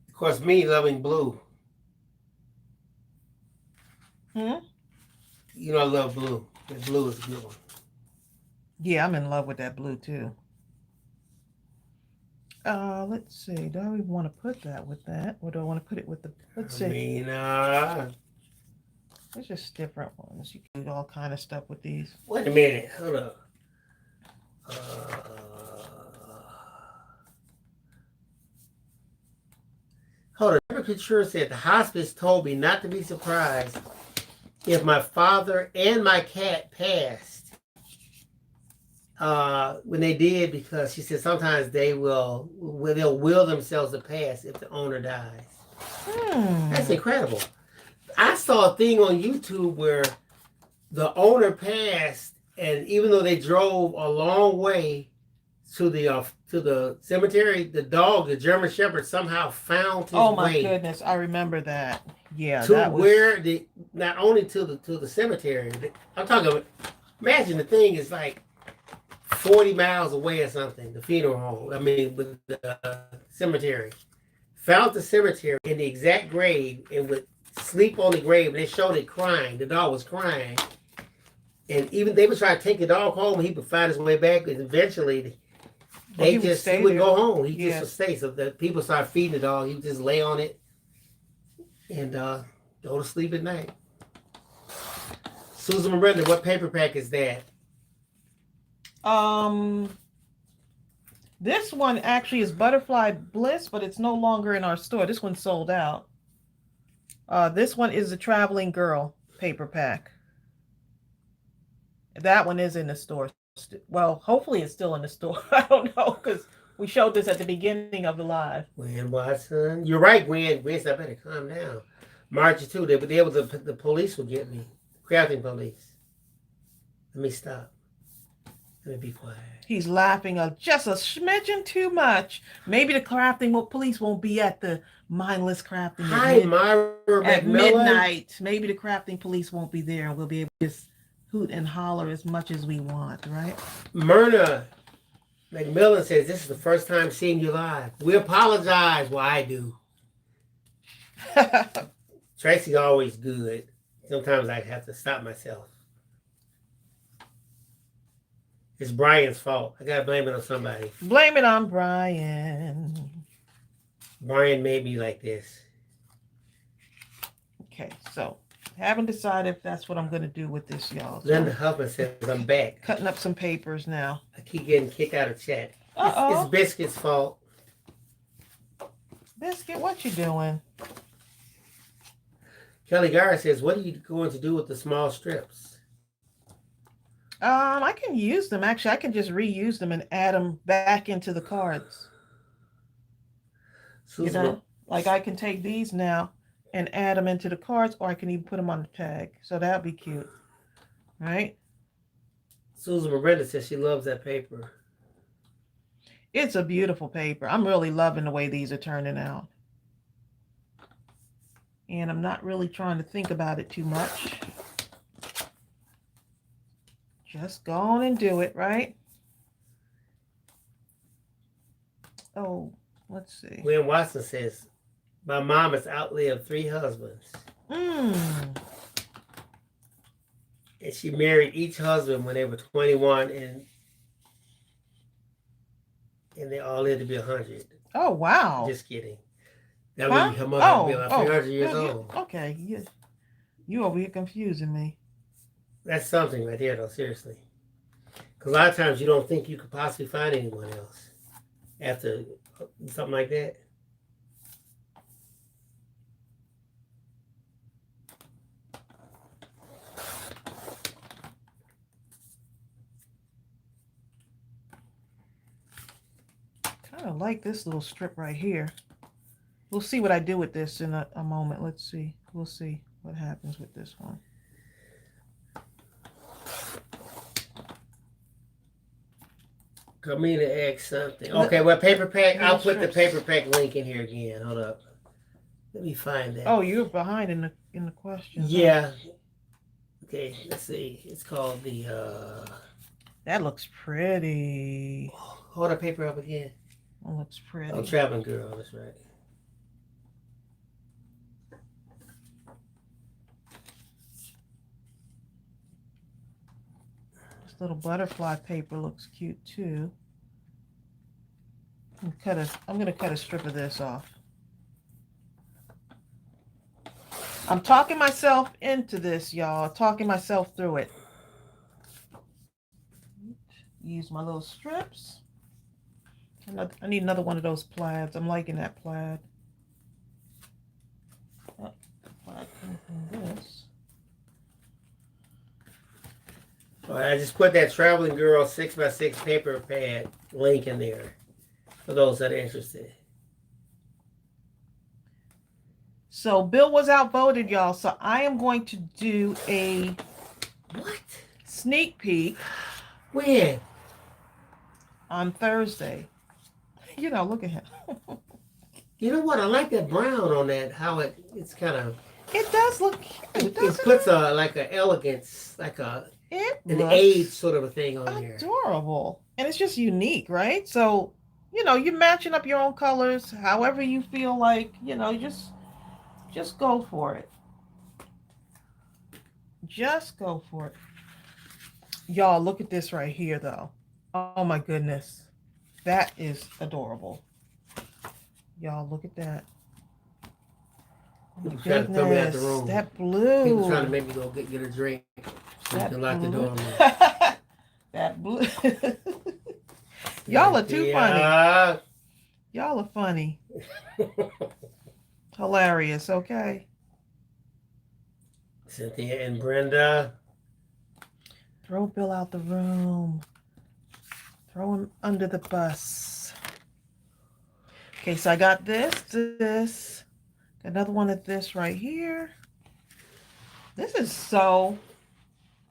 B: Of course, me loving blue.
A: Hmm?
B: You know I love blue. The blue is a good one.
A: Yeah, I'm in love with that blue too. Let's see. Do I even want to put that with that? Or do I want to put it with the, let's see.
B: I mean,
A: There's just different ones. You can do all kind of stuff with these.
B: wait a minute. Hold up. Hold on. Reverend Couture said the hospice told me not to be surprised if my father and my cat passed. When they did, because she said sometimes they'll will themselves to pass if the owner dies. That's incredible. I saw a thing on YouTube where the owner passed, and even though they drove a long way to the cemetery, the dog, the German Shepherd, somehow found his way.
A: Oh my goodness, I remember that. Yeah,
B: to
A: that was...
B: where not only to the cemetery. I'm talking about. Imagine the thing is like 40 miles away or something. The funeral home. I mean, with the cemetery. Found the cemetery in the exact grave and would sleep on the grave. And they showed it crying. The dog was crying. And even they would try to take the dog home. And he would find his way back. And eventually, he would go home. He just would stay. So the people started feeding the dog. He would just lay on it and go to sleep at night. Susan Miranda, what paper pack is that?
A: This one actually is Butterfly Bliss, but it's no longer in our store. This one's sold out. This one is the Traveling Girl paper pack. That one is in the store. Well, hopefully it's still in the store. I don't know, because we showed this at the beginning of the live.
B: Gwen Watson. You're right, Gwen. Gwen said, I better calm down. March too. The police will get me. Crafting police. Let me stop. Let me be quiet.
A: He's laughing just a smidgen too much. Maybe the crafting police won't be at the Mindless Crafting at midnight. Maybe the crafting police won't be there, and we'll be able to just hoot and holler as much as we want, right?
B: Myrna McMillan says, this is the first time seeing you live. We apologize. Well, I do. Tracy's always good. Sometimes I have to stop myself. It's Brian's fault. I gotta blame it on somebody.
A: Blame it on Brian.
B: Brian made me like this.
A: Okay, so haven't decided if that's what I'm gonna do with this, y'all. So
B: Linda Huffman says, I'm back.
A: Cutting up some papers now.
B: I keep getting kicked out of chat. It's Biscuit's fault.
A: Biscuit, what you doing?
B: Kelly Garrett says, what are you going to do with the small strips?
A: I can use them. Actually, I can just reuse them and add them back into the cards.
B: Susan,
A: like I can take these now and add them into the cards, or I can even put them on the tag. So that'd be cute, right?
B: Susan Miranda says she loves that paper.
A: It's a beautiful paper. I'm really loving the way these are turning out. And I'm not really trying to think about it too much. Just go on and do it, right? Oh, let's see.
B: Gwen Watson says, my mom has outlived 3 husbands. And she married each husband when they were 21, and they all lived to be 100.
A: Oh, wow.
B: Just kidding. That would be her mother be about 300 years old.
A: Okay, you over here confusing me.
B: That's something right there, though, seriously. Because a lot of times you don't think you could possibly find anyone else after something like that?
A: Kind of like this little strip right here. We'll see what I do with this in a moment. Let's see. We'll see what happens with this one.
B: Come in to ask something. Okay, well, paper pack. I'll put the
A: strips.
B: paper pack link in here again. Hold up. Let me find that.
A: Oh, you're behind in the questions.
B: Yeah. Huh? Okay, let's see. It's called the.
A: That looks pretty.
B: Hold the paper up again.
A: That looks pretty.
B: Oh, Traveling Girl. That's right.
A: This little butterfly paper looks cute too. I'm gonna cut a strip of this off. I'm talking myself into this, y'all. Talking myself through it. Use my little strips. I need another one of those plaids. I'm liking that plaid. Oh, plaid from this.
B: All right, I just put that Traveling Girl 6x6 paper pad link in there for those that are interested.
A: So Bill was outvoted, y'all. So I am going to do a sneak peek.
B: When?
A: On Thursday. You know, look at him.
B: You know what? I like that brown on that. How it's kind of.
A: It does look cute.
B: It puts like an elegance, like an age sort of a thing on there.
A: Adorable, and it's just unique, right? So, you know, you're matching up your own colors, however you feel like. You know, just go for it. Just go for it. Y'all, look at this right here, though. Oh my goodness. That is adorable. Y'all, look at that. Oh my goodness. That blue.
B: People trying to make me go get a drink so you can lock the door on me.
A: That blue. Y'all are too funny. Y'all are funny. Hilarious, okay?
B: Cynthia and Brenda.
A: Throw Bill out the room. Throw him under the bus. Okay, so I got this. Got another one of this right here. This is so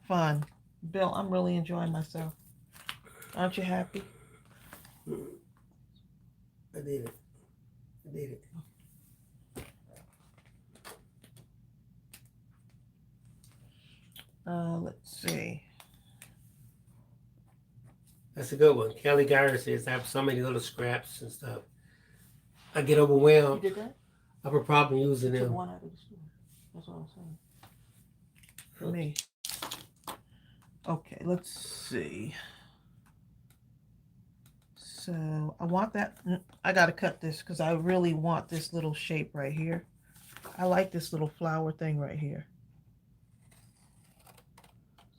A: fun. Bill, I'm really enjoying myself. Aren't you happy?
B: I did it.
A: Let's see.
B: That's a good one. Kelly Geyer says, I have so many little scraps and stuff. I get overwhelmed.
A: You did that?
B: I have a problem using them.
A: Took one out of the store. That's what I'm saying. For me. Okay, let's see. So I want that. I got to cut this because I really want this little shape right here. I like this little flower thing right here.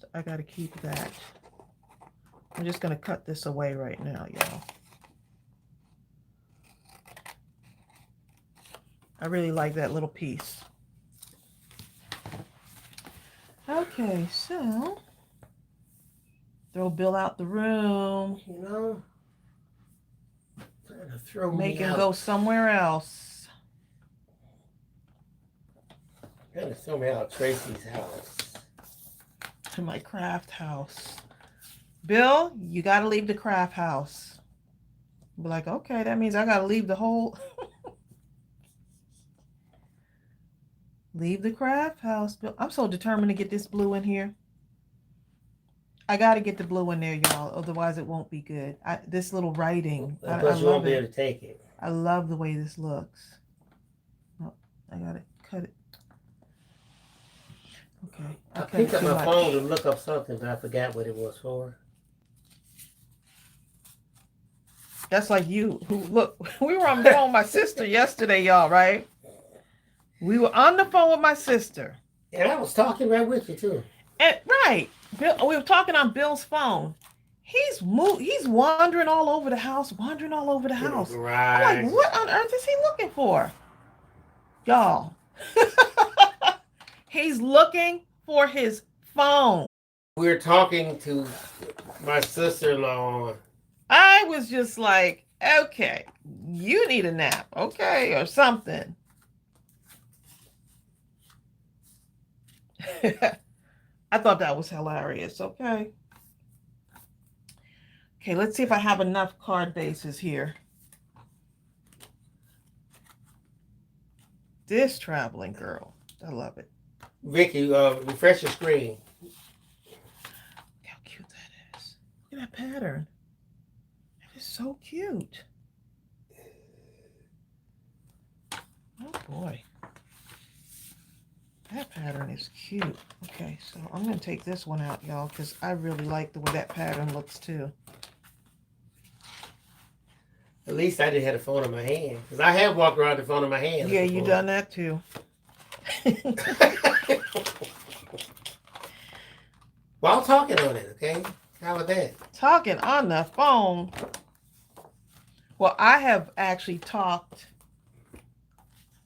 A: So I got to keep that. I'm just going to cut this away right now, y'all. I really like that little piece. Okay, so throw Bill out the room.
B: You know, trying to throw
A: Make
B: me
A: him
B: out.
A: go somewhere else.
B: Trying to throw me out of Tracy's house.
A: To my craft house. Bill, you got to leave the craft house. Be like, okay, that means I got to leave the whole... Leave the craft house. Bill, I'm so determined to get this blue in here. I got to get the blue in there, y'all. Otherwise, it won't be good. This little writing.
B: I you won't be able to take it.
A: I love the way this looks. Oh, I got to cut it. Okay.
B: I picked up my phone to look up something, but I forgot what it was for.
A: That's like you. Look, we were on the phone with my sister yesterday, y'all, right? We were on the phone with my sister.
B: And I was talking right with you, too.
A: And, right. Bill, we were talking on Bill's phone. He's wandering all over the house, wandering all over the house. I'm like, what on earth is he looking for? Y'all. He's looking for his phone.
B: We're talking to my sister-in-law.
A: I was just like, okay, you need a nap, okay, or something. I thought that was hilarious, okay. Okay, let's see if I have enough card bases here. This traveling girl, I love it.
B: Vicky, refresh your screen.
A: Look how cute that is. Look at that pattern. That is so cute. Oh boy. That pattern is cute. Okay, so I'm going to take this one out, y'all, because I really like the way that pattern looks too.
B: At least I didn't have the phone in my hand. Because I have walked around the phone in my hand.
A: Yeah, you done that too.
B: While talking on it, okay? How about that?
A: Talking on the phone. Well, I have actually talked.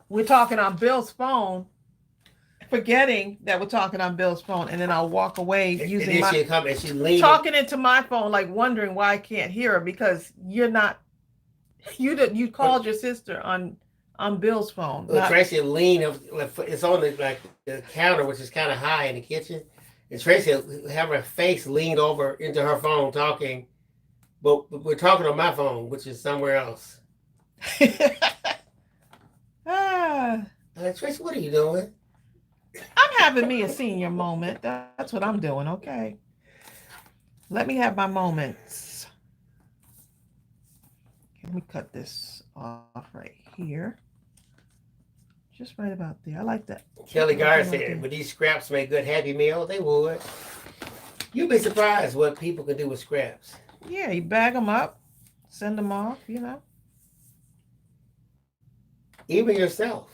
A: We're talking on Bill's phone, forgetting that we're talking on Bill's phone, and then I'll walk away using my talking into my phone, like wondering why I can't hear her because you're not. You called your sister on Bill's phone.
B: Well, Tracey lean. It's on the counter, which is kind of high in the kitchen. And Tracey have her face leaned over into her phone talking, but we're talking on my phone, which is somewhere else. Tracey, what are you doing?
A: I'm having me a senior moment. That's what I'm doing. Okay. Let me have my moments. Let me cut this off right here. Just right about there. I like that.
B: Kelly Gar said, would these scraps make good Happy Meal? They would. You'd be surprised what people can do with scraps.
A: Yeah, you bag them up, send them off, you know.
B: Even yourself.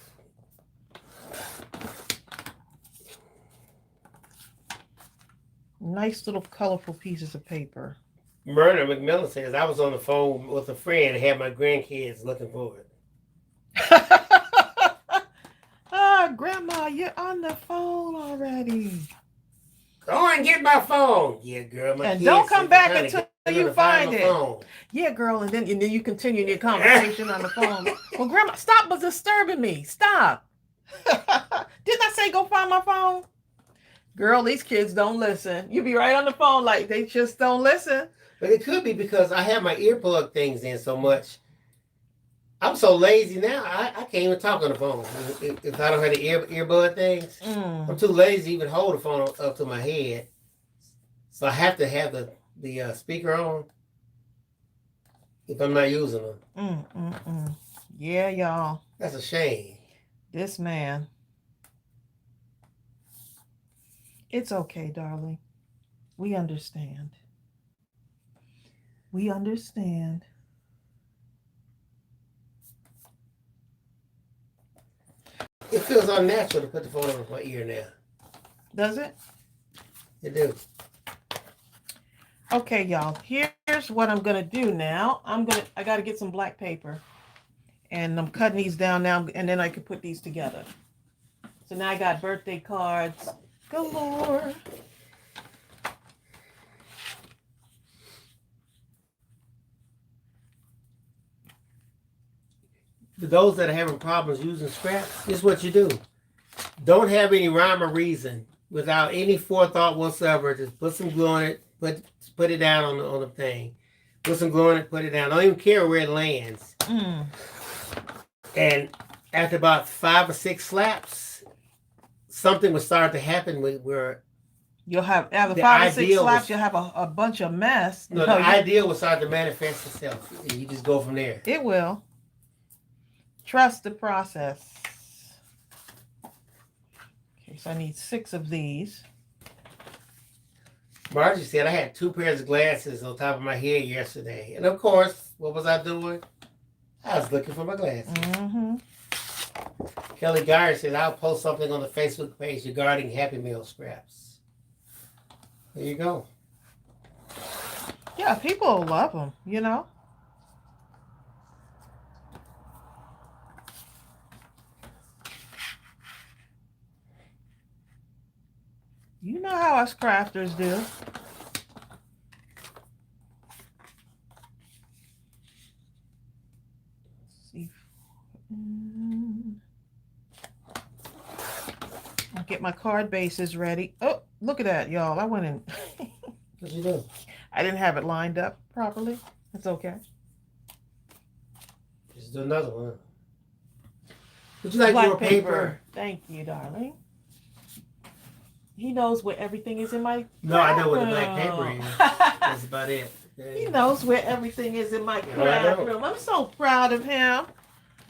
A: Nice little colorful pieces of paper.
B: Myrna McMillan says, I was on the phone with a friend and had my grandkids looking for it.
A: Grandma, you're on the phone already.
B: Go and get my phone. Yeah, girl. My
A: and
B: kids
A: don't come back until you find it.
B: Phone.
A: Yeah, girl. And then you continue your conversation on the phone. Well, Grandma, stop disturbing me. Stop. Didn't I say go find my phone? Girl, these kids don't listen. You be right on the phone like they just don't listen.
B: But it could be because I have my earplug things in so much. I'm so lazy now, I can't even talk on the phone. If I don't have the earbud things, I'm too lazy to even hold the phone up to my head. So I have to have the speaker on if I'm not using them.
A: Yeah, y'all.
B: That's a shame.
A: This man. It's okay, darling. We understand. We understand.
B: It feels unnatural to put the phone over my ear now.
A: Does it?
B: It do.
A: Okay, y'all. Here's what I'm gonna do now. I gotta get some black paper. And I'm cutting these down now, and then I can put these together. So now I got birthday cards galore.
B: For those that are having problems using scraps, this is what you do. Don't have any rhyme or reason without any forethought whatsoever. Just put some glue on it, put it down on the thing. Put some glue on it, put it down. Don't even care where it lands. And after about 5 or 6 slaps, something will start to happen where
A: you'll have after 5 or 6 slaps, you'll have a bunch of mess.
B: No, the idea will start to manifest itself. And you just go from there.
A: It will. Trust the process. Okay, so I need 6 of these.
B: Margie said I had 2 pairs of glasses on top of my head yesterday. And of course, what was I doing? I was looking for my glasses. Kelly Geyer said I'll post something on the Facebook page regarding Happy Meal scraps. There you go.
A: Yeah, people love them, you know. You know how us crafters do. Let's see. I'll get my card bases ready. Oh, look at that, y'all. I went in.
B: What you do?
A: I didn't have it lined up properly. It's okay.
B: Just do another one. Would you like
A: Black
B: more paper?
A: Thank you, darling. He knows where everything is in my
B: No, I know where the black paper is. That's about it.
A: He knows where everything is in my craft room. I'm so proud of him.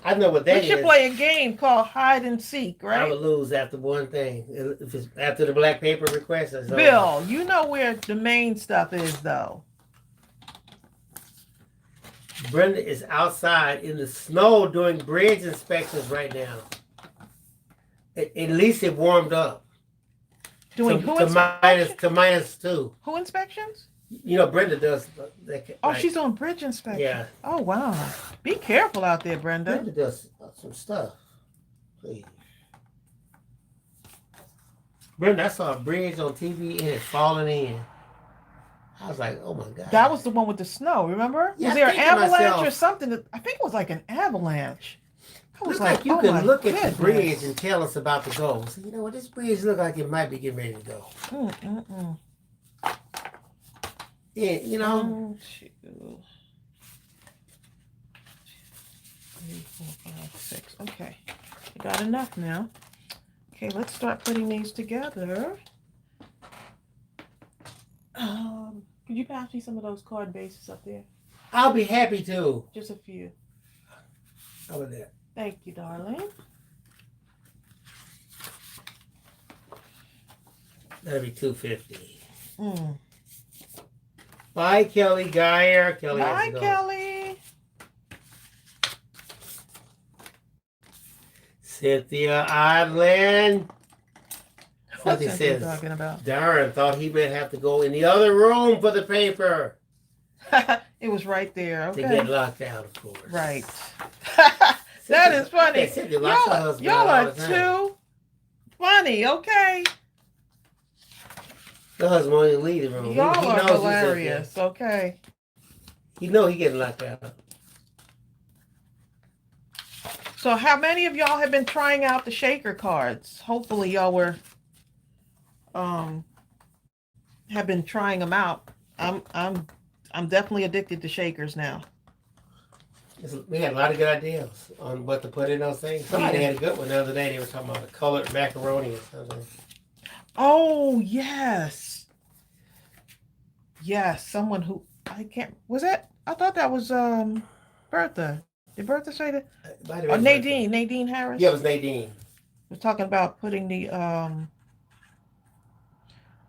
B: I know what that is.
A: We should play a game called hide and seek, right?
B: I would lose after one thing. If it's after the black paper request, that's
A: Bill,
B: over.
A: you know where the main stuff is, though.
B: Brenda is outside in the snow doing bridge inspections right now. At least it warmed up.
A: Doing
B: to,
A: who
B: to
A: inspections?
B: -2.
A: Who inspections?
B: You know, Brenda does.
A: Oh, she's on bridge inspection.
B: Yeah.
A: Oh, wow. Be careful out there, Brenda.
B: Brenda does some stuff. Please. Brenda, I saw a bridge on TV and it falling in. I was like, oh my God.
A: That was the one with the snow, remember?
B: Yeah,
A: was there an avalanche
B: myself,
A: or something? I think it was like an avalanche. I was
B: like you
A: oh
B: can look
A: goodness.
B: at the bridge and tell us about the goals. You know what? This bridge look like it might be getting ready to go. Yeah, you know.
A: 1, 2, 3, 4, 5, 6. Okay. We got enough now. Okay, let's start putting these together. Could you pass me some of those card bases up there?
B: I'll be happy to.
A: Just a few.
B: How about that?
A: Thank you, darling.
B: That'll be $2.50. Bye, Kelly Geyer. Kelly.
A: Bye, Kelly.
B: Cynthia Odland.
A: What's
B: Cynthia
A: Cynthia
B: says,
A: talking about?
B: Darren thought he might have to go in the other room for the paper.
A: It was right there. Okay.
B: To get locked out, of course.
A: Right. That is funny. Y'all are too funny, okay?
B: The husband won't leave the room.
A: Y'all are hilarious, okay?
B: He know he getting locked out.
A: So how many of y'all have been trying out the shaker cards? Hopefully y'all were have been trying them out. I'm definitely addicted to shakers now.
B: We had a lot of good ideas on what to put in those things. Somebody had a good one the other day. They were talking about a colored macaroni or something.
A: Oh, yes. Yes, someone who, I can't, was that? I thought that was Bertha. Did Bertha say that? Or Nadine, Bertha. Nadine Harris?
B: Yeah, it was Nadine.
A: We're talking about putting the,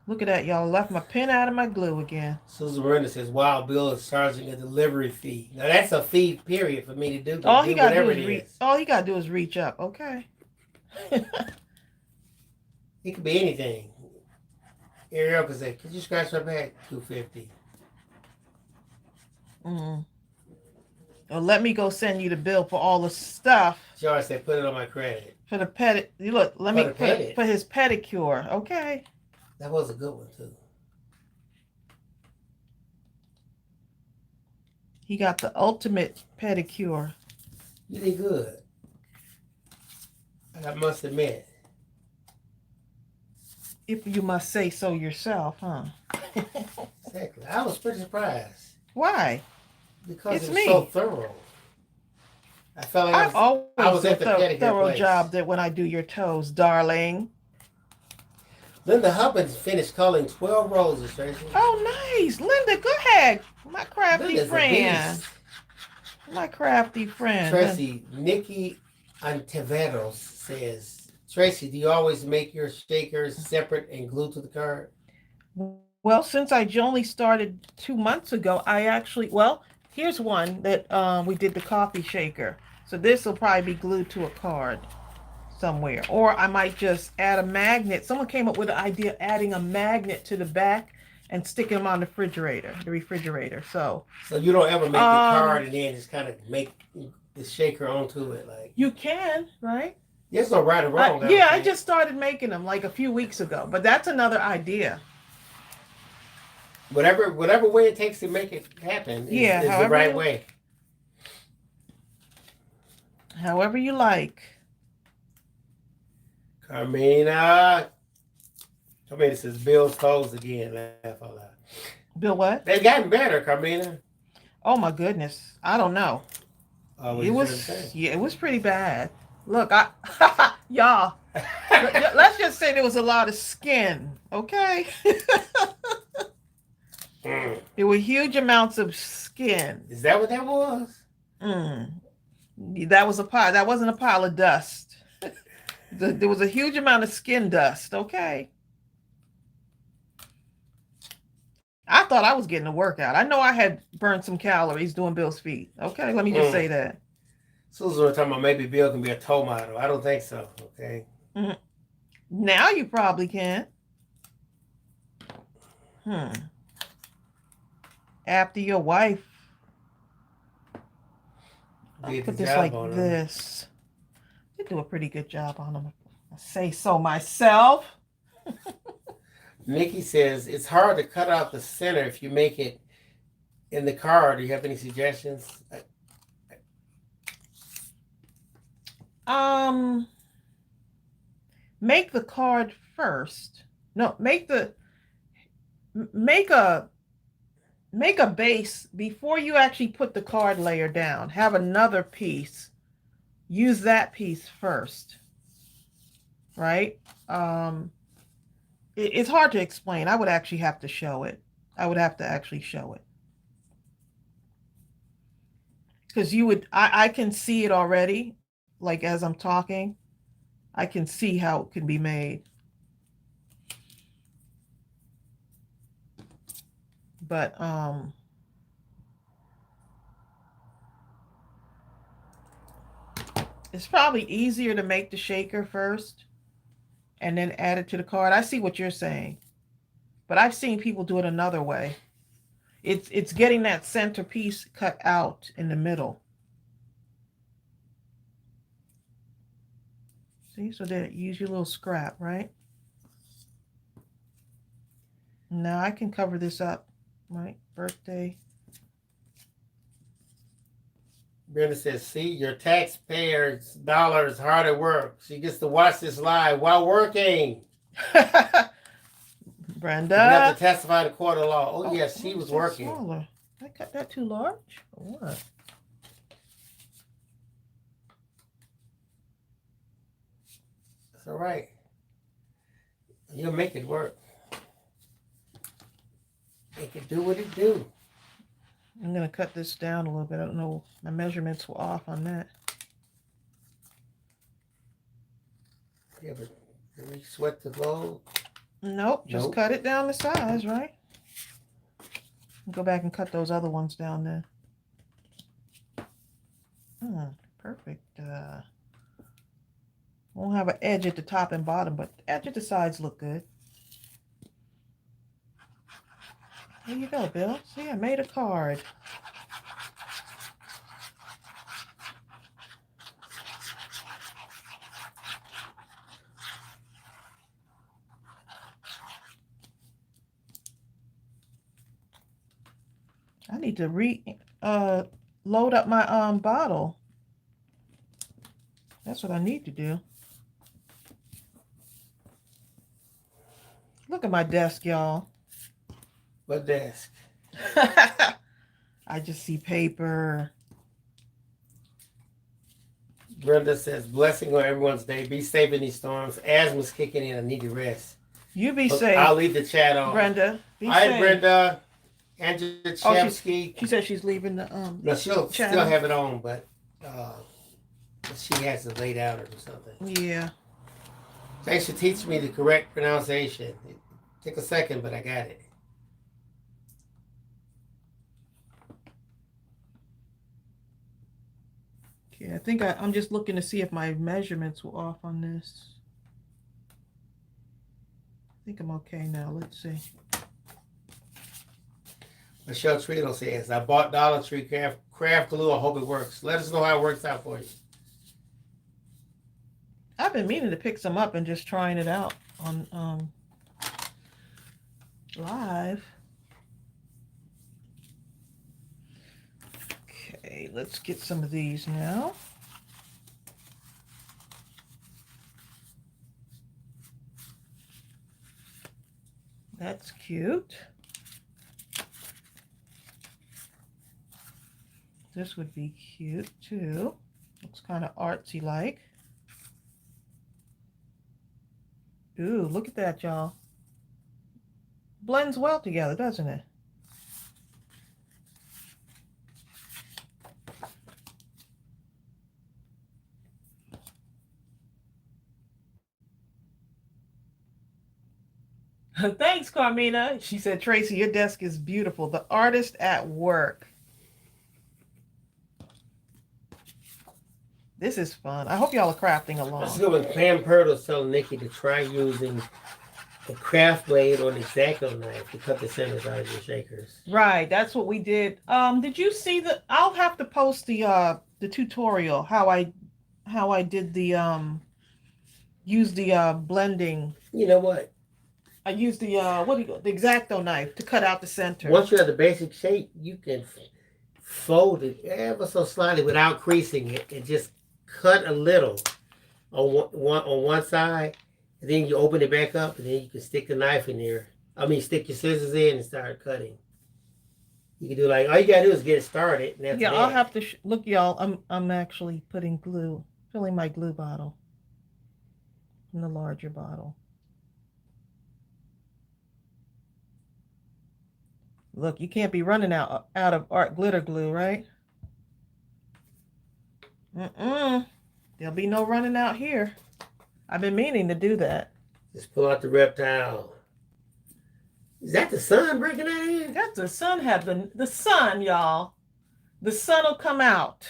A: look at that, y'all. Left my pen out of my glue again.
B: Susan Miranda says, wow, Bill is charging a delivery fee. Now, that's a fee, period, for me to do.
A: All he got to do is reach up, okay?
B: It could be anything. Ariel could say, could you scratch my back? $2.50.
A: Well, let me go send you the bill for all the stuff.
B: George said, put it on my credit.
A: For the look, let me put his pedicure, okay?
B: That was a good one, too.
A: He got the ultimate pedicure.
B: You did good. I must admit.
A: If you must say so yourself, huh?
B: Exactly. I was pretty surprised.
A: Why?
B: Because it's so thorough. I felt like
A: I was at the thorough job that when I do your toes, darling.
B: Linda Hubbins finished coloring 12 roses, Tracy.
A: Oh, nice. Linda, go ahead. My crafty friend. My crafty friend.
B: Tracy, Nikki Antiveros says, Tracy, do you always make your shakers separate and glued to the card?
A: Well, since I only started 2 months ago, here's one that we did the coffee shaker. So this will probably be glued to a card somewhere. Or I might just add a magnet. Someone came up with the idea of adding a magnet to the back and sticking them on the refrigerator. So
B: you don't ever make the card and then just kind of make the shaker onto it, like
A: you can, right?
B: There's no right or wrong.
A: I just started making them like a few weeks ago, but that's another idea.
B: Whatever way it takes to make it happen is the right way.
A: However you like.
B: Carmina says Bill's closed again. Laugh out loud.
A: Bill what?
B: They've gotten better, Carmina.
A: Oh my goodness. I don't know. It was pretty bad. Look, y'all, let's just say there was a lot of skin, okay? There were huge amounts of skin.
B: Is that what that was?
A: That was a pile. That wasn't a pile of dust. There was a huge amount of skin dust, okay? I thought I was getting a workout. I know I had burned some calories doing Bill's feet. Okay, let me just say that.
B: Susan was talking about maybe Bill can be a toe model. I don't think so, okay?
A: Now you probably can. After your wife. I'll put this like this. They do a pretty good job on them. I say so myself.
B: Nikki says it's hard to cut out the center if you make it in the card. Do you have any suggestions?
A: Make the card first. No, make a base before you actually put the card layer down. Have another piece. Use that piece first. Right? It's hard to explain. I would actually have to show it. I would have to actually show it. Because I can see it already. Like as I'm talking, I can see how it can be made. But it's probably easier to make the shaker first and then add it to the card. I see what you're saying, but I've seen people do it another way. It's getting that center piece cut out in the middle. See, so there, use your little scrap, right? Now I can cover this up, right? Birthday.
B: Brenda says, see, your taxpayers' dollars hard at work. She gets to watch this live while working.
A: Brenda.
B: You have to testify to court of law. Oh, yes, she was working.
A: Smaller. I cut that too large? Or what?
B: That's all right. You'll make it work. Make it do what it do.
A: I'm going to cut this down a little bit. I don't know. My measurements were off on that.
B: Yeah, but did we sweat the load?
A: Nope. Just cut it down the size, right? Go back and cut those other ones down there. Perfect. Won't have an edge at the top and bottom, but the edge at the sides look good. There you go, Bill. See, I made a card. I need to load up my bottle. That's what I need to do. Look at my desk, y'all.
B: What desk?
A: I just see paper.
B: Brenda says, blessing on everyone's day. Be safe in these storms. Asthma's kicking in. I need to rest.
A: You be safe.
B: I'll leave the chat on.
A: Brenda, be
B: safe. All right,
A: safe.
B: Brenda. Angela Chevsky.
A: She said she's leaving the
B: No, she'll still have it on, but she has it laid out or something.
A: Yeah.
B: Thanks for teaching me the correct pronunciation. It took a second, but I got it.
A: Okay, I think I'm just looking to see if my measurements were off on this. I think I'm okay now. Let's see.
B: Michelle Trino says, I bought Dollar Tree craft glue. I hope it works. Let us know how it works out for you.
A: I've been meaning to pick some up and just trying it out on live. Okay, let's get some of these now. That's cute. This would be cute too. Looks kind of artsy like. Ooh, look at that, y'all. Blends well together, doesn't it? Thanks, Carmina. She said, Tracy, your desk is beautiful. The artist at work. This is fun. I hope y'all are crafting along.
B: Let's go with Pam Purtle's telling Nikki to try using a craft blade or an X-Acto knife to cut the centers out of your shakers.
A: Right, that's what we did. Did you see the? I'll have to post the tutorial how I did the use the blending.
B: You know what?
A: I used the the X-Acto knife to cut out the center.
B: Once you have the basic shape, you can fold it ever so slightly without creasing it, and just cut a little on one side, and then you open it back up, and then you can stick the knife in there. I mean, stick your scissors in and start cutting. You can do like all you gotta do is get it started. And that's
A: Yeah,
B: it.
A: I'll have to look, y'all. I'm actually putting glue, filling my glue bottle in the larger bottle. Look, you can't be running out of art glitter glue, right? There'll be no running out here. I've been meaning to do that.
B: Just pull out the reptile. Is that the sun breaking out here?
A: That's the sun. The sun, y'all. The sun will come out.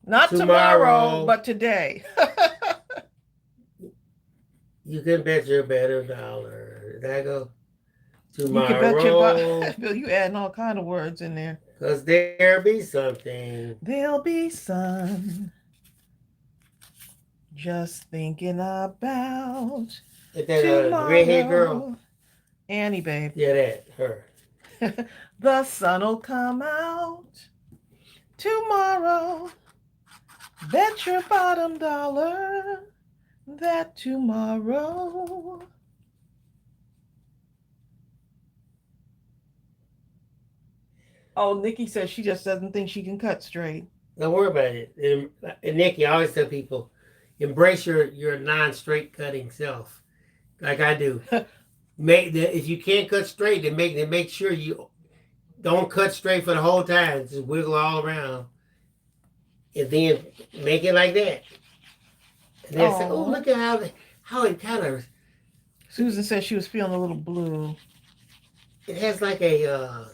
A: Not tomorrow, but today.
B: You can bet your better dollar. There I go. Tomorrow.
A: You can bet your Bill, you adding all kind of words in there.
B: Because there'll be something.
A: There'll be sun. Just thinking about
B: Is that redhead girl?
A: Annie, babe.
B: Yeah, that, her.
A: The sun'll come out tomorrow. Bet your bottom dollar that tomorrow. Oh, Nikki says she just doesn't think she can cut straight.
B: Don't worry about it. And Nikki, I always tell people, embrace your non-straight cutting self, like I do. If you can't cut straight, then make sure you don't cut straight for the whole time. Just wiggle all around, and then make it like that. And then say, "Oh, look at how it kind of."
A: Susan said she was feeling a little blue.
B: It has like a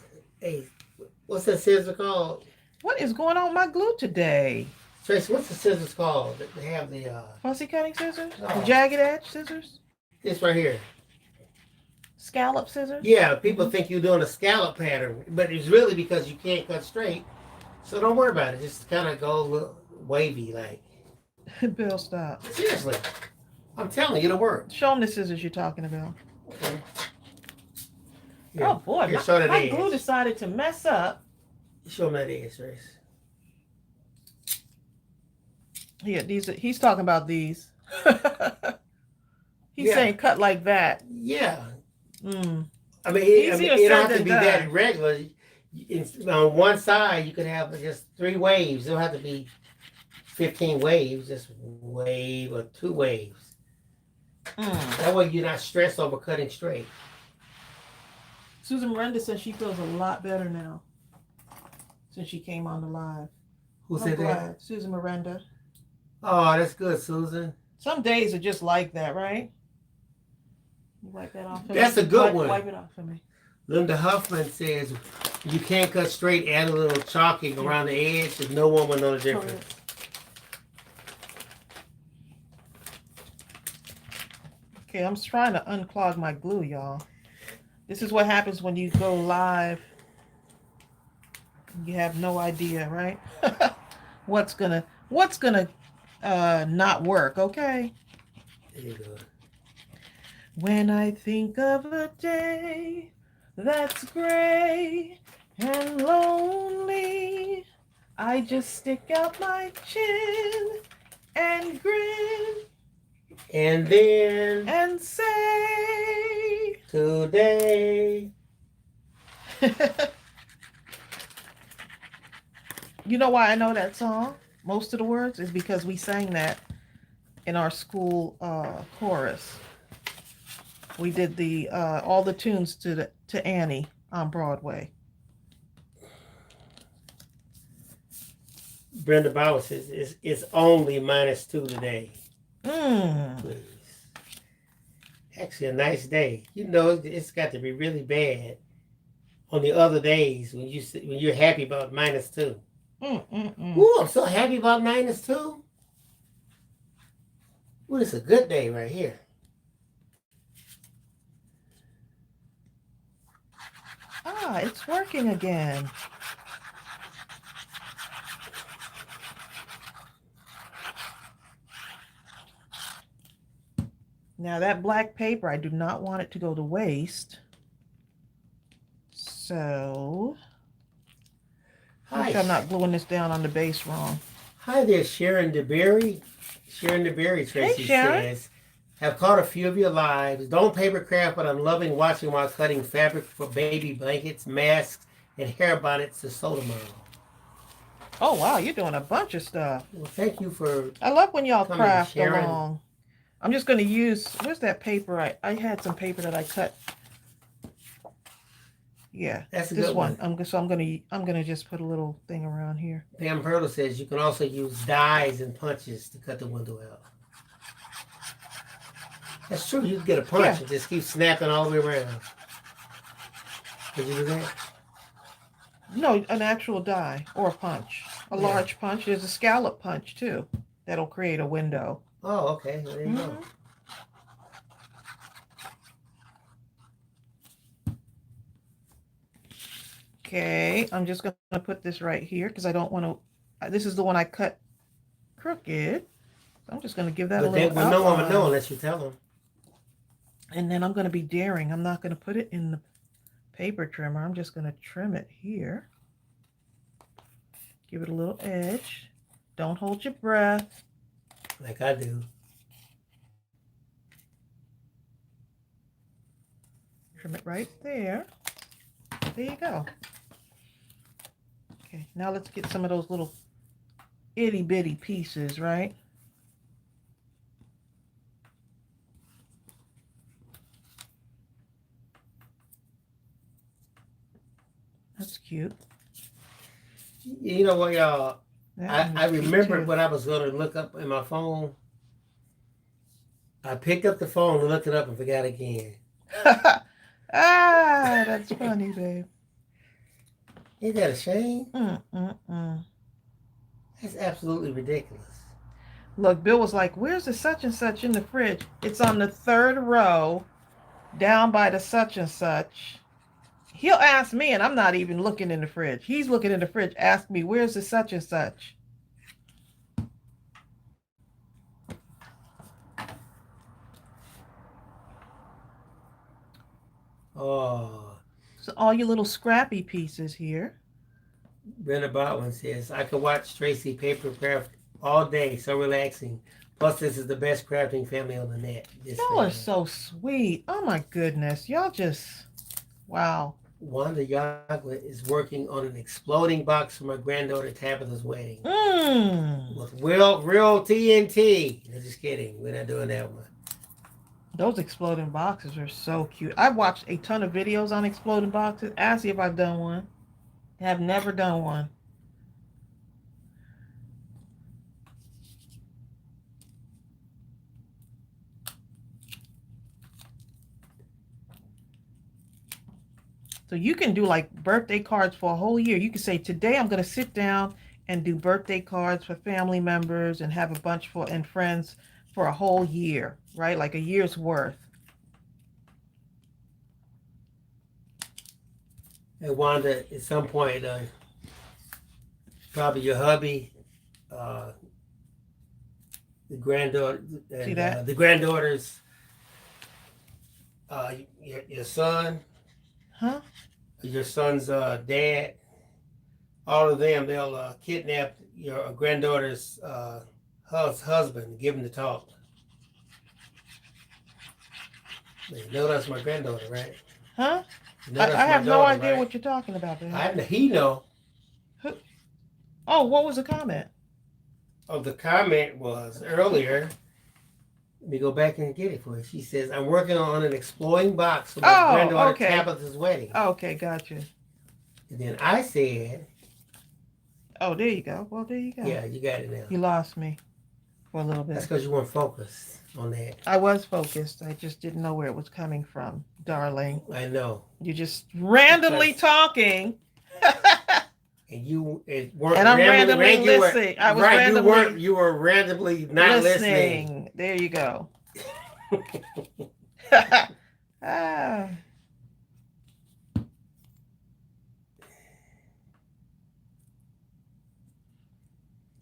B: what's that scissor called?
A: What is going on with my glue today?
B: Tracy, what's the scissors called? They have the
A: fussy cutting scissors?
B: No.
A: The jagged edge scissors?
B: This right here.
A: Scallop scissors?
B: Yeah, people think you're doing a scallop pattern, but it's really because you can't cut straight. So don't worry about it. Just kind of go a little wavy, like.
A: Bill, stop.
B: Seriously, I'm telling you, it'll work.
A: Show them the scissors you're talking about.
B: Okay.
A: Here, oh boy, my glue decided to mess up.
B: Show them that edge, Trace.
A: Yeah, he's talking about these. He's saying cut like that.
B: Yeah.
A: Mm.
B: I mean, it don't have to be that regular. On one side, you could have just 3 waves. It don't have to be 15 waves. Just wave or 2 waves. That way you're not stressed over cutting straight.
A: Susan Miranda says she feels a lot better now since she came on the live.
B: Who said that?
A: Susan Miranda.
B: Oh, that's good, Susan.
A: Some days are just like that, right? You wipe that off for me.
B: That's a good one.
A: Wipe it off for me.
B: Linda Huffman says, you can't cut straight, add a little chalking around the edge, and no one will know the difference. Okay, I'm trying to unclog my glue, y'all. This is what happens when you go live
A: You have no idea, right? What's gonna not work, okay?
B: There you go.
A: When I think of a day that's gray and lonely, I just stick out my chin and grin
B: And then
A: and say,
B: today.
A: You know why I know that song? Most of the words is because we sang that in our school chorus. We did the all the tunes to Annie on Broadway.
B: Brenda Bauer says it's only -2 today.
A: Mm.
B: Please. Actually, a nice day. You know, it's got to be really bad on the other days when you're happy about -2. Ooh, I'm so happy about -2. Ooh, it's a good day right here.
A: Ah, it's working again. Now that black paper, I do not want it to go to waste. So, make sure I'm not gluing this down on the base wrong.
B: Hi there, Sharon DeBerry. Sharon DeBerry, Tracy says, have caught a few of your lives. Don't paper craft, but I'm loving watching while cutting fabric for baby blankets, masks, and hair bonnets to sew tomorrow.
A: Oh, wow, you're doing a bunch of stuff.
B: Well, thank you for
A: I love when y'all
B: coming,
A: craft
B: Sharon.
A: along. I'm just going to use, where's that paper? I had some paper that I cut. Yeah,
B: That's a
A: this
B: good one.
A: I'm gonna just put a little thing around here.
B: Pam Hurdle says you can also use dies and punches to cut the window out. That's true. You can get a punch and just keep snapping all the way around. Did you do that?
A: No, an actual die or a punch. A large punch. There's a scallop punch too. That'll create a window.
B: Oh, okay. Well, there you go.
A: Okay, I'm just going to put this right here because I don't want to, this is the one I cut crooked. I'm just going to give that a little outline.
B: No one would know unless you tell them.
A: And then I'm going to be daring. I'm not going to put it in the paper trimmer. I'm just going to trim it here. Give it a little edge. Don't hold your breath.
B: Like I do.
A: Trim it right there. There you go. Okay, now let's get some of those little itty bitty pieces, right? That's cute.
B: You know what, y'all? I remembered what I was going to look up in my phone. I picked up the phone and looked it up and forgot again.
A: Ah, that's funny, babe.
B: Ain't that a shame?
A: Mm-mm-mm.
B: That's absolutely ridiculous.
A: Look, Bill was like, where's the such and such in the fridge? It's on the 3rd row, down by the such and such. He'll ask me, and I'm not even looking in the fridge. He's looking in the fridge, ask me, where's the such and such?
B: Oh.
A: So all your little scrappy pieces here.
B: Brenda Botwin says, I could watch Tracy paper craft all day, so relaxing. Plus, this is the best crafting family on the net.
A: Y'all are so sweet. Oh my goodness. Y'all just, wow.
B: Wanda Yagla is working on an exploding box for my granddaughter Tabitha's wedding. With real TNT. No, just kidding. We're not doing that one.
A: Those exploding boxes are so cute. I've watched a ton of videos on exploding boxes. Ask me if I've done one. I have never done one. So you can do like birthday cards for a whole year. You can say, today I'm going to sit down and do birthday cards for family members and have a bunch and friends for a whole year, right? Like a year's worth.
B: Hey, Wanda, at some point, probably your hubby, the granddaughter,
A: See
B: and
A: that?
B: the granddaughters, your son,
A: Huh?
B: your son's dad. All of them, they'll kidnap your granddaughter's husband, give him the talk. You know that's my granddaughter, right?
A: Huh?
B: You know that's
A: I
B: my
A: have no
B: daughter,
A: idea
B: right?
A: what you're talking about, babe.
B: He know.
A: Oh, what was the comment?
B: Oh, the comment was earlier. Let me go back and get it for you. She says, I'm working on an exploding box for my granddaughter
A: okay.
B: Tabitha's wedding.
A: Okay, gotcha.
B: And then I said,
A: oh, there you go. Well, there you go.
B: Yeah, you got it now.
A: You lost me for a little bit.
B: That's because you weren't focused on that.
A: I was focused. I just didn't know where it was coming from, darling.
B: I know.
A: You're just randomly talking.
B: And you weren't.
A: And I'm randomly listening. I was
B: right,
A: randomly.
B: You were randomly not listening.
A: There you go. Ah.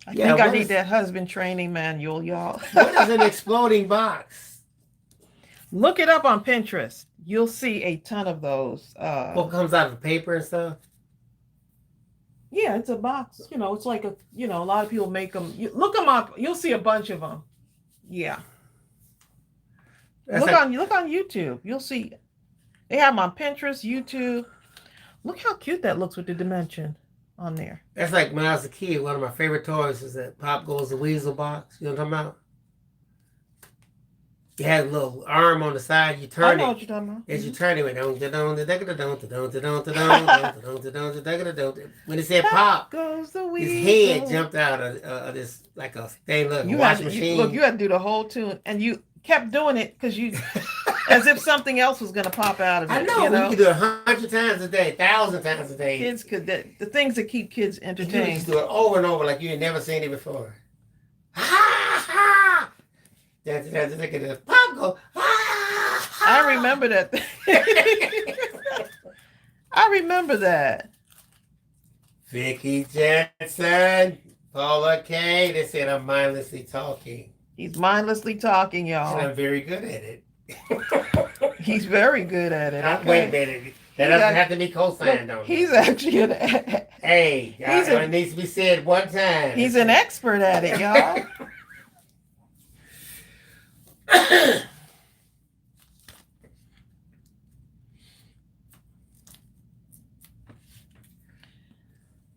A: I think I need that husband training manual, y'all.
B: What is an exploding box?
A: Look it up on Pinterest. You'll see a ton of those.
B: What comes out of the paper and stuff?
A: Yeah, it's a box. You know, it's like a lot of people make them. Look them up. You'll see a bunch of them. Yeah. Look on YouTube. You'll see. They have them on Pinterest, YouTube. Look how cute that looks with the dimension on there.
B: That's like when I was a kid. One of my favorite toys is that Pop Goes the Weasel box. You know what I'm talking about? You had a little arm on the side. You turn it.
A: I know what you're talking about.
B: As you turn it, when it said pop,
A: goes the
B: his head jumped out of this like a stainless washing machine.
A: Look, you had to do the whole tune, and you kept doing it because you, as if something else was going to pop out of it.
B: I know. We could do it 100 times a day, 1,000 times a day.
A: Kids could the things that keep kids entertained.
B: You just do it over and over like you had never seen it before. Ha ha! Pop go.
A: I remember that. I remember that.
B: Vicky Jensen, Paula Kay. They said I'm mindlessly talking.
A: He's mindlessly talking, y'all.
B: And I'm very good at it.
A: He's very good at it. Okay.
B: Wait a minute. That doesn't have to be co-signed on.
A: He's actually an.
B: Hey, it needs to be said one time.
A: He's an expert at it, y'all.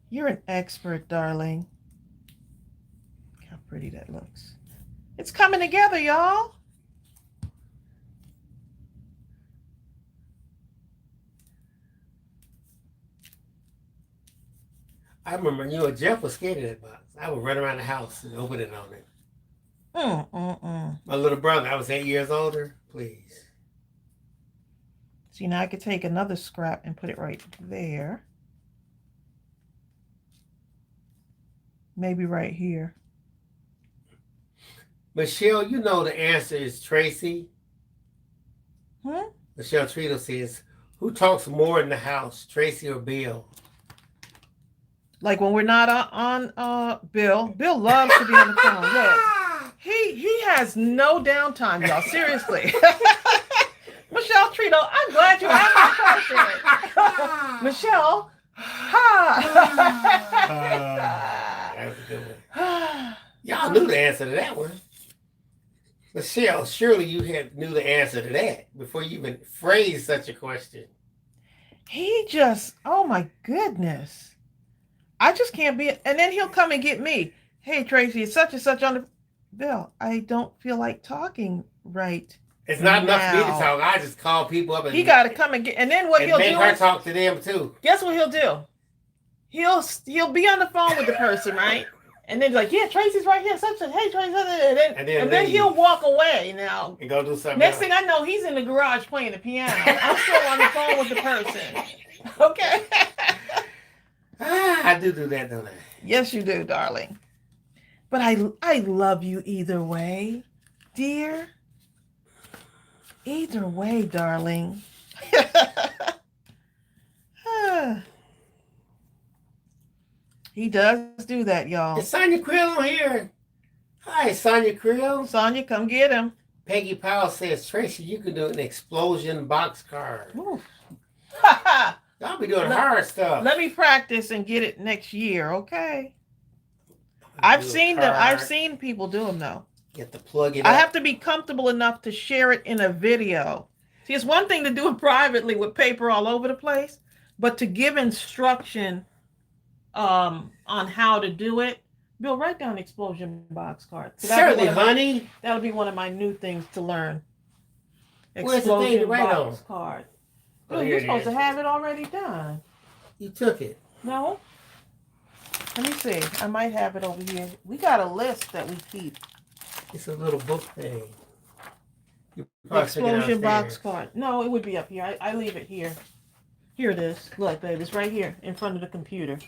A: You're an expert, darling. Look how pretty that looks. It's coming together, y'all.
B: I remember you and Jeff was scared of that box. I would run around the house and open it on it. My little brother, I was 8 years older. Please.
A: See, now I could take another scrap and put it right there. Maybe right here.
B: Michelle, you know the answer is Tracey. Michelle Trito says, who talks more in the house, Tracey or Bill?
A: Like when we're not on Bill. Bill loves to be on the phone. Look. He has no downtime, y'all. Seriously. Michelle Trito, I'm glad you asked that question. Michelle,
B: That's a good one. Y'all knew the answer to that one. Michelle, surely you knew the answer to that before you even phrased such a question.
A: He just, oh my goodness. I just can't be, and then he'll come and get me. Hey, Tracey, it's such and such on the... Bill, I don't feel like talking right.
B: It's not enough for me to talk. I just call people up and
A: he got to come and get. And then what he'll do
B: make her talk to them too.
A: Guess what he'll do? He'll be on the phone with the person, right? And then like, yeah, Tracey's right here. Such a hey, Tracey, and then he'll walk away now
B: and go do something.
A: Next thing I know, he's in the garage playing the piano. I'm still on the phone with the person. Okay.
B: I do that, don't I?
A: Yes, you do, darling. But I love you either way, dear. Either way, darling. He does do that, y'all.
B: Is Sonia Krill on here? Hi, Sonia Krill.
A: Sonia, come get him.
B: Peggy Powell says, Tracy, you can do an explosion box card. Y'all be doing hard stuff.
A: Let me practice and get it next year, okay? I've seen them. I've seen people do them though.
B: You have to plug it
A: I
B: up.
A: have to be comfortable enough to share it in a video. See, it's one thing to do it privately with paper all over the place, but to give instruction on how to do it. Bill, write down explosion box card.
B: Certainly, honey.
A: That'll be one of my new things to learn.
B: Where's the thing to write
A: box card. Bill, you're supposed to have it already done.
B: You took it.
A: No. Let me see. I might have it over here. We got a list that we keep.
B: It's a little book thing.
A: Explosion box card. No, it would be up here. I leave it here. Here it is. Look, babe, it's right here in front of the compuper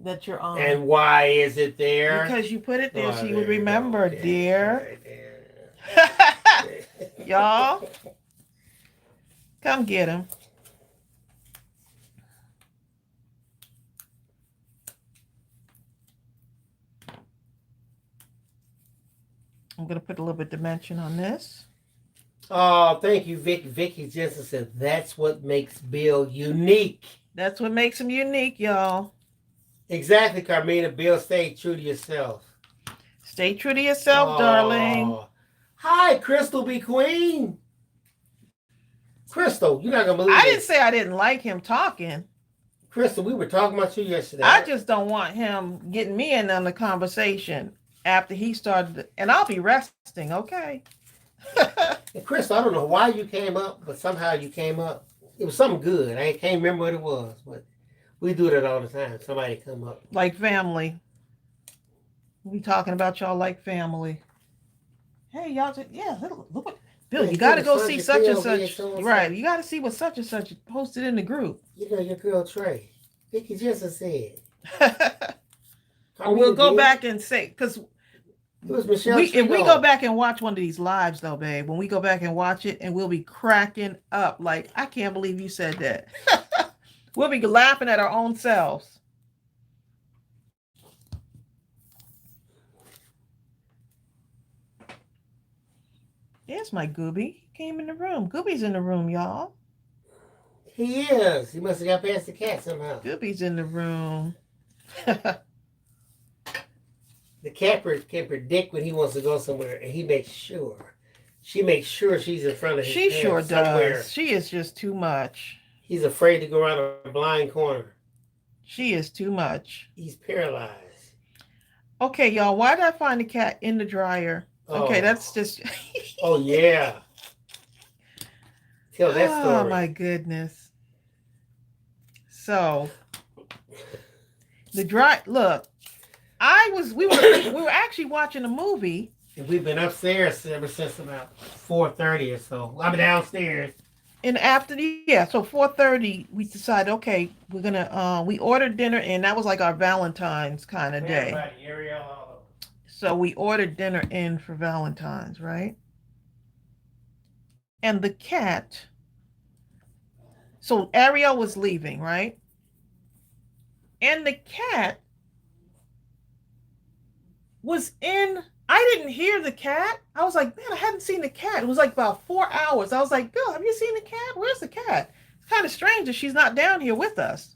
A: that you're on.
B: And why is it there?
A: Because you put it there so you would remember, dear.
B: Right.
A: Y'all, come get him. I'm going to put a little bit of dimension on this.
B: Oh, thank you, Vicky. Vicky Jensen said that's what makes Bill unique.
A: That's what makes him unique, y'all.
B: Exactly, Carmina. Bill, stay true to yourself.
A: Stay true to yourself, darling.
B: Hi, Crystal B. Queen. Crystal, you're not going to believe it.
A: I didn't say I didn't like him talking.
B: Crystal, we were talking about you yesterday.
A: I just don't want him getting me in on the conversation after he started. And I'll be resting, okay?
B: And Crystal, I don't know why you came up, but somehow you came up. It was something good. I can't remember what it was, but we do that all the time. Somebody come up.
A: Like family. We talking about y'all like family. Hey, y'all, look what, Bill, you got to go see such and such. Right, you got to see what such and such posted in the group.
B: You know, your girl Trey. Vicky Jensen said.
A: Or we'll go back and say, because if we go back and watch one of these lives, though, babe, when we go back and watch it, and we'll be cracking up. Like, I can't believe you said that. We'll be laughing at our own selves. There's my Gooby. He came in the room. Gooby's in the room, y'all.
B: He is. He must have got past the cat somehow.
A: Gooby's in the room.
B: The cat can predict when he wants to go somewhere, and he makes sure. She makes sure she's in front of him.
A: She sure does. She is just too much.
B: He's afraid to go around a blind corner.
A: She is too much.
B: He's paralyzed.
A: Okay, y'all. Why did I find the cat in the dryer? Okay, that's just...
B: Oh, yeah. Tell that story.
A: Oh, my goodness. So, look, we were actually watching a movie.
B: And we've been upstairs ever since about 4:30 or so. I'm downstairs.
A: And after so 4:30, we decided, okay, we're gonna we ordered dinner, and that was like our Valentine's kind of day. So we ordered dinner in for Valentine's, right? And the cat, so Ariel was leaving, right? And the cat was in, I didn't hear the cat. I was like, man, I hadn't seen the cat. It was like about 4 hours. I was like, Bill, have you seen the cat? Where's the cat? It's kind of strange that she's not down here with us.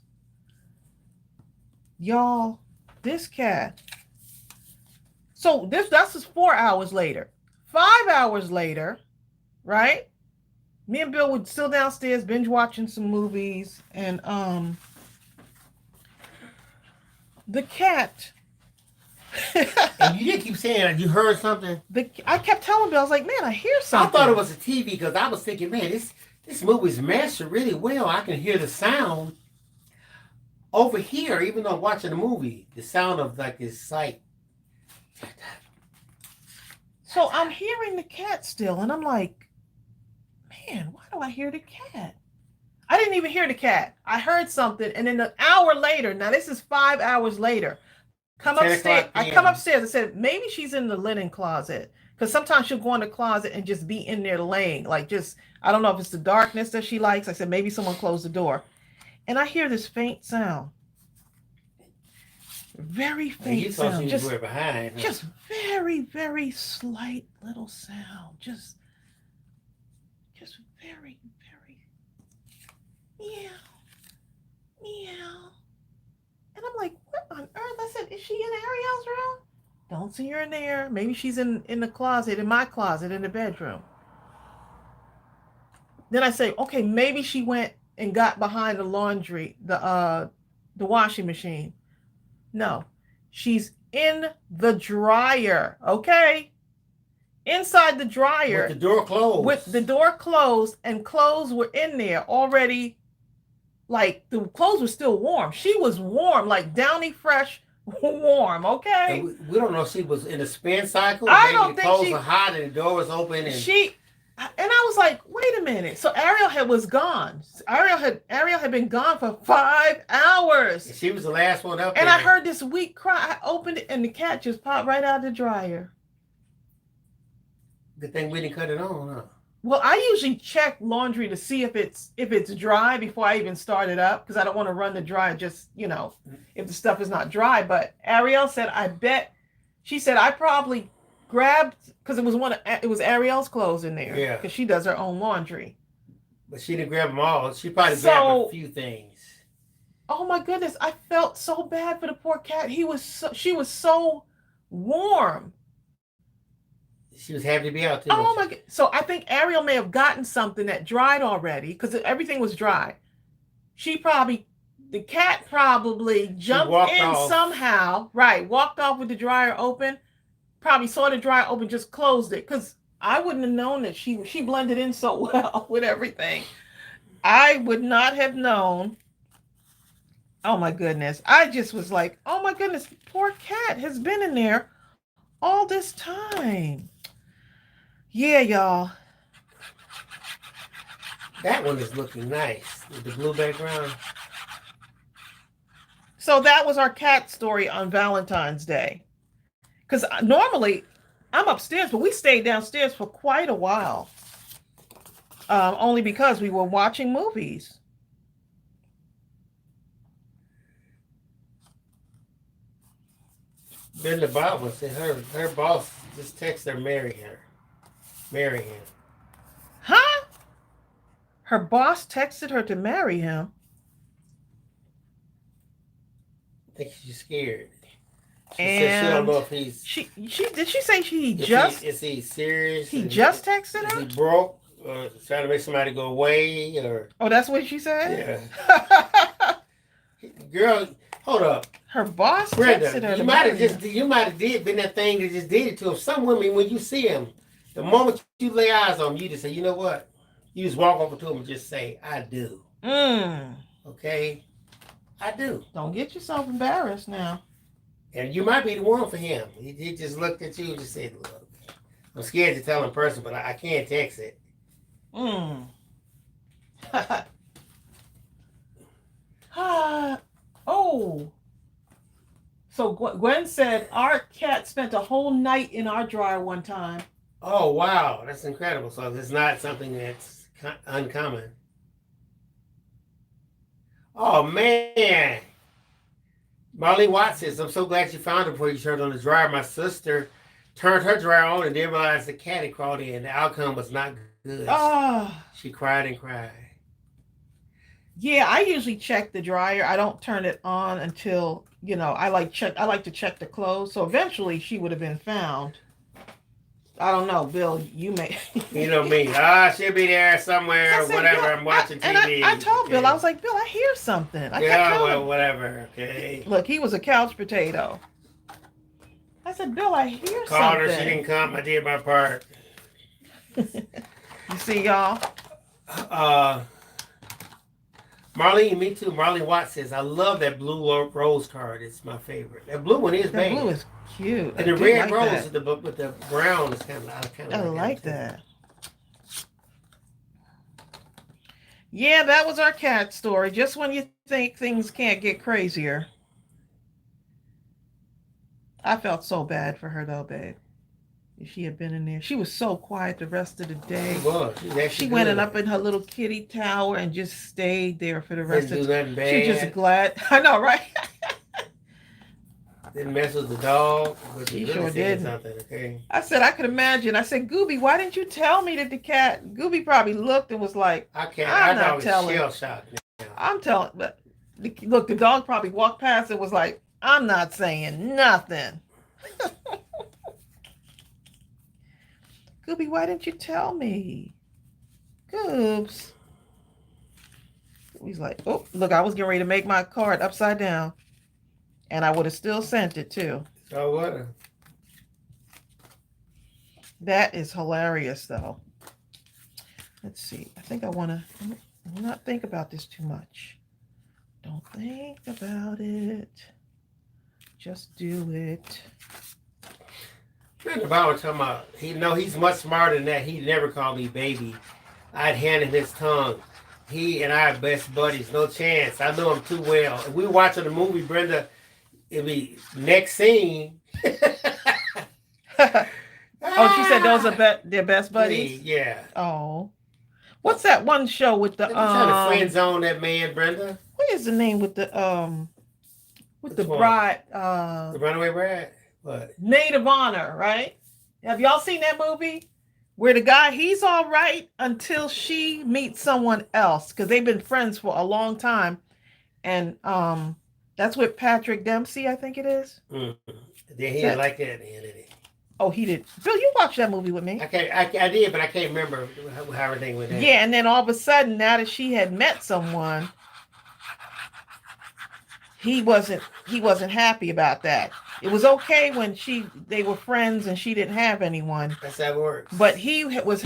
A: Y'all, this cat. So that's just 4 hours later. 5 hours later, right? Me and Bill were still downstairs binge watching some movies, and the cat.
B: And you didn't keep saying you heard something.
A: I kept telling Bill, I was like, man, I hear something.
B: I thought it was a TV because I was thinking, man, this movie's mastered really well. I can hear the sound over here, even though I'm watching the movie. The sound of like this sight.
A: So I'm hearing the cat still, and I'm like, man, why do I hear the cat? I didn't even hear the cat. I heard something, and then an hour later, now this is 5 hours later, I come upstairs. I said, maybe she's in the linen closet, because sometimes she'll go in the closet and just be in there laying, like just, I don't know if it's the darkness that she likes. I said, maybe someone closed the door. And I hear this faint sound. Very
B: And
A: faint
B: you thought
A: sound.
B: she was way behind.
A: Just very, very slight little sound. Just very, very meow, meow. And I'm like, what on earth? I said, is she in Ariel's room? Don't see her in there. Maybe she's in the closet, in my closet, in the bedroom. Then I say, okay, maybe she went and got behind the laundry, the washing machine. No, she's in the dryer. Okay, inside the dryer
B: with the door closed.
A: With the door closed, and clothes were in there already. Like the clothes were still warm. She was warm, like Downy Fresh warm. Okay.
B: And we don't know if she was in a spin cycle.
A: I
B: Maybe
A: don't
B: the
A: think
B: clothes
A: she-
B: were hot and the door was open. And
A: I was like, wait a minute. So Ariel was gone. Ariel had been gone for 5 hours.
B: she was the last one up
A: And
B: there.
A: I heard this weak cry. I opened it and the cat just popped right out of the dryer.
B: Good thing we didn't cut it on, huh?
A: Well, I usually check laundry to see if it's dry before I even start it up, because I don't want to run the dryer just, if the stuff is not dry. But Ariel said, she said, I probably grabbed, because it was Ariel's clothes in there.
B: Yeah.
A: Because she does her own laundry.
B: But she didn't grab them all. She probably grabbed a few things.
A: Oh my goodness, I felt so bad for the poor cat. She was so warm.
B: She was happy to be out too.
A: Oh my God. So I think Ariel may have gotten something that dried already, because everything was dry. The cat probably jumped in
B: off.
A: somehow. Right. Walked off with the dryer open. Probably saw the dryer open, just closed it. Because I wouldn't have known that she blended in so well with everything. I would not have known. Oh my goodness. I just was like, oh my goodness, poor cat has been in there all this time. Yeah, y'all.
B: That one is looking nice with the blue background.
A: So that was our cat story on Valentine's Day. Because normally I'm upstairs, but we stayed downstairs for quite a while. Only because we were watching movies.
B: Then the Bible said her boss just texted her, marry him.
A: Huh? Her boss texted her to marry him.
B: I think she's scared. She
A: And
B: said she don't know if he's.
A: Did she say
B: is he serious?
A: He just texted her?
B: Is he broke? Or trying to make somebody go away? Or
A: Oh, that's what she said?
B: Yeah. Girl, hold up.
A: Her boss
B: Brenda,
A: texted her.
B: you might have been that thing that just did it to him. Some women, when you see them, the moment you lay eyes on them, you just say, you know what? You just walk over to them and just say, I do. Okay? I do.
A: Don't get yourself embarrassed now.
B: And you might be the one for him. He just looked at you and just said, look, I'm scared to tell in person, but I can't text it.
A: Oh. So Gwen said our cat spent a whole night in our dryer one time.
B: Oh, wow. That's incredible. So it's not something that's uncommon. Oh, man. Marlene Watts says, I'm so glad you found her before you turned on the dryer. My sister turned her dryer on and then realized the cat had crawled in. The outcome was not good. She cried and cried.
A: Yeah, I usually check the dryer. I don't turn it on until, I like to check the clothes. So eventually she would have been found. I don't know, Bill, you may.
B: You know me. She'll be there somewhere,
A: I said,
B: whatever.
A: Bill,
B: I'm watching TV.
A: And I told Bill, I was like, Bill, I hear something.
B: Whatever. Okay.
A: Look, he was a couch potato. I said, Bill, I hear
B: Called
A: something.
B: her. She didn't come. I did my part.
A: You see, y'all?
B: Marlene, me too. Marlene Watts says, I love that blue rose card. It's my favorite. That blue one is
A: That
B: bang.
A: blue is cute.
B: And the red rose with the brown is kind of
A: I like that. Yeah, that was our cat story. Just when you think things can't get crazier. I felt so bad for her though, babe. If she had been in there. She was so quiet the rest of the day.
B: She was.
A: She went up in her little kitty tower and just stayed there for the rest of the day.
B: She
A: was just glad. I know, right?
B: Didn't mess with the dog. But
A: She
B: really
A: sure
B: said
A: didn't.
B: something, okay?
A: I said, I could imagine. I said, Gooby, why didn't you tell me that the cat? Gooby probably looked and was like,
B: I can't.
A: I'm
B: Our
A: not
B: dog is
A: telling.
B: shell shocked now.
A: I'm telling. But look, the dog probably walked past and was like, I'm not saying nothing. Gooby, why didn't you tell me? Goobs. He's like, oh, look, I was getting ready to make my card upside down. And I would have still sent it too.
B: So what?
A: That is hilarious, though. Let's see. I think I want to not think about this too much. Don't think about it. Just do it.
B: The Bible talking about he's much smarter than that. He never called me baby. I'd hand him his tongue. He and I are best buddies. No chance. I know him too well. If we were watching the movie, Brenda, it'd be next scene.
A: Oh, she said those are their best buddies?
B: Yeah.
A: Oh. What's that one show with the
B: trying to friend zone that man, Brenda?
A: What is the name with the
B: Which
A: the
B: one?
A: bride
B: The Runaway Bride? What?
A: Maid of Honor, right? Have y'all seen that movie? Where the guy, he's all right until she meets someone else, because they've been friends for a long time. And that's with Patrick Dempsey, I think it is.
B: Mm-hmm. He didn't like that, did he?
A: Oh, he did. Bill, you watched that movie with me.
B: I did, but I can't remember how everything went down.
A: Yeah, and then all of a sudden, now that she had met someone, he wasn't happy about that. It was okay when they were friends and she didn't have anyone.
B: That's how it works.
A: But he was,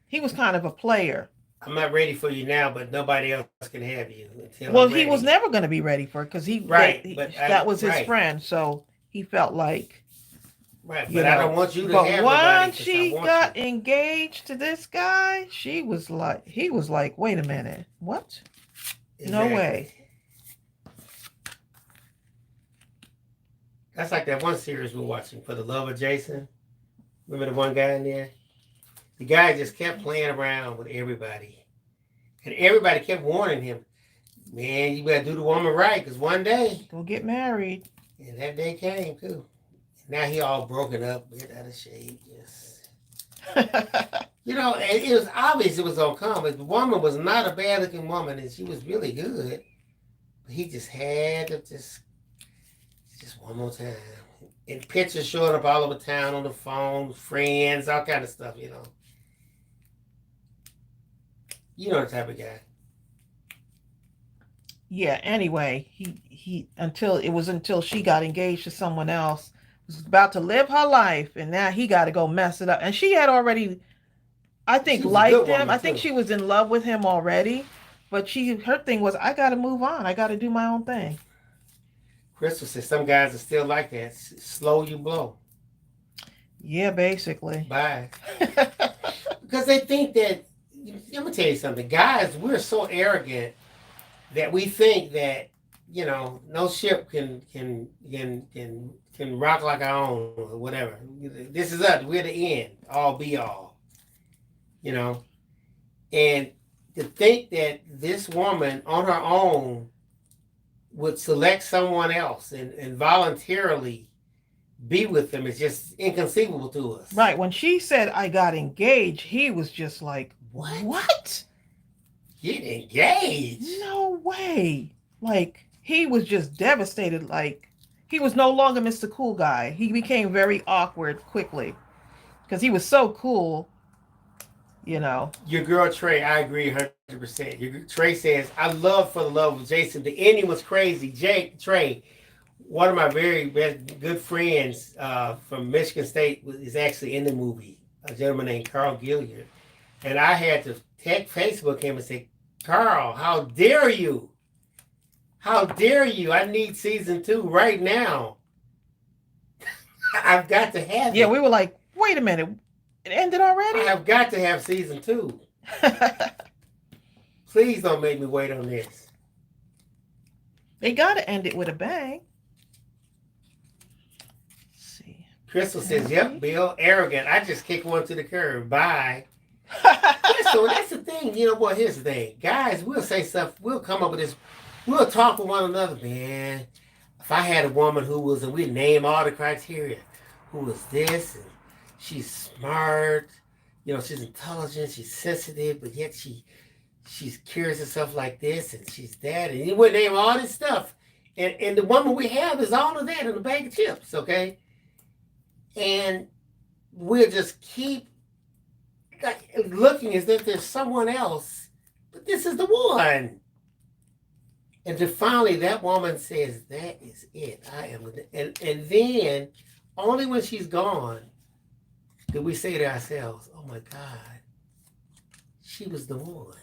A: he was kind of a player.
B: I'm not ready for you now, but nobody else can have you.
A: Well, he was never going to be ready for it because that was his
B: right.
A: friend. So he felt like.
B: Right, but I don't want you to have nobody.
A: But once she got engaged to this guy, he was like, wait a minute, what? Exactly. No way.
B: That's like that one series we're watching, For the Love of Jason. Remember the one guy in there? The guy just kept playing around with everybody. And everybody kept warning him, man, you better do the woman right, because one day.
A: Go get married.
B: And that day came, too. Now he all broken up, get out of shape, just. It was obvious it was gonna come. But the woman was not a bad looking woman, and she was really good. But he just had to just one more time. And pictures showing up all over town on the phone, friends, all kind of stuff, You know the type of guy.
A: Yeah. Anyway, he until she got engaged to someone else. Was about to live her life, and now he got to go mess it up. And she had already, I think, liked him. I think she was in love with him already, but her thing was, I got to move on. I got to do my own thing.
B: Crystal says some guys are still like that. Slow you blow.
A: Yeah, basically.
B: Bye. Because they think that. Let me tell you something, guys. We're so arrogant that we think that no ship can rock like our own or whatever. This is us. We're the end. All be all. And to think that this woman on her own would select someone else and voluntarily be with them is just inconceivable to us.
A: Right. When she said I got engaged, he was just like, what?
B: Get engaged?
A: No way. Like, he was just devastated. Like, he was no longer Mr. Cool Guy. He became very awkward quickly because he was so cool,
B: Your girl Trey, I agree 100%. Trey says, I love For the Love of Jason. The ending was crazy. Trey, one of my very best good friends from Michigan State is actually in the movie. A gentleman named Carl Gilliard. And I had to Facebook him and say, Carl, how dare you? How dare you? I need season 2 right now. I've got to have it.
A: Yeah, we were like, wait a minute. It ended already?
B: I've got to have season 2. Please don't make me wait on this.
A: They got to end it with a bang. Let's see.
B: Crystal says, yep, Bill, arrogant. I just kick one to the curb. Bye. So that's the thing. Here's the thing. Guys, we'll say stuff. We'll come up with this. We'll talk with one another, man. If I had a woman who was, and we name all the criteria, who was this, and she's smart, you know, she's intelligent, she's sensitive, but yet she's curious and stuff like this, and she's that, and you would name all this stuff. And the woman we have is all of that in a bag of chips, okay? And we'll just keep looking as if there's someone else, but this is the one. And then finally, that woman says, "That is it. I am." And then, only when she's gone, do we say to ourselves, "Oh my God, she was the one."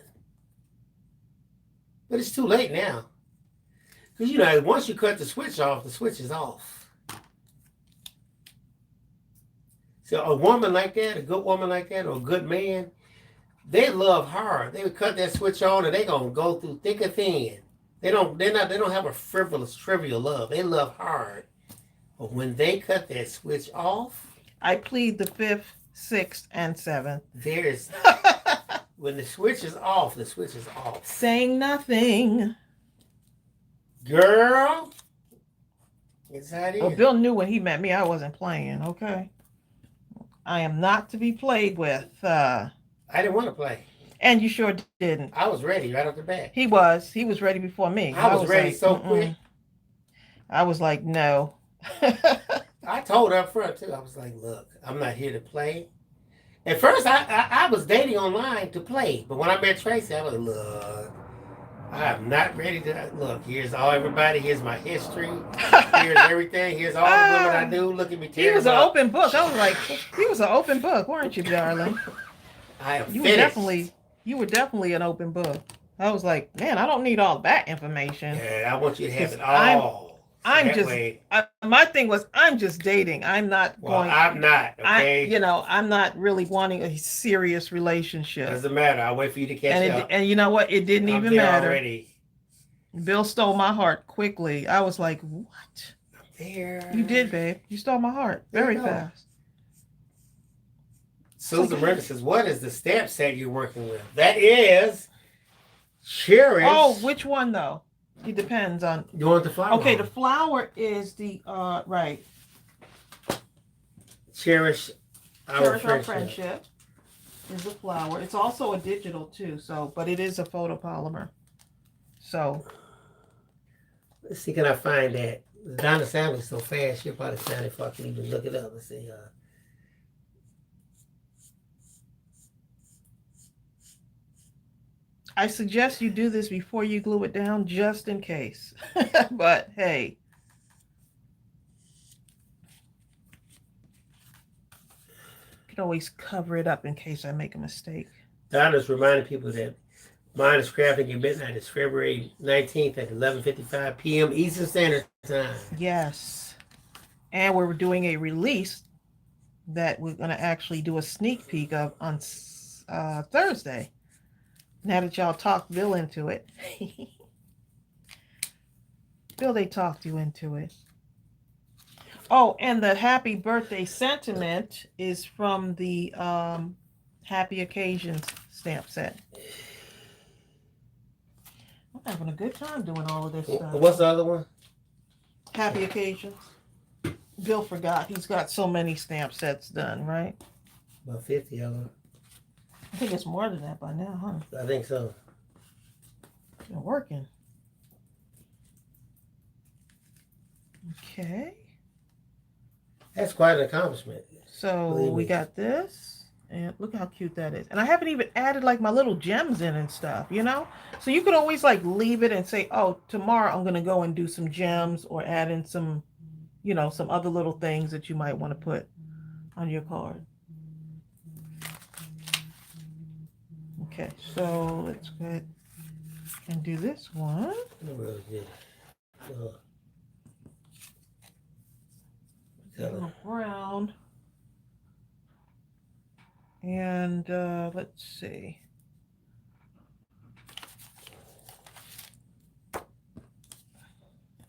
B: But it's too late now, because you know, once you cut the switch off, the switch is off. So a woman like that, a good woman like that, or a good man, they love hard. They would cut that switch on, and they gonna go through thick or thin. They don't have a frivolous, trivial love. They love hard. But when they cut that switch off,
A: I plead the 5th, 6th, and 7th.
B: there's when the switch is off, the switch is off.
A: Saying nothing.
B: Girl, it's how it is.
A: Well, Bill knew when he met me I wasn't playing, okay? I am not to be played with.
B: I didn't want to play.
A: And you sure didn't.
B: I was ready right off the bat.
A: He was ready before me.
B: I was ready
A: like,
B: so quick.
A: I was like, no.
B: I told her up front too. I was like, look, I'm not here to play. At first, I was dating online to play. But when I met Tracey, I was like, look, I am not ready to. Look, here's all everybody. Here's my history. Here's everything. Here's all the women I knew. Look at me.
A: He was an open book. I was like, he was an open book, weren't you, darling?
B: I am
A: You
B: finished.
A: You were definitely an open book. I was like, man, I don't need all that information.
B: Yeah, I want you to have it all.
A: My thing was, I'm just dating. I'm not going.
B: I'm not. Okay.
A: I'm not really wanting a serious relationship.
B: Doesn't matter. I'll wait for you to catch up.
A: And you know what? It didn't even matter.
B: Already.
A: Bill stole my heart quickly. I was like, what?
B: I'm there.
A: You did, babe. You stole my heart very fast.
B: Susan Brenda says, what is the stamp set you're working with? That is CHERISH.
A: Oh, which one though? It depends on.
B: You want the flower?
A: Okay, the flower is the right.
B: CHERISH
A: Our friendship is the flower. It's also a digital too, but it is a photopolymer. So
B: let's see, can I find that? Donna Sanders so fast, she'll probably find it if I can even look it up. Let's see.
A: I suggest you do this before you glue it down, just in case. But hey. You can always cover it up in case I make a mistake.
B: Donna's reminding people that Mindless Crafting at midnight is February 19th at 11:55 p.m. Eastern Standard Time.
A: Yes. And we're doing a release that we're going to actually do a sneak peek of on Thursday. Now that y'all talked Bill into it. Bill, they talked you into it. Oh, and the happy birthday sentiment is from the Happy Occasions stamp set. I'm having a good time doing all of this stuff.
B: What's the other one?
A: Happy Occasions. Bill forgot. He's got so many stamp sets done, right?
B: About 50 of them.
A: I think it's more than that by now, huh?
B: I think so.
A: Been working. Okay.
B: That's quite an accomplishment.
A: So we got this, and look how cute that is. And I haven't even added like my little gems in and stuff, you know? So you could always like leave it and say, oh, tomorrow I'm going to go and do some gems or add in some, you know, some other little things that you might want to put on your card. Okay, so let's go ahead and do this one. Brown. And let's see.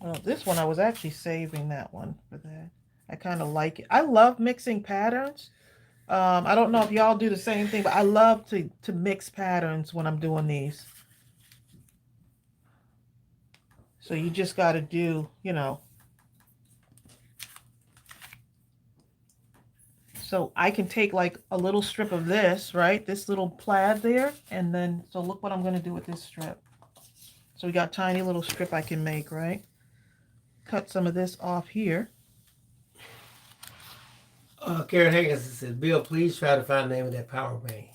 A: Oh, this one I was actually saving that one for that. I kind of like it. I love mixing patterns. I don't know if y'all do the same thing, but I love to mix patterns when I'm doing these. So you just got to do, you know, So I can take like a little strip of this, right? This little plaid there. And then, so look what I'm going to do with this strip. So we got a tiny little strip I can make, right? Cut some of this off here.
B: Karen Higgins says, Bill, please try to find the name of that power bank.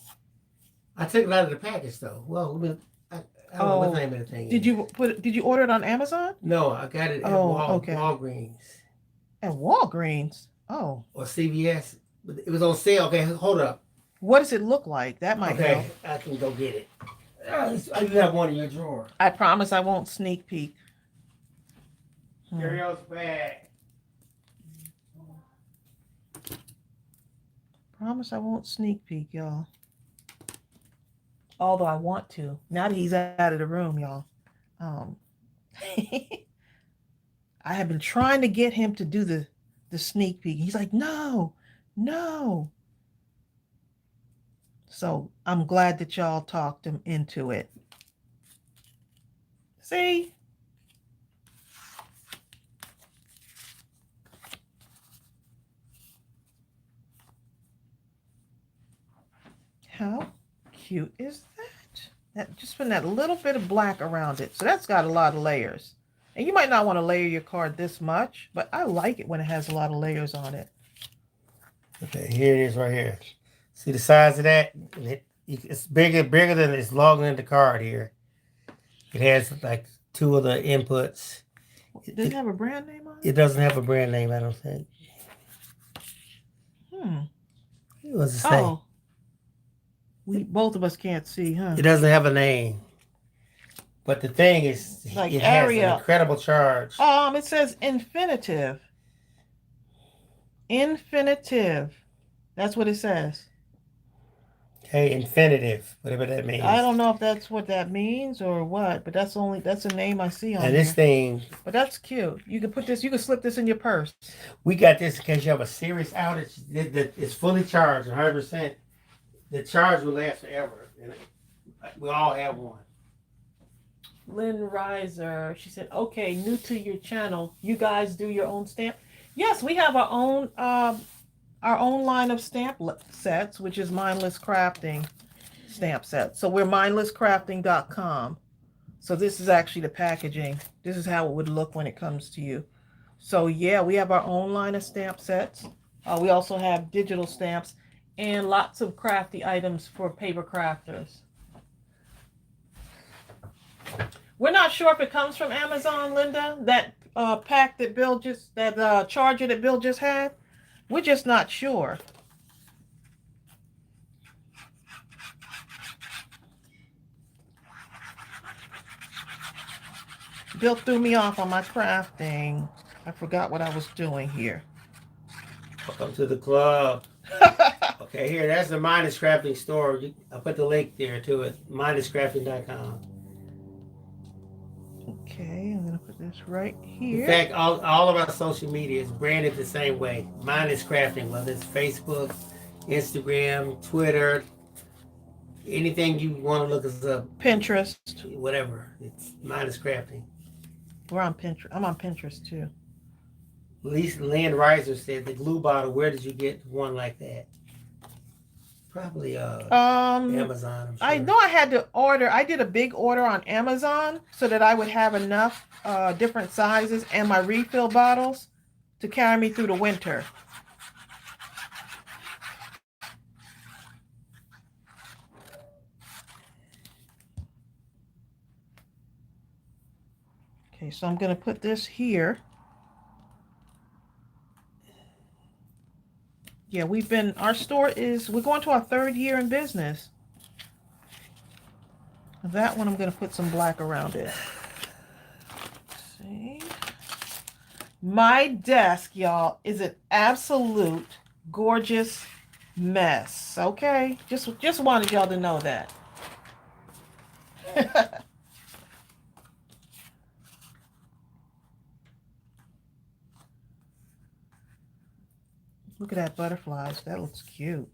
B: I took it out of the package though. Well, I don't know what the name of the thing
A: did
B: is.
A: you order it on Amazon?
B: No, I got it at
A: okay.
B: Walgreens.
A: At Walgreens? Oh.
B: Or CVS. It was on sale. Okay, hold up.
A: What does it look like? That might help.
B: Okay, I can go get it. You have one in your drawer.
A: I promise I won't sneak peek.
B: Carry-out's bag.
A: Promise I won't sneak peek, y'all. Although I want to. Now that he's out of the room, y'all. I have been trying to get him to do the sneak peek. He's like, no. So I'm glad that y'all talked him into it. See? How cute is that? Just putting that little bit of black around it. So that's got a lot of layers. And you might not want to layer your card this much, but I like it when it has a lot of layers on it.
B: Okay, here it is right here. See the size of that? It's bigger than it's longer than the card here. It has like 2 of the inputs.
A: Does it have a brand name on it?
B: It doesn't have a brand name, I don't think. What's it say?
A: Oh. Both of us can't see, huh?
B: It doesn't have a name. But the thing is,
A: like
B: it has an incredible charge.
A: It says infinitive. Infinitive. That's what it says.
B: Okay, infinitive, whatever that means.
A: I don't know if that's what that means or what, but that's a name I see on
B: and this thing.
A: But that's cute. You can slip this in your purse.
B: We got this in case you have a serious outage. It's fully charged, 100%. The charge will last forever. We all have one.
A: Lynn Reiser, she said, okay, new to your channel. You guys do your own stamp? Yes, we have our own line of stamp sets, which is Mindless Crafting stamp set. So we're mindlesscrafting.com. So this is actually the packaging. This is how it would look when it comes to you. So yeah, we have our own line of stamp sets. We also have digital stamps and lots of crafty items for paper crafters. We're not sure if it comes from Amazon, Linda, that pack that Bill charger that Bill just had. We're just not sure. Bill threw me off on my crafting. I forgot what I was doing here.
B: Welcome to the club. Okay, here, that's the Mindless Crafting store. I put the link there to it, mindlesscrafting.com.
A: Okay, I'm going to put this right here.
B: In fact, all of our social media is branded the same way. Mindless Crafting, whether it's Facebook, Instagram, Twitter, anything you want to look us up.
A: Pinterest.
B: Whatever. It's Mindless Crafting.
A: We're on Pinterest. I'm on Pinterest too.
B: Lynn Reiser said, the glue bottle, where did you get one like that? Probably Amazon. I'm sure.
A: I know I had to order. I did a big order on Amazon so that I would have enough different sizes and my refill bottles to carry me through the winter. Okay, so I'm going to put this here. Yeah, we're going to our 3rd year in business. That one I'm going to put some black around it. See? My desk, y'all, is an absolute gorgeous mess. Okay? Just wanted y'all to know that. Look at that butterflies. That looks cute.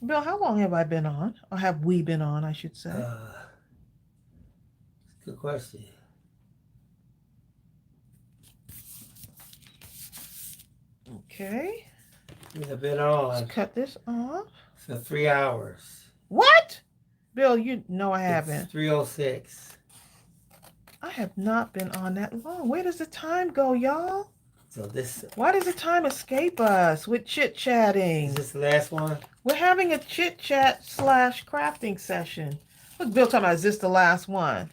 A: Bill, how long have I been on? Or have we been on, I should say?
B: Good question.
A: Okay.
B: We have been on
A: Let's cut this off.
B: for 3 hours.
A: What? Bill, you know I haven't.
B: It's 3:06.
A: I have not been on that long. Where does the time go, y'all?
B: So this.
A: Why does the time escape us with chit-chatting?
B: Is this the last one?
A: We're having a chit-chat / crafting session. Look, Bill talking about, is this the last one?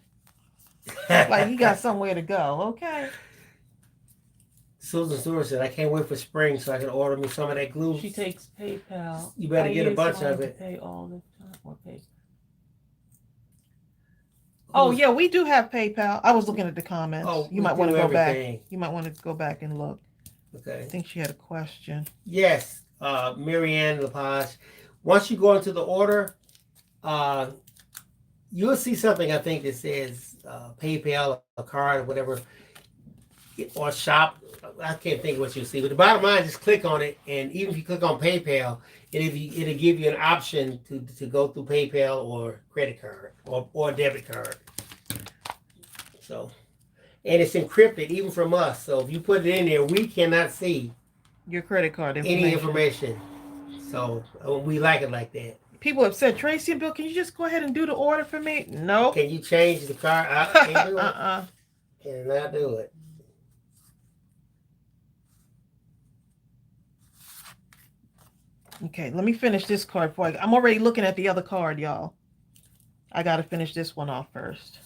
A: Like he got somewhere to go, okay?
B: Susan Stewart said, I can't wait for spring so I can order me some of that glue.
A: She takes PayPal.
B: You better get a bunch of it.
A: Pay all the time or pay. Oh yeah, we do have PayPal. I was looking at the comments.
B: Oh,
A: you might want to go back. You might want to go back and look.
B: Okay.
A: I think she had a question.
B: Yes, Marianne Lepage. Once you go into the order, you'll see something I think that says PayPal, a card, or whatever, or shop. I can't think of what you'll see, but the bottom line, just click on it, and even if you click on PayPal, it'll give you an option to go through PayPal or credit card or debit card. So, and it's encrypted even from us. So if you put it in there, we cannot see
A: your credit card information.
B: Any information. So we like it like that.
A: People have said, Tracy and Bill, can you just go ahead and do the order for me? No.
B: Can you change the card? I can't do it. Cannot do it.
A: Okay, let me finish this card for you. I'm already looking at the other card, y'all. I got to finish this one off first.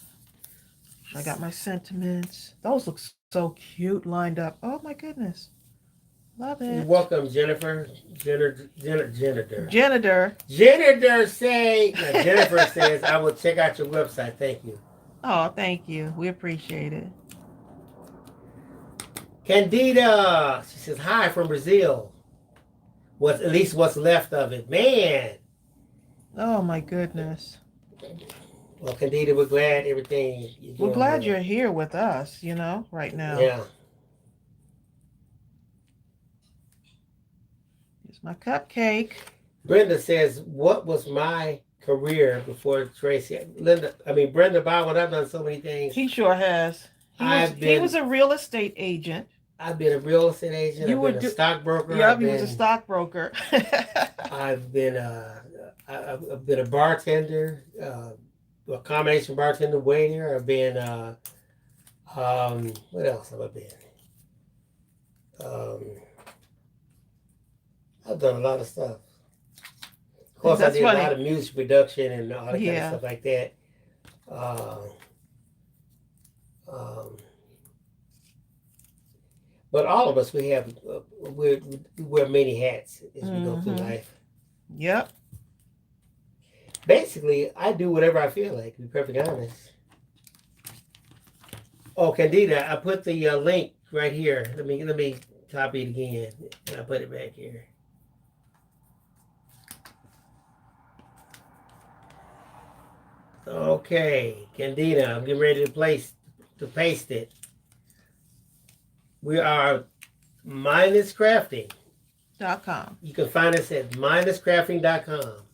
A: I got my sentiments. Those look so cute lined up. Oh my goodness. Love it.
B: You're welcome, Jennifer. Janitor.
A: Janitor
B: say. Jennifer says, I will check out your website. Thank you.
A: Oh, thank you. We appreciate it.
B: Candida. She says, hi from Brazil. At least what's left of it. Man.
A: Oh my goodness.
B: Well, Candida, we're glad everything.
A: We're glad you're here with us, right now.
B: Yeah.
A: Here's my cupcake.
B: Brenda says, what was my career before Tracy? Brenda Bowden, I've done so many things.
A: He sure has. He was a real estate agent.
B: I've been a real estate agent. I've been a stockbroker.
A: Yeah, he was a stockbroker.
B: I've been a bartender, a combination bartender, waiter. I've been what else have I been? I've done a lot of stuff. Of course, I did a lot of music production and all that kind of stuff like that. But all of us, we wear many hats as we go through life.
A: Yep.
B: Basically, I do whatever I feel like, to be perfectly honest. Oh, Candida, I put the link right here. Let me copy it again, and I put it back here. Okay, Candida, I'm getting ready to paste it. We are mindlesscrafting.com. You can find us at mindlesscrafting.com.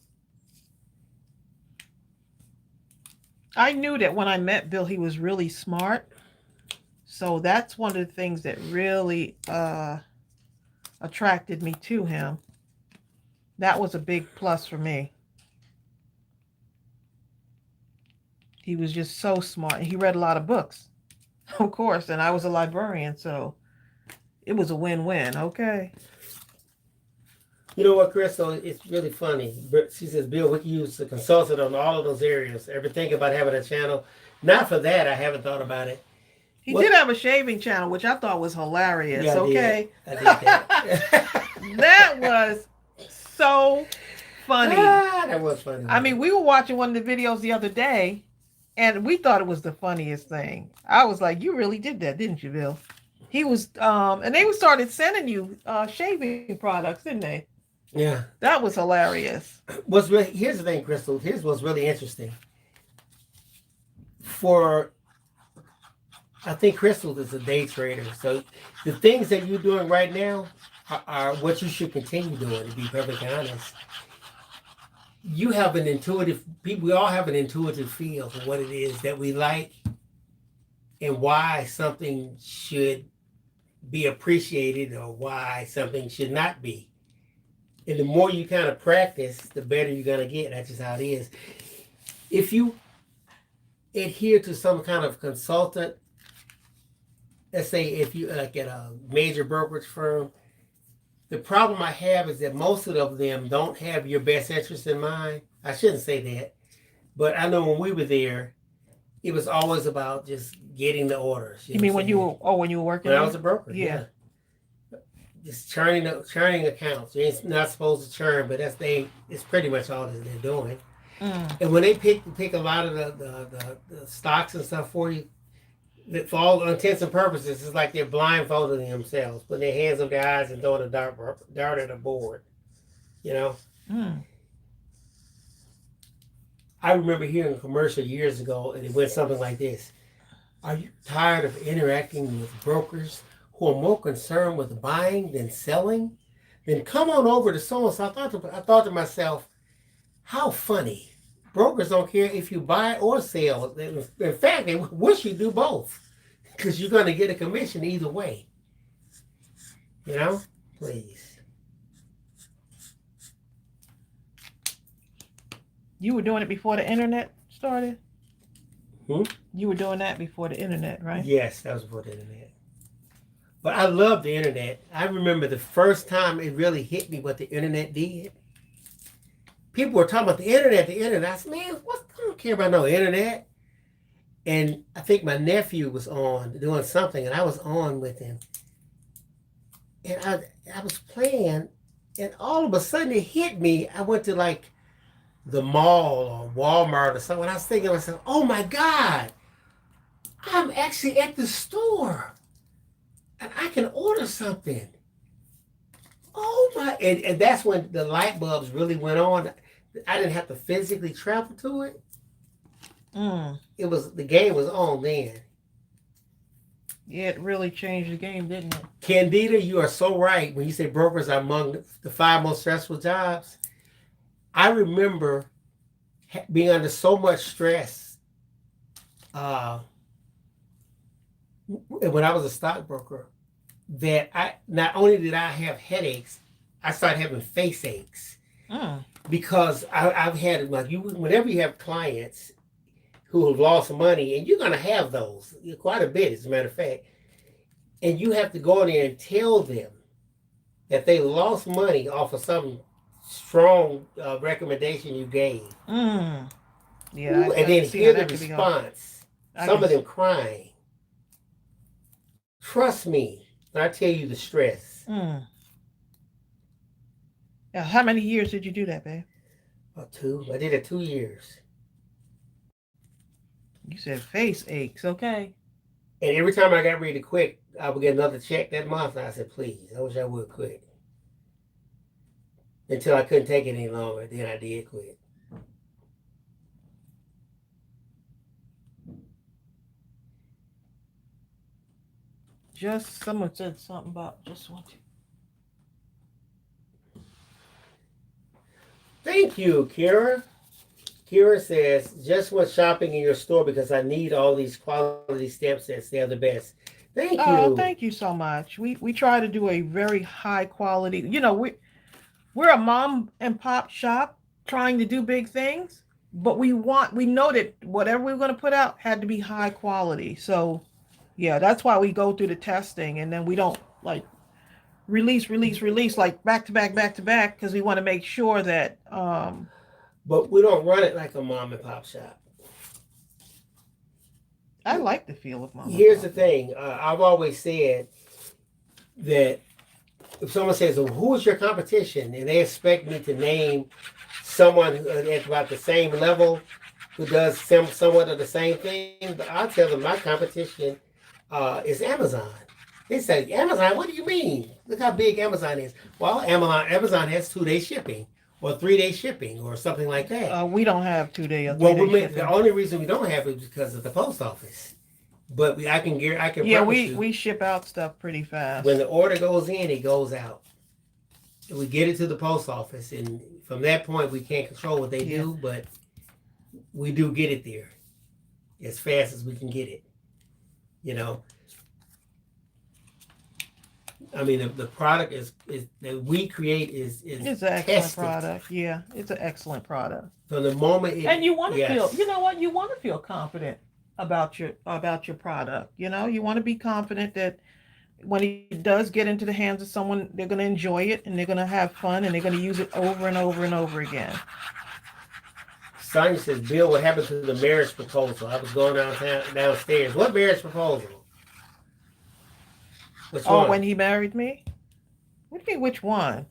A: I knew that when I met Bill, he was really smart. So that's one of the things that really attracted me to him. That was a big plus for me. He was just so smart. He read a lot of books, of course, and I was a librarian, so it was a win-win, okay?
B: You know what, Crystal? It's really funny. She says, Bill, we can use a consultant on all of those areas. Ever think about having a channel? Not for that. I haven't thought about it.
A: He did have a shaving channel, which I thought was hilarious,
B: yeah,
A: okay?
B: I did that.
A: That was so funny.
B: That was funny.
A: I mean, we were watching one of the videos the other day, and we thought it was the funniest thing. I was like, you really did that, didn't you, Bill? He was, and they started sending you shaving products, didn't they?
B: Yeah.
A: That was hilarious.
B: Here's the thing, Crystal. Here's what's really interesting. I think Crystal is a day trader. So the things that you're doing right now are what you should continue doing, to be perfectly honest. you have an intuitive, we all have an intuitive feel for what it is that we like and why something should be appreciated or why something should not be. And the more you kind of practice, the better you're going to get. That's just how it is. If you adhere to some kind of consultant, let's say if you like at a major brokerage firm, the problem I have is that most of them don't have your best interest in mind. I shouldn't say that, but I know when we were there, it was always about just getting the orders.
A: You mean when you were working?
B: When I was a broker,
A: yeah.
B: Just churning accounts. You're not supposed to churn, but it's pretty much all that they're doing. And when they pick a lot of the stocks and stuff for you, for all intents and purposes, it's like they're blindfolding themselves, putting their hands over their eyes and throwing a dart at a board. You know? I remember hearing a commercial years ago, and it went something like this. Are you tired of interacting with brokers who are more concerned with buying than selling? Then come on over to so-and-so. I thought to myself, how funny. Brokers don't care if you buy or sell. In fact, they wish you do both because you're going to get a commission either way. You know? Please.
A: You were doing it before the internet started?
B: Hmm?
A: You were doing that before the internet, right?
B: Yes, that was before the internet. But I love the internet. I remember the first time it really hit me what the internet did. People were talking about the internet. I said, man, I don't care about no internet. And I think my nephew was on doing something, and I was on with him. And I was playing, and all of a sudden it hit me. I went to like the mall or Walmart or something. I was thinking to myself, oh my God, I'm actually at the store and I can order something. Oh my, and that's when the light bulbs really went on. I didn't have to physically travel to it. The game was on then.
A: Yeah, it really changed the game, didn't it?
B: Candida, you are so right when you say brokers are among the 5 most stressful jobs. I remember being under so much stress when I was a stockbroker that not only did I have headaches, I started having face aches because I've had whenever you have clients who have lost money, and you're going to have those quite a bit, as a matter of fact, and you have to go in there and tell them that they lost money off of some strong recommendation you gave.
A: Yeah.
B: Ooh, and then hear the response. Some of them crying. Trust me when I tell you the stress.
A: Yeah, how many years did you do that, babe?
B: 2. I did it 2 years.
A: You said face aches, okay.
B: And every time I got ready to quit, I would get another check that month. And I said, please, I wish I would quit. Until I couldn't take it any longer. Then I did quit.
A: Someone said something about just want to.
B: Thank you, Kira. Kira says, just went shopping in your store because I need all these quality stamp sets. They're the best. Thank you.
A: Oh, thank you so much. We try to do a very high quality. You know, we're a mom and pop shop trying to do big things, but we know that whatever we're going to put out had to be high quality. So, yeah, that's why we go through the testing, and then we don't like release like back to back because we want to make sure that
B: But we don't run it like a mom and pop shop.
A: I like the feel of mom.
B: Here's the thing. I've always said that if someone says, well, who is your competition? And they expect me to name someone at about the same level who does somewhat of the same thing, but I'll tell them my competition is Amazon. They say, Amazon, what do you mean? Look how big Amazon is. Well, Amazon has 2-day shipping or 3-day shipping or something like that.
A: We don't have 2-day or 3-day shipping.
B: The only reason we don't have it is because of the post office. But I can
A: yeah, we ship out stuff pretty fast.
B: When the order goes in, it goes out. we get it to the post office, and from that point, we can't control what they do, but we do get it there as fast as we can get it. You know, I mean, the product is that we create is
A: it's an excellent product. Yeah, it's an excellent product.
B: From the moment,
A: and you want to feel, you know what, you want to feel confident about your product. You know, you want to be confident that when it does get into the hands of someone, they're going to enjoy it and they're going to have fun and they're going to use it over and over and over again.
B: Sonia says, Bill, what happened to the marriage proposal? I was going downstairs. What marriage proposal? Which one?
A: When he married me? What do you mean, which one?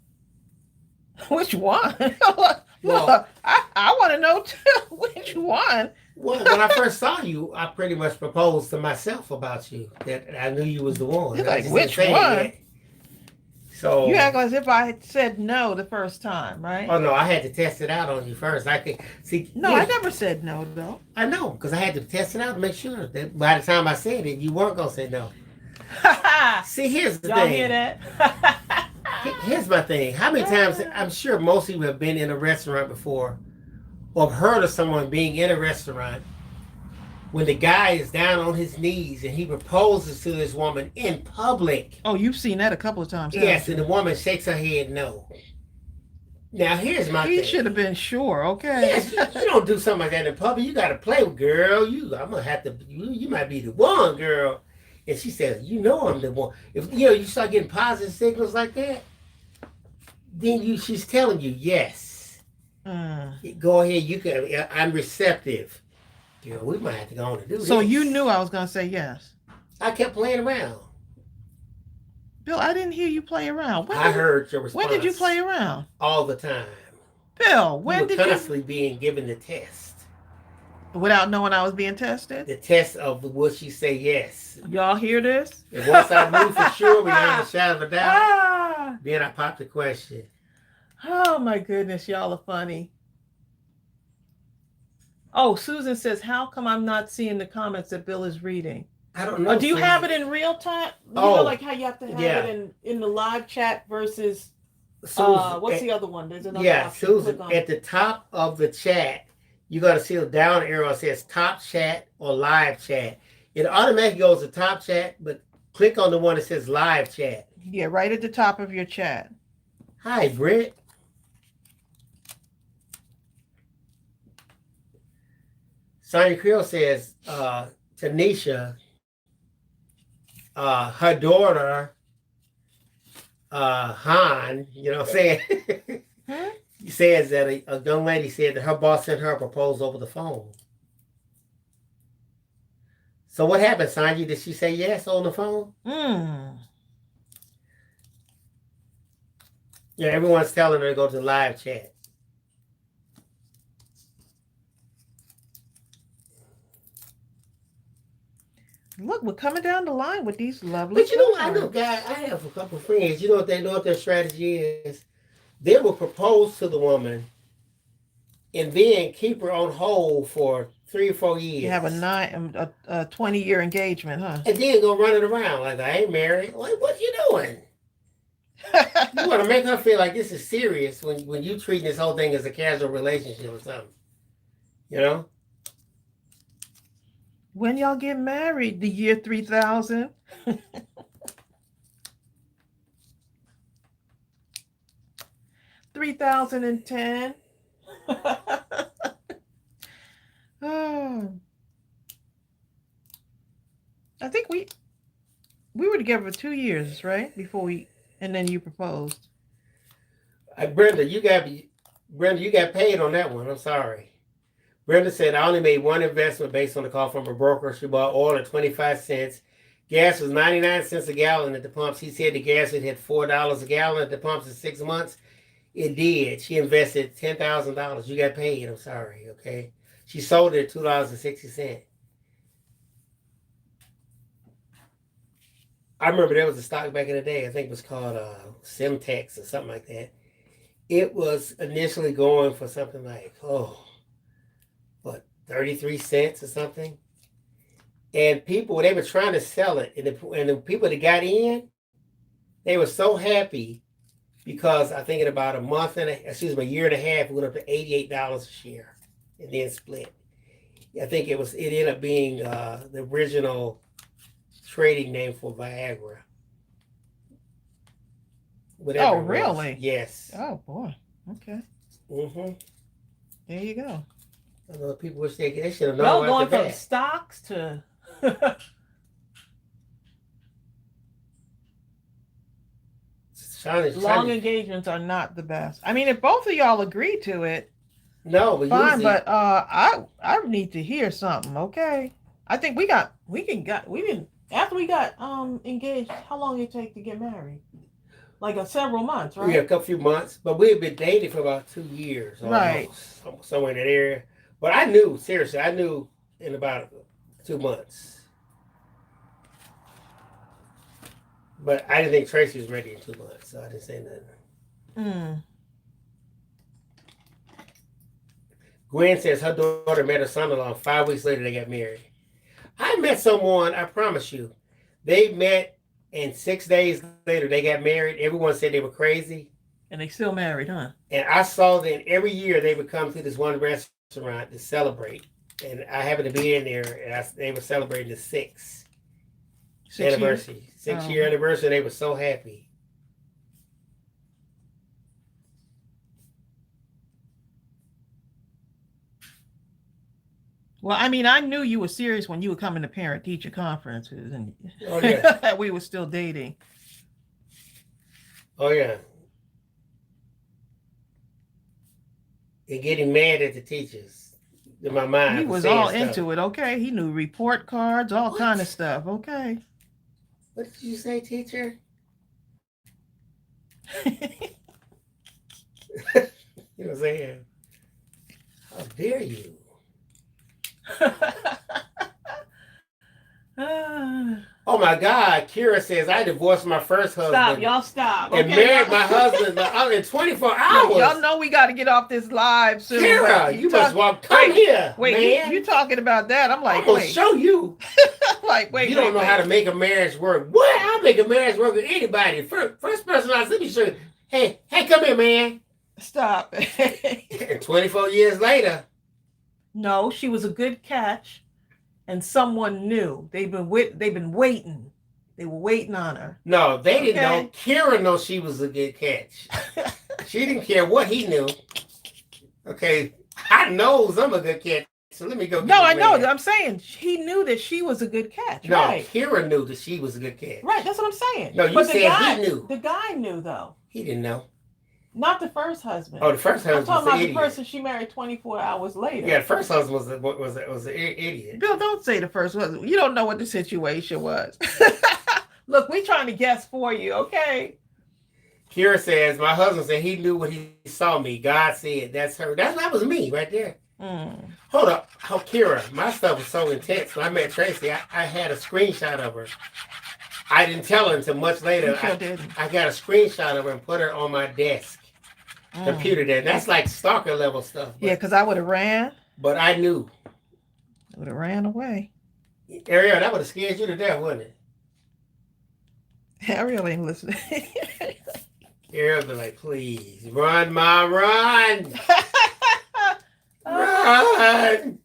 A: Which one? Well, I want to know too. Which one?
B: Well, when I first saw you, I pretty much proposed to myself about you. That I knew you was the one.
A: You're like, which one?
B: So
A: you act as if I had said no the first time, right?
B: Oh no, I had to test it out on you first. I could see.
A: No, I never said no though.
B: I know, because I had to test it out to make sure that by the time I said it, you weren't gonna say no. See, here's the thing.
A: Y'all hear that?
B: Here's my thing. How many times? I'm sure most of you have been in a restaurant before, or heard of someone being in a restaurant when the guy is down on his knees and he proposes to this woman in public.
A: Oh, you've seen that a couple of times.
B: Yes, and the woman shakes her head no. Now, here's my thing.
A: He should have been sure, okay?
B: Yes, you don't do something like that in public. You got to play with, girl. I'm going to have to, you might be the one, girl. And she said, you know I'm the one. If, you start getting positive signals like that, then she's telling you, yes. Go ahead, you can, I'm receptive. We might have to go on and do this.
A: So you knew I was going to say yes.
B: I kept playing around.
A: Bill, I didn't hear you play around.
B: I heard your response.
A: When did you play around?
B: All the time.
A: Bill, when did you?
B: Constantly being given the test.
A: Without knowing I was being tested?
B: The test of will she say yes.
A: Y'all hear this?
B: And once I knew for sure, without a shadow of a doubt, then I popped the question.
A: Oh my goodness, y'all are funny. Oh, Susan says, how come I'm not seeing the comments that Bill is reading?
B: I don't know.
A: Do you have it in real time? You know, like how you have to have it in the live chat versus
B: Susan,
A: what's the other one? There's another option.
B: Susan, at the top of the chat, you got to see a down arrow that says top chat or live chat. It automatically goes to top chat, but click on the one that says live chat.
A: Yeah, right at the top of your chat.
B: Hi, Britt. Sonia Creel says, Tanisha, her daughter, Han, you know what I'm saying? He says that a young lady said that her boss sent her a proposal over the phone. So what happened, Sonia? Did she say yes on the phone? Yeah, everyone's telling her to go to live chat.
A: Look, we're coming down the line with these lovely.
B: But you know, I know, guys. I have a couple of friends. You know what they know what their strategy is? They will propose to the woman, and then keep her on hold for 3 or 4 years.
A: You have a 20-year engagement, huh?
B: And then go running around like I ain't married. Like, what you doing? You want to make her feel like this is serious when you treat this whole thing as a casual relationship or something. You know?
A: When y'all get married, the year 3000. 3010. Oh. I think we were together for 2 years, right? And then you proposed.
B: Brenda, you got paid on that one. I'm sorry. Brenda said, I only made one investment based on the call from a broker. She bought oil at 25 cents. Gas was 99 cents a gallon at the pumps. He said the gas would hit $4 a gallon at the pumps in 6 months. It did. She invested $10,000. You got paid. I'm sorry. Okay. She sold it at $2.60. I remember there was a stock back in the day. I think it was called Simtex or something like that. It was initially going for something like, 33 cents or something. And people, they were trying to sell it. And the people that got in, they were so happy because I think in about a year and a half, it went up to $88 a share and then split. I think it ended up being the original trading name for Viagra. Whatever.
A: Oh, really?
B: Yes.
A: Oh, boy. Okay.
B: Mm-hmm.
A: There you go.
B: I know people wish they should have known.
A: Well, going from stocks to long engagements are not the best. I mean, if both of y'all agree to it,
B: no, but
A: fine. But I need to hear something. Okay. I think after we got engaged. How long did it take to get married? Like several months, right?
B: Yeah, a few months. But we had been dating for about 2 years, almost,
A: right?
B: Somewhere in that area. But I knew, seriously, in about 2 months. But I didn't think Tracey was ready in 2 months, so I didn't say nothing. Gwen says her daughter met her son-in-law. 5 weeks later, they got married. I met someone, I promise you, they met, and 6 days later, they got married. Everyone said they were crazy.
A: And they still married, huh?
B: And I saw them every year. They would come to this one restaurant to celebrate. And I happened to be in there, and they were celebrating the 6th anniversary. 6-year anniversary. They were so happy.
A: Well, I mean, I knew you were serious when you were coming to parent-teacher conferences, and we were still dating.
B: Oh, yeah. And getting mad at the teachers. In my mind.
A: He was all into it, okay? He knew report cards, all kind of stuff, okay?
B: What did you say, teacher? You know what I'm saying? How dare you? Oh my God, Kira says, I divorced my first husband.
A: Stop, y'all stop.
B: And married my husband in 24 hours.
A: Y'all know we got to get off this live soon.
B: Kira, you must come here.
A: Wait,
B: man.
A: you talking about that? I'm like,
B: I'm going to show you.
A: Wait.
B: You don't know how to make a marriage work. What? I'll make a marriage work with anybody. First person I let me show you. Hey, come here, man.
A: Stop.
B: And 24 years later.
A: No, she was a good catch, and someone knew. They've been waiting. They were waiting on her.
B: No, they didn't know. Kira knows she was a good catch. She didn't care what he knew. Okay, I knows I'm a good catch, so let me go.
A: No, I know. I'm saying he knew that she was a good catch.
B: No,
A: right.
B: Kira knew that she was a good catch.
A: Right, that's what I'm saying.
B: No, you said he knew.
A: The guy knew though.
B: He didn't know.
A: Not the first husband.
B: Oh, the first husband.
A: I'm talking about the person she married 24 hours later.
B: Yeah, the first husband was an idiot.
A: Bill, don't say the first husband. You don't know what the situation was. Look, we trying to guess for you, okay?
B: Kira says, my husband said he knew when he saw me. God said, that's her. That was me right there. Hold up. Oh, Kira, my stuff was so intense. When I met Tracey, I had a screenshot of her. I didn't tell her until much later. I got a screenshot of her and put her on my desk. Computer there. That's like stalker level stuff.
A: Yeah, because I would have ran.
B: But I knew.
A: I would have ran away.
B: Ariel, that would have scared you to death, wouldn't it?
A: Ariel ain't listening.
B: Ariel be like, please, run, Ma, run. Run.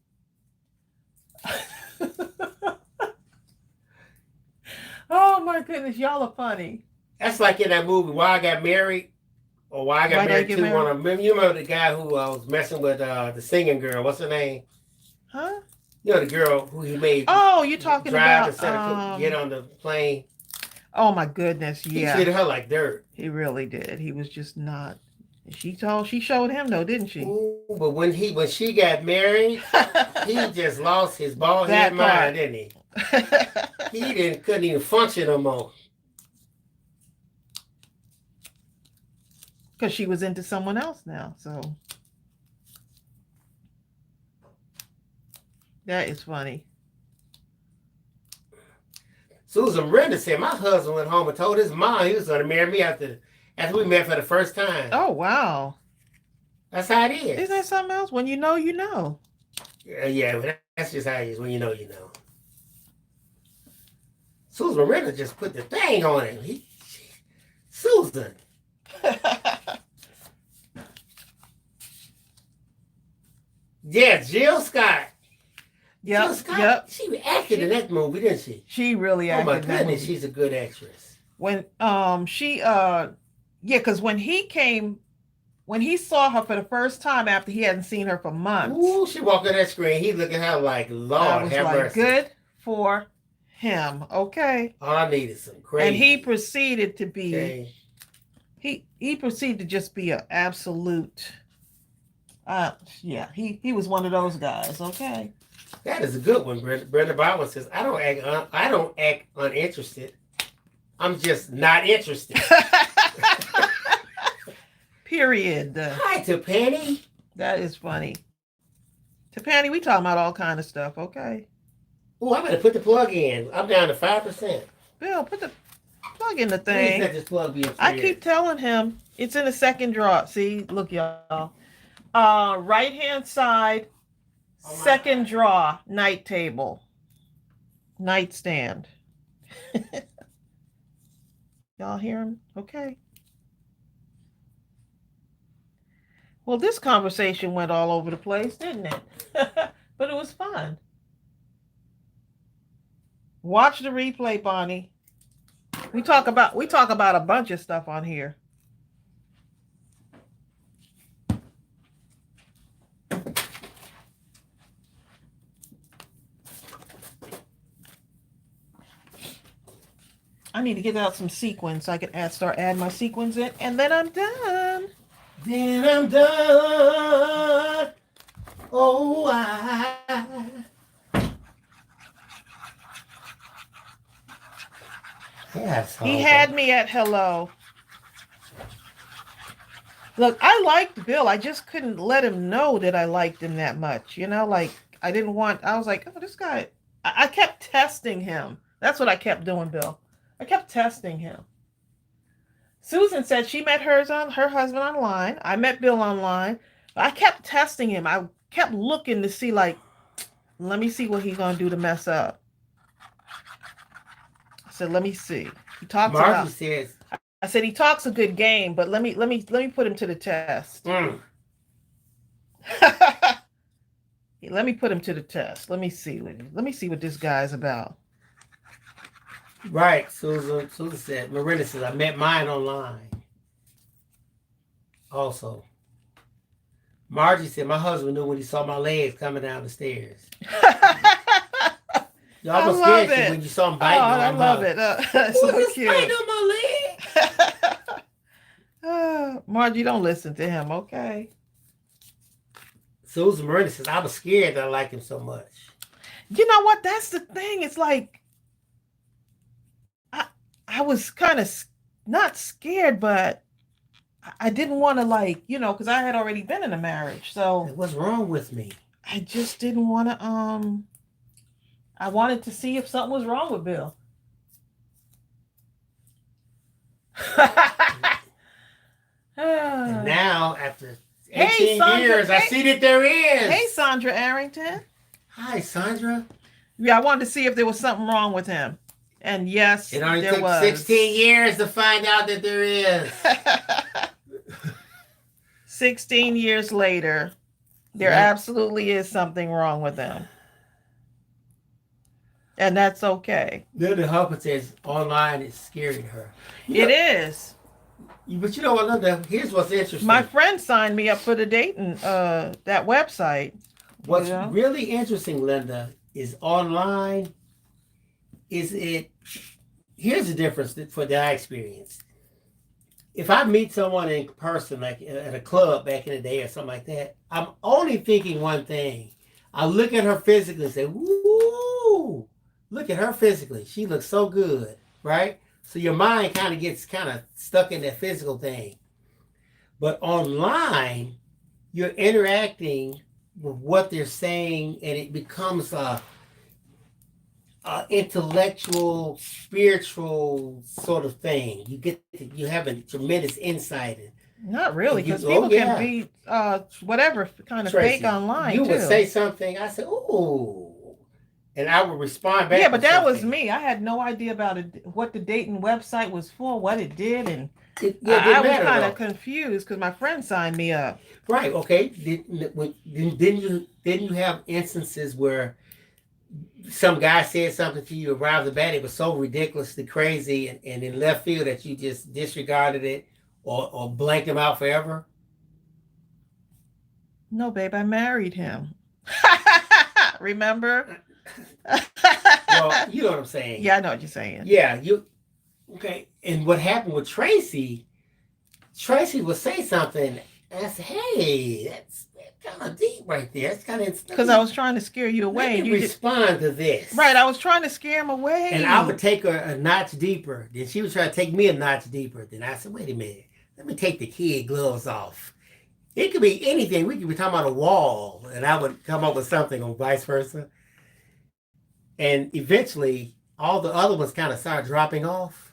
A: Oh my goodness, y'all are funny.
B: That's like in that movie, Why I Got Married. Or why I got married to one of them. You remember the guy who was messing with the singing girl? What's her name?
A: Huh?
B: You know the girl who he made.
A: Oh, you're talking
B: drive
A: about
B: get on the plane.
A: Oh my goodness, yeah.
B: He treated her like dirt.
A: He really did. He was just not. She showed him though, didn't she?
B: Ooh, but when she got married, he just lost his bald head mind, didn't he? He couldn't even function no more.
A: Because she was into someone else now, so that is funny.
B: Susan Brenda said my husband went home and told his mom he was going to marry me after we met for the first time.
A: Oh wow,
B: that's how it is.
A: Isn't that something else? When you know, you know.
B: Yeah, but that's just how it is. When you know, you know. Susan Brenda just put the thing on him. Susan. Yeah, Jill Scott.
A: Yep,
B: Jill Scott,
A: yep.
B: she acted in that movie, didn't she?
A: She really
B: Oh
A: acted
B: my
A: in that
B: goodness,
A: movie.
B: she's a good actress.
A: When yeah, because when he saw her for the first time after he hadn't seen her for months,
B: Ooh, she walked on that screen. He looking at her like,
A: I
B: Lord,
A: was
B: have
A: like,
B: mercy.
A: good for him. Okay.
B: All I need is some crazy.
A: And he proceeded to be
B: Okay.
A: he proceeded to just be an absolute yeah, he was one of those guys, okay?
B: That is a good one. Brenda Bauer says, I don't act uninterested. I'm just not interested.
A: Period.
B: Hi to Penny.
A: That is funny. To Penny, we talking about all kind of stuff, okay?
B: Oh, I better put the plug in. I'm down to 5%.
A: Bill, put the plug in the
B: Please
A: thing.
B: let this plug be.
A: I keep telling him it's in the second drawer. See, look, y'all. Right hand side, second drawer, night table, nightstand. Y'all hear him? Okay. Well, this conversation went all over the place, didn't it? But it was fun. Watch the replay, Bonnie. We talk about a bunch of stuff on here. I need to get out some sequins so I can start adding my sequins in, and then I'm done.
B: Then I'm done. Oh, yes.
A: He had me at hello. Look, I liked Bill. I just couldn't let him know that I liked him that much. You know, like I was like, oh, this guy. I kept testing him. That's what I kept doing, Bill. I kept testing him. Susan said she met her husband online. I met Bill online. But I kept testing him. I kept looking to see, like, let me see what he's gonna do to mess up. I said, let me see. He talks
B: Margie says.
A: I said he talks a good game, but let me put him to the test.
B: Mm.
A: Let me put him to the test. Let me see what this guy's about.
B: Right, Susan said. Miranda says, I met mine online. Also. Margie said, my husband knew when he saw my legs coming down the stairs. You almost scared you when you saw him biting on
A: I love it. That's so cute.
B: Biting on my leg?
A: Margie, don't listen to him, okay?
B: Susan Miranda says, I was scared that I liked him so much.
A: You know what? That's the thing. It's like, I was kind of not scared, but I didn't want to, like, you know, because I had already been in a marriage. So
B: what's wrong with me?
A: I just didn't want to, I wanted to see if something was wrong with Bill.
B: And now, after 18 years, I see that there is.
A: Hey, Sandra Arrington.
B: Hi, Sandra.
A: Yeah, I wanted to see if there was something wrong with him. And yes,
B: it only
A: there
B: took
A: was.
B: 16 years to find out that there is.
A: 16 years later, there absolutely is something wrong with him. And that's okay.
B: Linda Hopper says online is scaring her.
A: It is.
B: But you know what, Linda? Here's what's interesting.
A: My friend signed me up for the dating, that website.
B: What's really interesting, Linda, is online. Here's the difference for that I experienced. If I meet someone in person, like at a club back in the day or something like that, I'm only thinking one thing. I look at her physically and say, woo, look at her physically. She looks so good, right? So your mind kind of gets stuck in that physical thing. But online, you're interacting with what they're saying, and it becomes a intellectual, spiritual sort of thing. You have a tremendous insight.
A: Not really, because people can be whatever kind of
B: Tracey,
A: fake online.
B: You would say something, I said, ooh, and I would respond back.
A: Yeah, but that was me. I had no idea about what the dating website was for, what it did, and I was kind of confused because my friend signed me up.
B: Right. Okay. Didn't you have instances where some guy said something to you right off the bat? It was so ridiculously crazy and in left field that you just disregarded it or blanked him out forever?
A: No, babe, I married him. Remember?
B: Well, you know what I'm saying.
A: Yeah, I know what you're saying.
B: Yeah, okay. And what happened with Tracey would say something, and I said, "Hey, that's kind of deep right there. That's kind of."
A: Because I was trying to scare you away.
B: You respond to this,
A: right? I was trying to scare him away,
B: and I would take her a notch deeper. Then she was trying to take me a notch deeper. Then I said, "Wait a minute, let me take the kid gloves off." It could be anything. We could be talking about a wall, and I would come up with something, or vice versa. And eventually, all the other ones kind of started dropping off.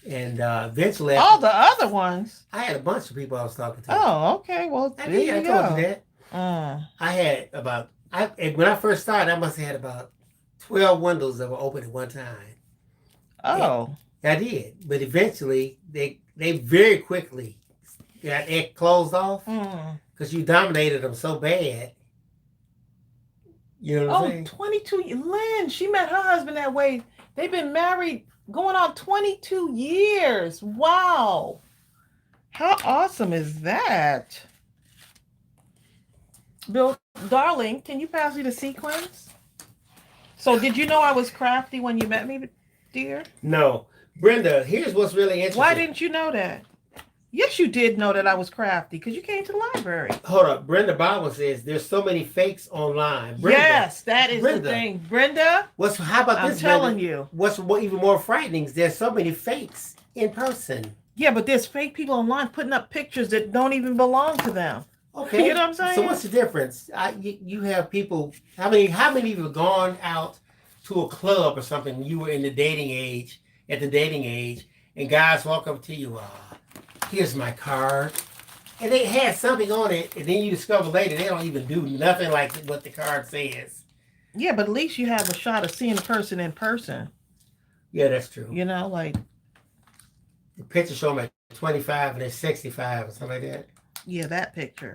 B: And eventually...
A: all the other ones?
B: I had a bunch of people I was talking to.
A: Oh, okay. Well, there you go.
B: I told you that. I had about... when I first started, I must have had about 12 windows that were open at one time.
A: Oh.
B: And I did. But eventually, they very quickly got it closed off because you dominated them so bad. You know what I'm saying? 22.
A: Lynn, she met her husband that way. They've been married going on 22 years. Wow. How awesome is that? Bill, darling, can you pass me the sequence? So did you know I was crafty when you met me, dear?
B: No. Brenda, here's what's really interesting.
A: Why didn't you know that? Yes, you did know that I was crafty because you came to the library.
B: Hold up. Brenda Bible says there's so many fakes online. Brenda,
A: yes, that is the thing. Brenda,
B: how about this?
A: I'm telling you.
B: What's even more frightening is there's so many fakes in person.
A: Yeah, but there's fake people online putting up pictures that don't even belong to them.
B: Okay.
A: You know what I'm saying?
B: So what's the difference? You have people, how many of you have gone out to a club or something when you were in the dating age, and guys walk up to you, here's my card. And they had something on it, and then you discover later they don't even do nothing like what the card says.
A: Yeah, but at least you have a shot of seeing the person in person.
B: Yeah, that's true.
A: You know, like...
B: the picture show them at 25 and they're 65 or something like that.
A: Yeah, that picture.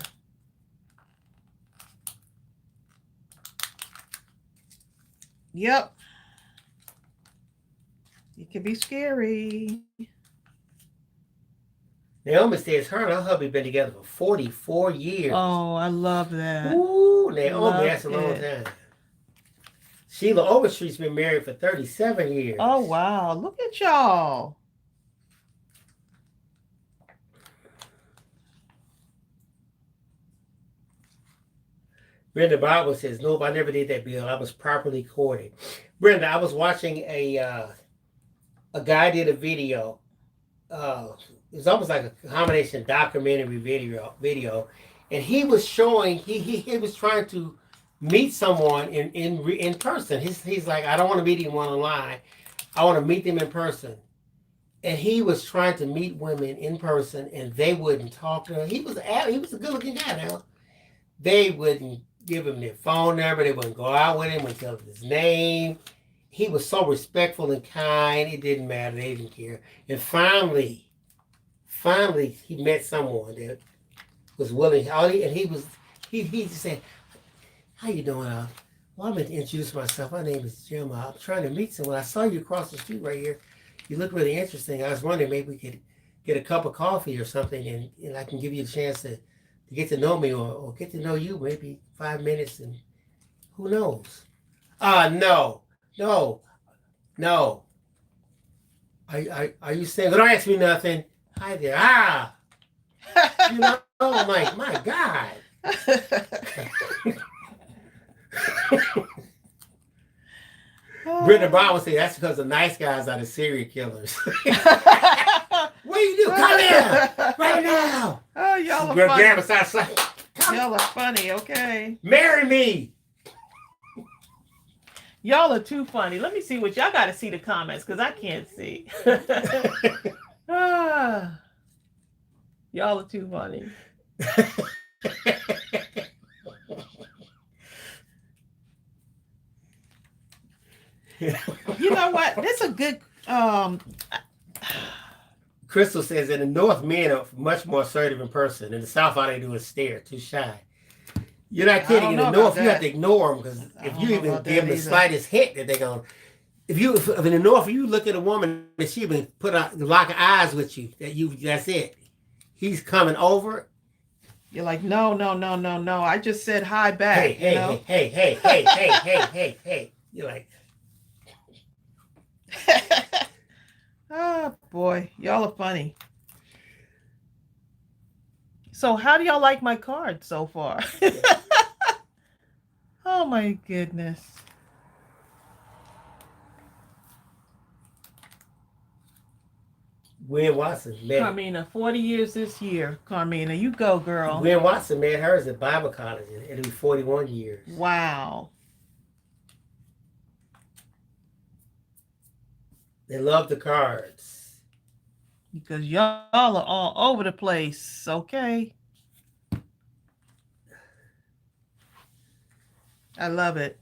A: Yep. It can be scary.
B: Naomi says her and her hubby been together for 44 years.
A: Oh, I love that.
B: Ooh, Naomi, that's a long time. Sheila Overstreet's been married for 37 years.
A: Oh, wow. Look at y'all.
B: Brenda Bible says, nope, I never did that, Bill. I was properly courted. Brenda, I was watching a guy did a video. It was almost like a combination documentary video, and he was showing he was trying to meet someone in person. He's like, I don't want to meet anyone online. I want to meet them in person. And he was trying to meet women in person, and they wouldn't talk to him. He was a good-looking guy now. They wouldn't give him their phone number. They wouldn't go out with him, wouldn't tell him his name. He was so respectful and kind. It didn't matter. They didn't care. And finally, he met someone that was willing. And he just said, how you doing? Well, I'm going to introduce myself. My name is Jim. I'm trying to meet someone. I saw you across the street right here. You look really interesting. I was wondering maybe we could get a cup of coffee or something, and I can give you a chance to get to know me or get to know you, maybe 5 minutes, and who knows? No. Are you saying, don't ask me nothing. Hi there. You know, I'm like, my God. Brenda Brown would say that's because the nice guys are the serial killers. What do you do? Come here right now.
A: Oh, y'all are funny. Y'all are funny, okay?
B: Marry me.
A: Y'all are too funny. Let me see what y'all got to see the comments because I can't see. Y'all are too funny. You know what? That's a good
B: Crystal says in the North, men are much more assertive in person. In the South, all they do is stare, too shy. You're not kidding. In the North, you have to ignore them because if you even give them the slightest hint that they're going to, if in the North, you look at a woman and she even put a lock of eyes with you, that's it. He's coming over.
A: You're like, no. I just said hi back.
B: Hey. You're like,
A: oh boy, y'all are funny. So how do y'all like my card so far? Oh my goodness.
B: Gwen Watson met
A: Carmina, 40 years this year. Carmina, you go, girl.
B: Gwen Watson met hers at Bible college. It'll be 41 years.
A: Wow.
B: They love the cards.
A: Because y'all are all over the place. Okay. I love it.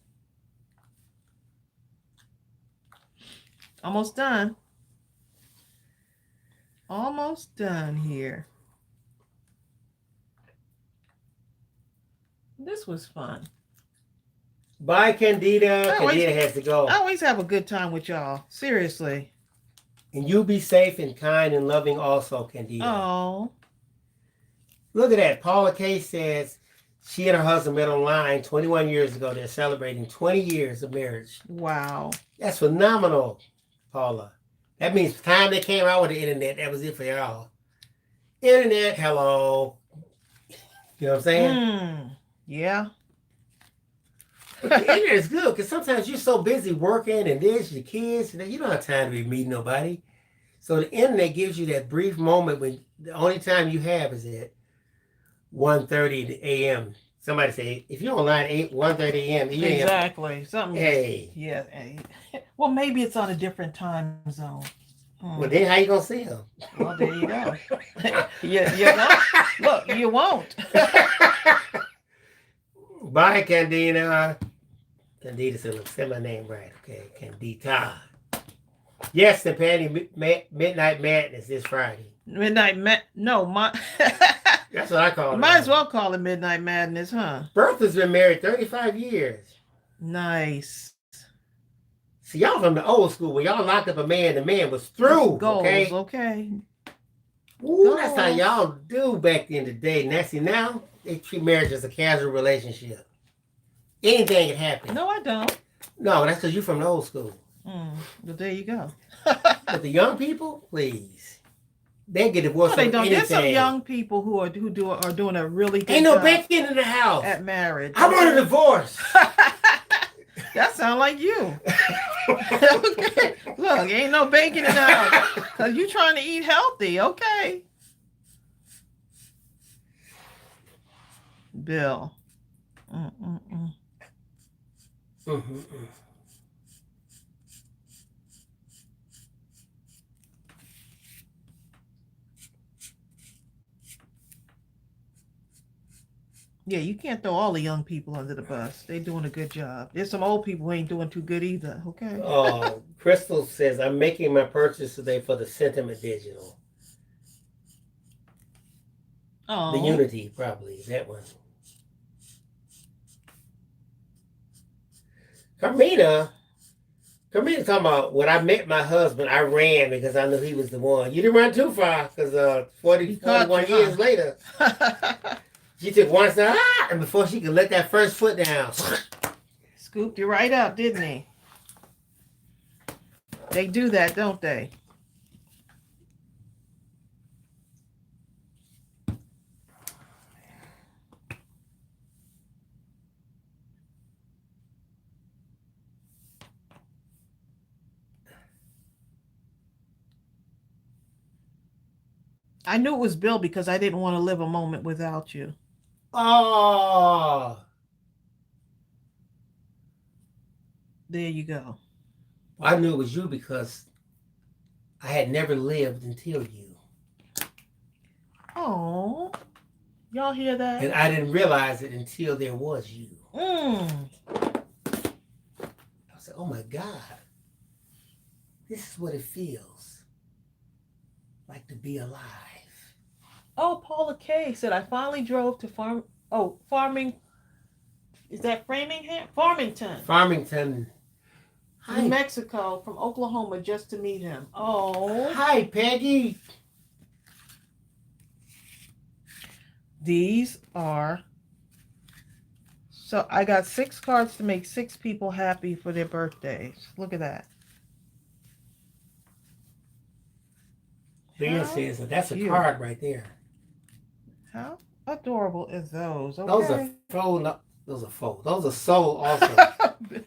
A: Almost done. Almost done here. This was fun.
B: Bye, Candida. Candida has to go.
A: I always have a good time with y'all. Seriously.
B: And you be safe and kind and loving also, Candida.
A: Oh.
B: Look at that. Paula K says she and her husband met online 21 years ago. They're celebrating 20 years of marriage.
A: Wow.
B: That's phenomenal, Paula. That means the time they came out with the internet, that was it for y'all. Internet, hello. You know what I'm saying?
A: Yeah.
B: But the internet is good because sometimes you're so busy working and this, your kids, and you don't have time to be meeting nobody. So the internet gives you that brief moment when the only time you have is at 1:30 a.m. Somebody say, if you're online at 1:30 a.m.
A: Exactly. Something.
B: Hey.
A: Yeah. Well, maybe it's on a different time zone.
B: Well, then how you going to see them?
A: Well, there you go. you won't. Look, you won't.
B: Bye, Candida. Candida said, say my name right. Okay, Candida. Yes, the Patty Midnight Madness this Friday.
A: No,
B: that's what I call it.
A: Might as well call it Midnight Madness, huh?
B: Bertha's been married 35 years.
A: Nice.
B: See, y'all from the old school. When y'all locked up a man, the man was through.
A: Goals,
B: okay. Ooh, that's how y'all do back in the day. Now they treat marriage as a casual relationship. Anything can happen.
A: No, I don't.
B: No, that's because you're from the old school.
A: Well, there you go.
B: But the young people, please. They get divorced.
A: No, they don't. There's some young people who are doing a really good
B: Ain't no
A: job
B: bacon in the house
A: at marriage.
B: I want a divorce.
A: That sounds like you. Okay. Look, ain't no bacon in the house because you trying to eat healthy. Okay. Bill. Yeah, you can't throw all the young people under the bus. They're doing a good job. There's some old people who ain't doing too good either. Okay.
B: Crystal says, I'm making my purchase today for the Sentiment Digital.
A: Oh.
B: The Unity, probably. That one. Carmina talking about when I met my husband, I ran because I knew he was the one. You didn't run too far because 41 years later, she took one step and before she could let that first foot down.
A: Scooped you right up, didn't he? They do that, don't they? I knew it was Bill because I didn't want to live a moment without you.
B: Oh.
A: There you go.
B: I knew it was you because I had never lived until you.
A: Oh. Y'all hear that?
B: And I didn't realize it until there was you. I was like, oh my God. This is what it feels. like to be alive.
A: Oh, Paula K said, I finally drove to farming. Is that Framingham? Farmington,
B: Farmington.
A: New
B: Hi.
A: Mexico, from Oklahoma, just to meet him. Oh.
B: Hi, Peggy.
A: These are. So I got 6 cards to make 6 people happy for their birthdays. Look at that.
B: Leah says that's a card right there.
A: How adorable is those? Okay.
B: Those are faux. No, those are faux. Those are so awesome.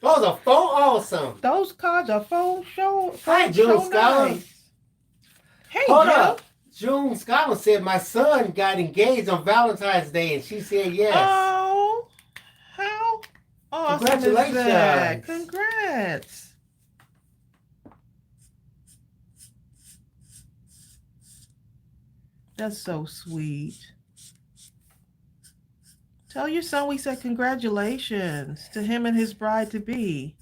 B: Those are faux awesome.
A: Those cards are faux show.
B: Hi, June Scholar.
A: Nice. Hey,
B: hold up. June Scholar said my son got engaged on Valentine's Day, and she said yes.
A: Oh, how awesome!
B: Congratulations!
A: Is that? Congrats. That's so sweet. Tell your son we said congratulations to him and his bride-to-be.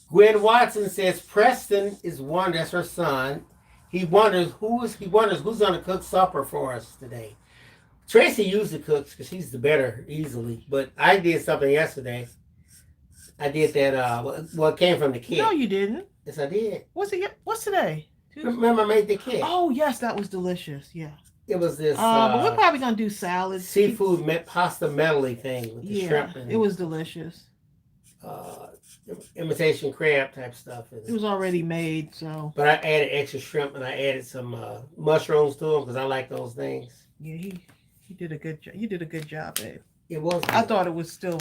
B: Gwen Watson says Preston is one. That's her son. He wonders who's going to cook supper for us today. Tracey usually cooks because she's the better easily. But I did something yesterday. I did that. Well, it came from the kit.
A: No, you didn't.
B: Yes, I did.
A: What's today?
B: Remember, I made the kit.
A: Oh, yes, that was delicious. Yeah.
B: It was this.
A: But we're probably gonna do salads.
B: Seafood pasta medley thing with the shrimp. And,
A: it was delicious.
B: Imitation crab type stuff.
A: It was already made, so.
B: But I added extra shrimp and I added some mushrooms to them because I like those things.
A: Yeah, he did a good job. You did a good job, babe.
B: It was. Good.
A: I thought it was still.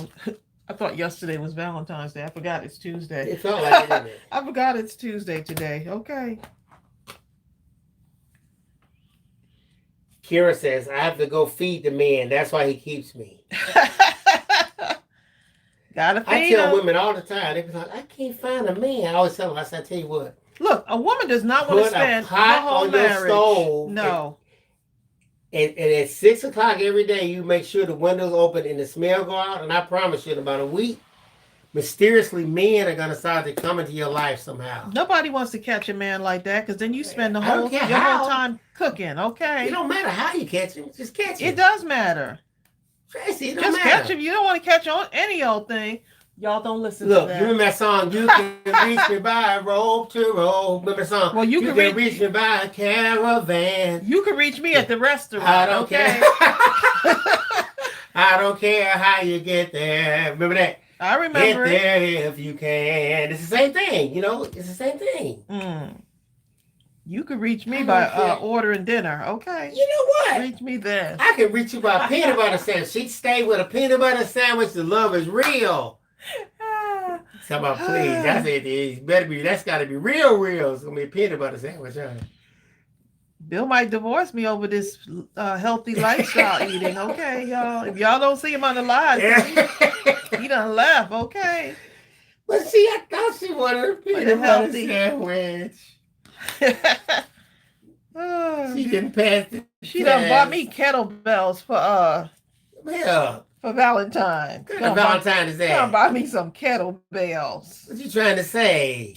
A: I thought yesterday was Valentine's Day. I forgot it's Tuesday.
B: It felt like it, didn't it?
A: I forgot it's Tuesday today. Okay.
B: Kira says, I have to go feed the man. That's why he keeps me.
A: Gotta feed
B: I tell
A: him.
B: women all the time, they be like, I can't find a man. I always tell them, I said, I tell you what.
A: Look, a woman does not want to spend
B: put a pot
A: her whole
B: on your
A: marriage.
B: stove.
A: No.
B: And at 6 o'clock every day, you make sure the windows open and the smell go out. And I promise you, in about a week, mysteriously, men are going to start to come into your life somehow.
A: Nobody wants to catch a man like that because then you spend your whole time cooking, okay?
B: It don't matter how you catch him. Just catch him.
A: It does matter.
B: Tracey, it don't
A: Just
B: matter.
A: catch him. You don't want to catch on any old thing. Y'all don't listen
B: Look,
A: to that.
B: you remember that song, You Can Reach Me By Rope to Rope? Remember that song?
A: Well, you can
B: reach me by a caravan.
A: You can reach me at the restaurant.
B: I don't care. I don't care how you get there. Remember that?
A: I remember
B: Get there if you can. It's the same thing, you know? It's the same thing.
A: You can reach me by ordering dinner, okay?
B: You know what?
A: Reach me then.
B: I can reach you by a peanut butter sandwich. She'd stay with a peanut butter sandwich. The love is real. Come on, please. That's it. It better be. That's got to be real. It's gonna be a peanut butter sandwich. Huh?
A: Bill might divorce me over this healthy lifestyle eating. Okay, y'all. If y'all don't see him on the live, he done left. Okay.
B: But see, I thought she wanted a peanut butter sandwich. She didn't pass it.
A: She done bought me kettlebells for Valentine's.
B: What kind of Valentine is that?
A: Gonna buy me some kettlebells.
B: What you trying to say?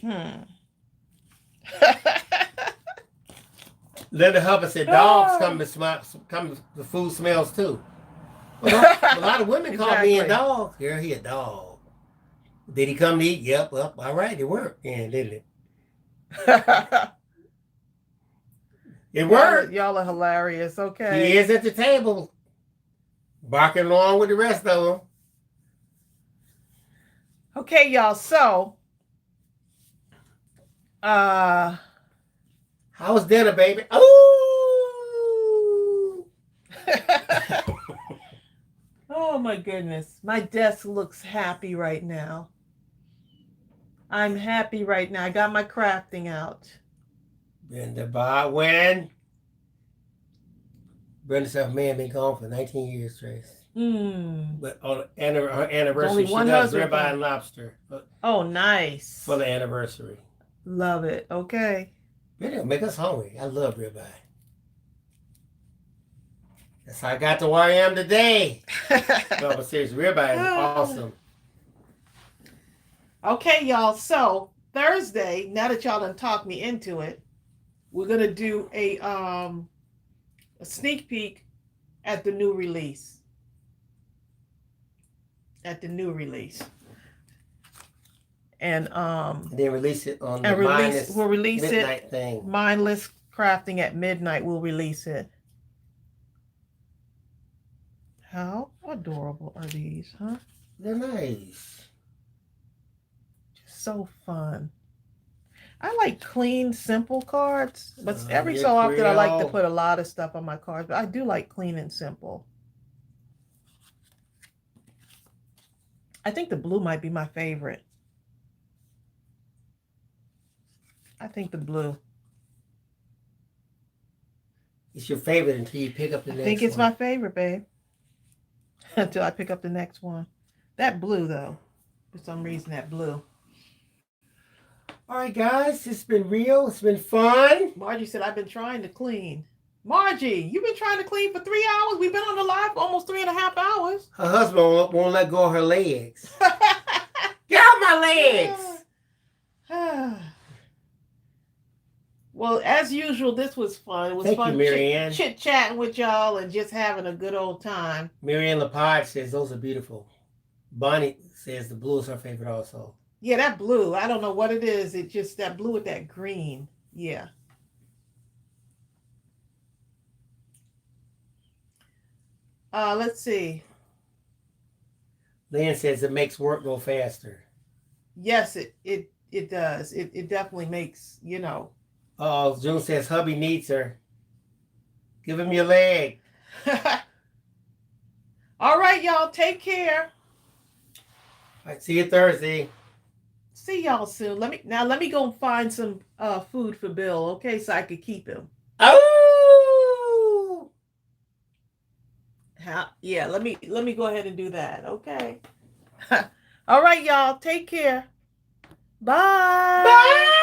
B: Linda Hubbard said dogs come the food smells too. Well, a lot of women call me a dog. Girl, he a dog. Did he come to eat? Yep. Well, all right, it worked. Yeah, didn't it? It worked.
A: Y'all are hilarious. Okay.
B: He is at the table, barking along with the rest of them.
A: Okay, y'all. So,
B: how was dinner, baby? Oh,
A: oh my goodness. My desk looks happy right now. I'm happy right now. I got my crafting out.
B: Brenda when? Brenda said, man, been gone for 19 years, Trace. But on her anniversary, she does ribeye and lobster.
A: Oh, nice.
B: For the anniversary.
A: Love it. Okay.
B: It'll make us hungry. I love ribeye. That's how I got to where I am today. No, but seriously, ribeye is awesome.
A: Okay, y'all. So, Thursday, now that y'all done talked me into it, we're gonna do a sneak peek at the new release. At the new release. And
B: then release it on the
A: we'll release
B: midnight
A: it.
B: thing.
A: Mindless Crafting at midnight. We'll release it. How adorable are these, huh?
B: They're nice.
A: Just so fun. I like clean, simple cards, but every so often I like to put a lot of stuff on my cards. But I do like clean and simple. I think the blue might be my favorite. I think the blue.
B: It's your favorite until you pick up the next one.
A: I think it's my favorite, babe. Until I pick up the next one. That blue, though. For some reason, that blue.
B: All right, guys. It's been real. It's been fun.
A: Margie said, I've been trying to clean. Margie, you've been trying to clean for 3 hours. We've been on the live for almost 3.5 hours.
B: Her husband won't let go of her legs. Get off my legs!
A: Well, as usual, this was fun. It was fun chit-chatting with y'all and just having a good old time.
B: Marianne Lepage says those are beautiful. Bonnie says the blue is her favorite also.
A: Yeah, that blue. I don't know what it is. It's just that blue with that green. Yeah. Let's see.
B: Lynn says it makes work go faster.
A: Yes, it does. It definitely makes,
B: Oh, June says hubby needs her. Give him your leg.
A: All right, y'all. Take care.
B: All right, see you Thursday.
A: See y'all soon. Let me go and find some food for Bill, okay, so I could keep him.
B: Oh.
A: Yeah, let me go ahead and do that, okay. All right, y'all. Take care. Bye.
B: Bye.